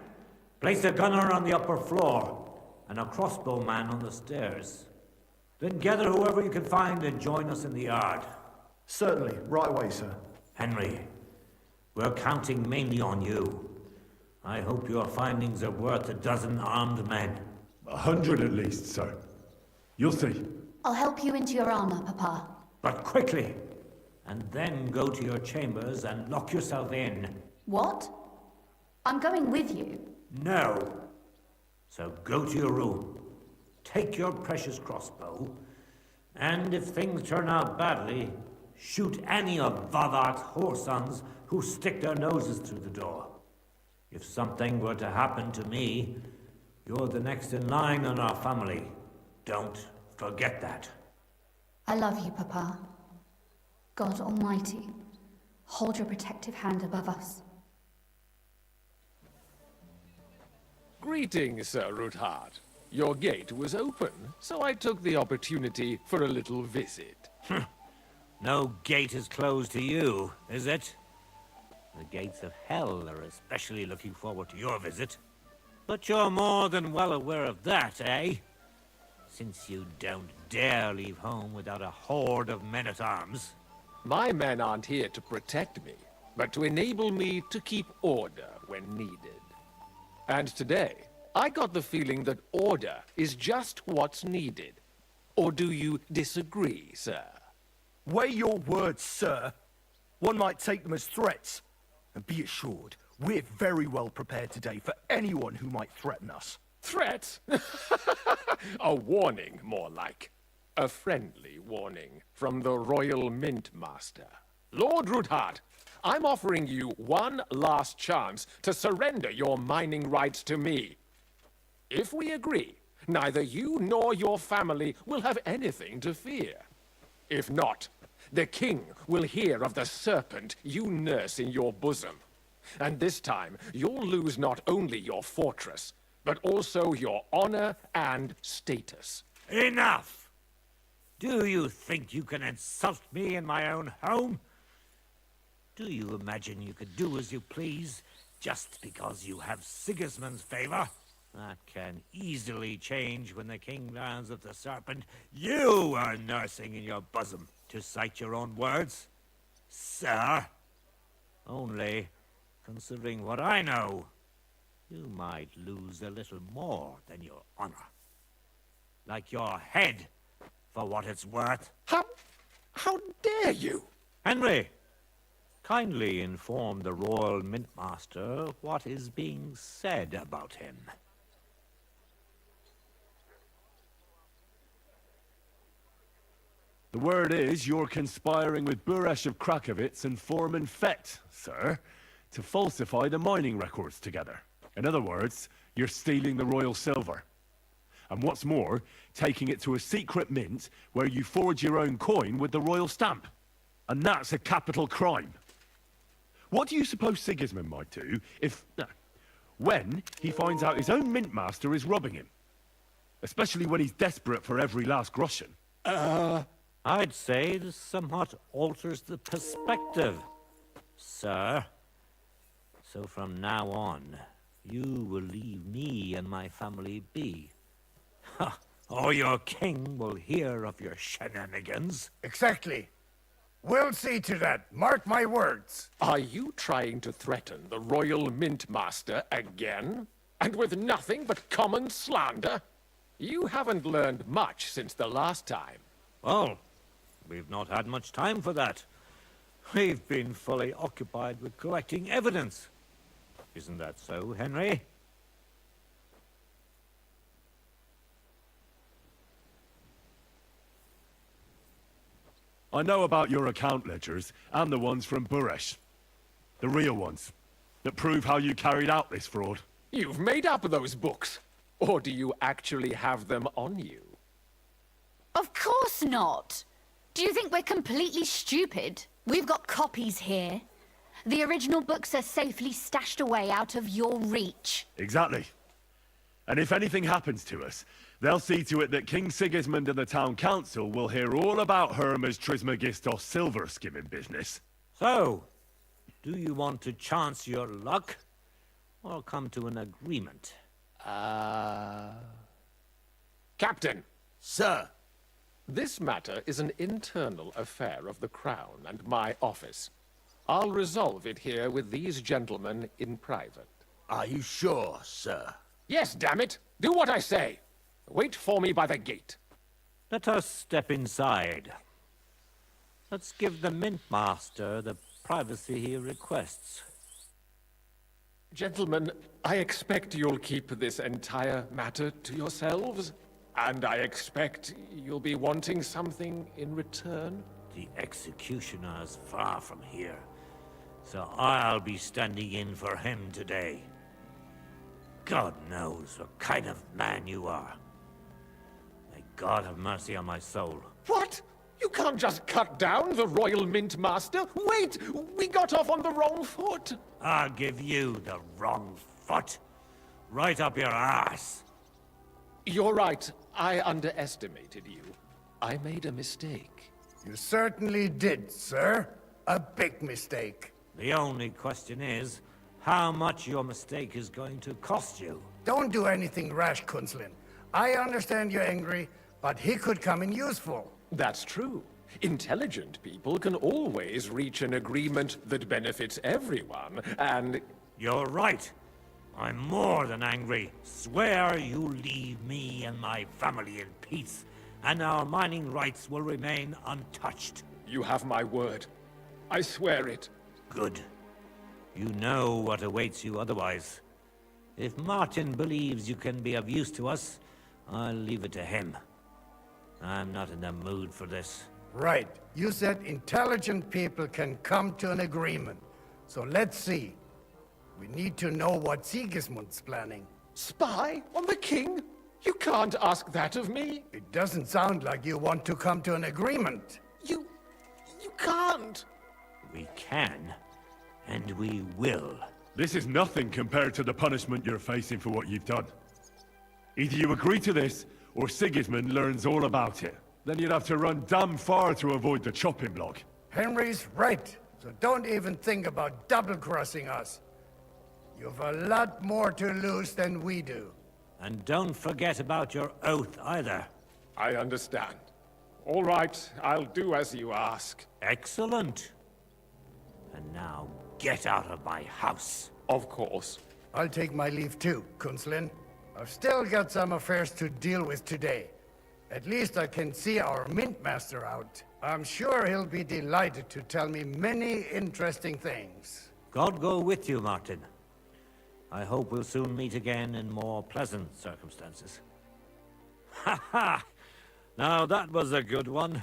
place a gunner on the upper floor and a crossbowman on the stairs. Then gather whoever you can find and join us in the yard. Certainly. Right away, sir. Henry, we're counting mainly on you. I hope your findings are worth 12 armed men. 100 at least, sir. You'll see. I'll help you into your armor, Papa. But quickly! And then go to your chambers and lock yourself in. What? I'm going with you. No. So go to your room. Take your precious crossbow. And if things turn out badly, shoot any of Vavart's whoresons who stick their noses through the door. If something were to happen to me, you're the next in line in our family. Don't forget that. I love you, Papa. God Almighty, hold your protective hand above us. Greetings, Sir Ruthard. Your gate was open, so I took the opportunity for a little visit. No gate is closed to you, is it? The gates of hell are especially looking forward to your visit. But you're more than well aware of that, eh? Since you don't dare leave home without a horde of men-at-arms. My men aren't here to protect me, but to enable me to keep order when needed. And today, I got the feeling that order is just what's needed. Or do you disagree, sir? Weigh your words, sir. One might take them as threats. And be assured, we're very well prepared today for anyone who might threaten us. Threat? A warning, more like. A friendly warning from the Royal Mint Master. Lord Ruthard, I'm offering you one last chance to surrender your mining rights to me. If we agree, neither you nor your family will have anything to fear. If not, the king will hear of the serpent you nurse in your bosom. And this time, you'll lose not only your fortress, but also your honor and status. Enough! Do you think you can insult me in my own home? Do you imagine you could do as you please, just because you have Sigismund's favor? That can easily change when the king learns of the serpent you are nursing in your bosom, to cite your own words, sir. Only, considering what I know, you might lose a little more than your honor. Like your head, for what it's worth. How dare you? Henry, kindly inform the Royal Mintmaster what is being said about him. The word is you're conspiring with Buresh of Krakowitz and Foreman Fett, sir, to falsify the mining records together. In other words, you're stealing the royal silver. And what's more, taking it to a secret mint where you forge your own coin with the royal stamp. And that's a capital crime. What do you suppose Sigismund might do if... when he finds out his own mint master is robbing him? Especially when he's desperate for every last groschen. I'd say this somewhat alters the perspective, sir. So from now on, you will leave me and my family be. Or your king will hear of your shenanigans. Exactly. We'll see to that. Mark my words. Are you trying to threaten the Royal Mint Master again? And with nothing but common slander? You haven't learned much since the last time. Well, we've not had much time for that. We've been fully occupied with collecting evidence. Isn't that so, Henry? I know about your account ledgers, and the ones from Buresh. The real ones, that prove how you carried out this fraud. You've made up those books. Or do you actually have them on you? Of course not. Do you think we're completely stupid? We've got copies here. The original books are safely stashed away out of your reach. Exactly. And if anything happens to us, they'll see to it that King Sigismund and the town council will hear all about Hermes Trismegistos silver skimming business. So, do you want to chance your luck? Or come to an agreement? Captain! Sir! This matter is an internal affair of the Crown and my office. I'll resolve it here with these gentlemen in private. Are you sure, sir? Yes, damn it! Do what I say! Wait for me by the gate. Let us step inside. Let's give the Mint Master the privacy he requests. Gentlemen, I expect you'll keep this entire matter to yourselves. And I expect you'll be wanting something in return. The executioner's far from here, so I'll be standing in for him today. God knows what kind of man you are. May God have mercy on my soul. What? You can't just cut down the Royal Mint Master. Wait! We got off on the wrong foot. I'll give you the wrong foot. Right up your ass. You're right. I underestimated you. I made a mistake. You certainly did, sir. A big mistake. The only question is, how much your mistake is going to cost you. Don't do anything rash, Kunslin. I understand you're angry, but he could come in useful. That's true. Intelligent people can always reach an agreement that benefits everyone, and... You're right. I'm more than angry. Swear you leave me and my family in peace, and our mining rights will remain untouched. You have my word. I swear it. Good. You know what awaits you otherwise. If Martin believes you can be of use to us, I'll leave it to him. I'm not in the mood for this. Right. You said intelligent people can come to an agreement. So let's see. We need to know what Sigismund's planning. Spy on the king? You can't ask that of me. It doesn't sound like you want to come to an agreement. You can't. We can, and we will. This is nothing compared to the punishment you're facing for what you've done. Either you agree to this, or Sigismund learns all about it. Then you'd have to run damn far to avoid the chopping block. Henry's right, so don't even think about double-crossing us. You've a lot more to lose than we do. And don't forget about your oath either. I understand. All right, I'll do as you ask. Excellent. And now, get out of my house. Of course. I'll take my leave too, Kunslin. I've still got some affairs to deal with today. At least I can see our Mint Master out. I'm sure he'll be delighted to tell me many interesting things. God go with you, Martin. I hope we'll soon meet again in more pleasant circumstances. Ha ha! Now that was a good one.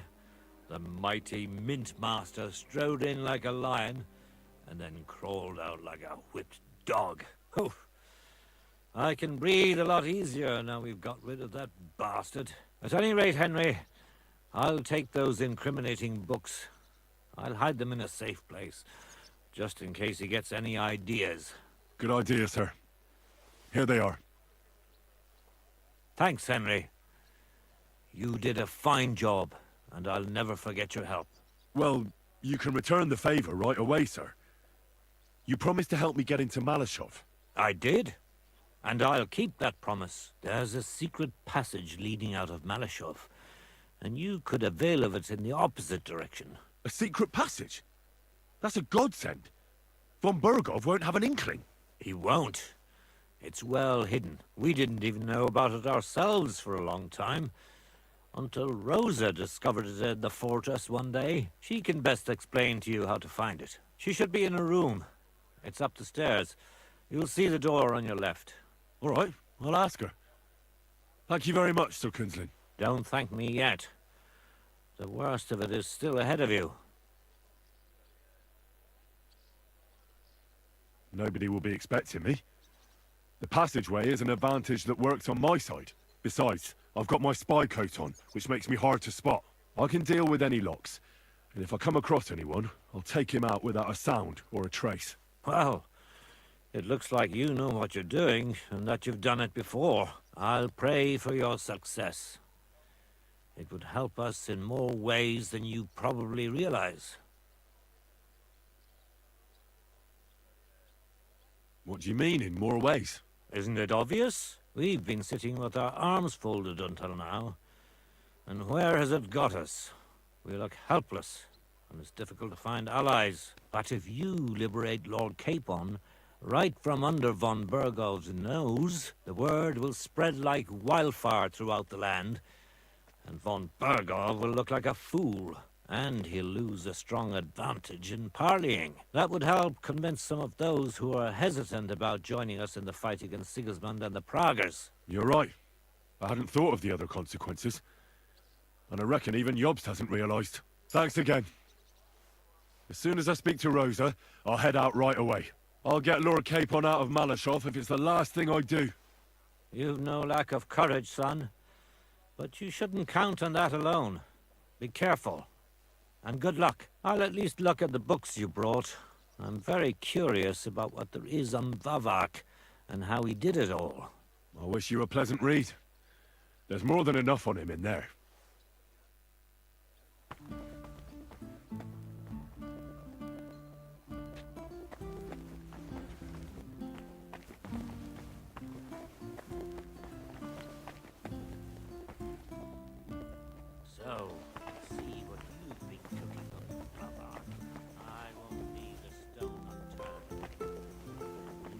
The mighty Mint Master strode in like a lion, and then crawled out like a whipped dog. Oof. I can breathe a lot easier now we've got rid of that bastard. At any rate, Henry, I'll take those incriminating books. I'll hide them in a safe place, just in case he gets any ideas. Good idea, sir. Here they are. Thanks, Henry. You did a fine job, and I'll never forget your help. Well, you can return the favor right away, sir. You promised to help me get into Malashov. I did. And I'll keep that promise. There's a secret passage leading out of Malashov, and you could avail of it in the opposite direction. A secret passage? That's a godsend. Von Burgov won't have an inkling. He won't. It's well hidden. We didn't even know about it ourselves for a long time. Until Rosa discovered it in the fortress one day. She can best explain to you how to find it. She should be in her room. It's up the stairs. You'll see the door on your left. All right, I'll ask her. Thank you very much, Sir Kunslin. Don't thank me yet. The worst of it is still ahead of you. Nobody will be expecting me. The passageway is an advantage that works on my side. Besides, I've got my spy coat on, which makes me hard to spot. I can deal with any locks, and if I come across anyone, I'll take him out without a sound or a trace. Well, it looks like you know what you're doing, and that you've done it before. I'll pray for your success. It would help us in more ways than you probably realize. What do you mean, in more ways? Isn't it obvious? We've been sitting with our arms folded until now. And where has it got us? We look helpless, and it's difficult to find allies. But if you liberate Lord Capon, right from under von Burgov's nose, the word will spread like wildfire throughout the land, And von Bergov will look like a fool. And he'll lose a strong advantage in parleying. That would help convince some of those who are hesitant about joining us in the fight against Sigismund and the Praguers. You're right. I hadn't thought of the other consequences. And I reckon even Jobst hasn't realized. Thanks again. As soon as I speak to Rosa, I'll head out right away. I'll get Lord Capon out of Malashov if it's the last thing I do. You've no lack of courage, son. But you shouldn't count on that alone. Be careful. And good luck. I'll at least look at the books you brought. I'm very curious about what there is on Vavak and how he did it all. I wish you a pleasant read. There's more than enough on him in there. So, see what you've been cooking up, Vavak. I won't leave a stone unturned.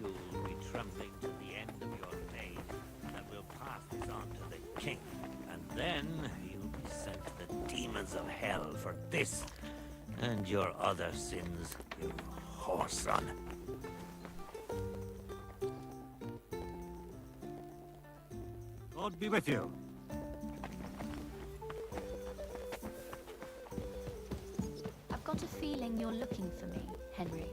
You'll be trampling to the end of your days, and we'll pass this on to the king. And then you'll be sent to the demons of hell for this and your other sins, you whoreson. God be with you. I've got a feeling you're looking for me, Henry.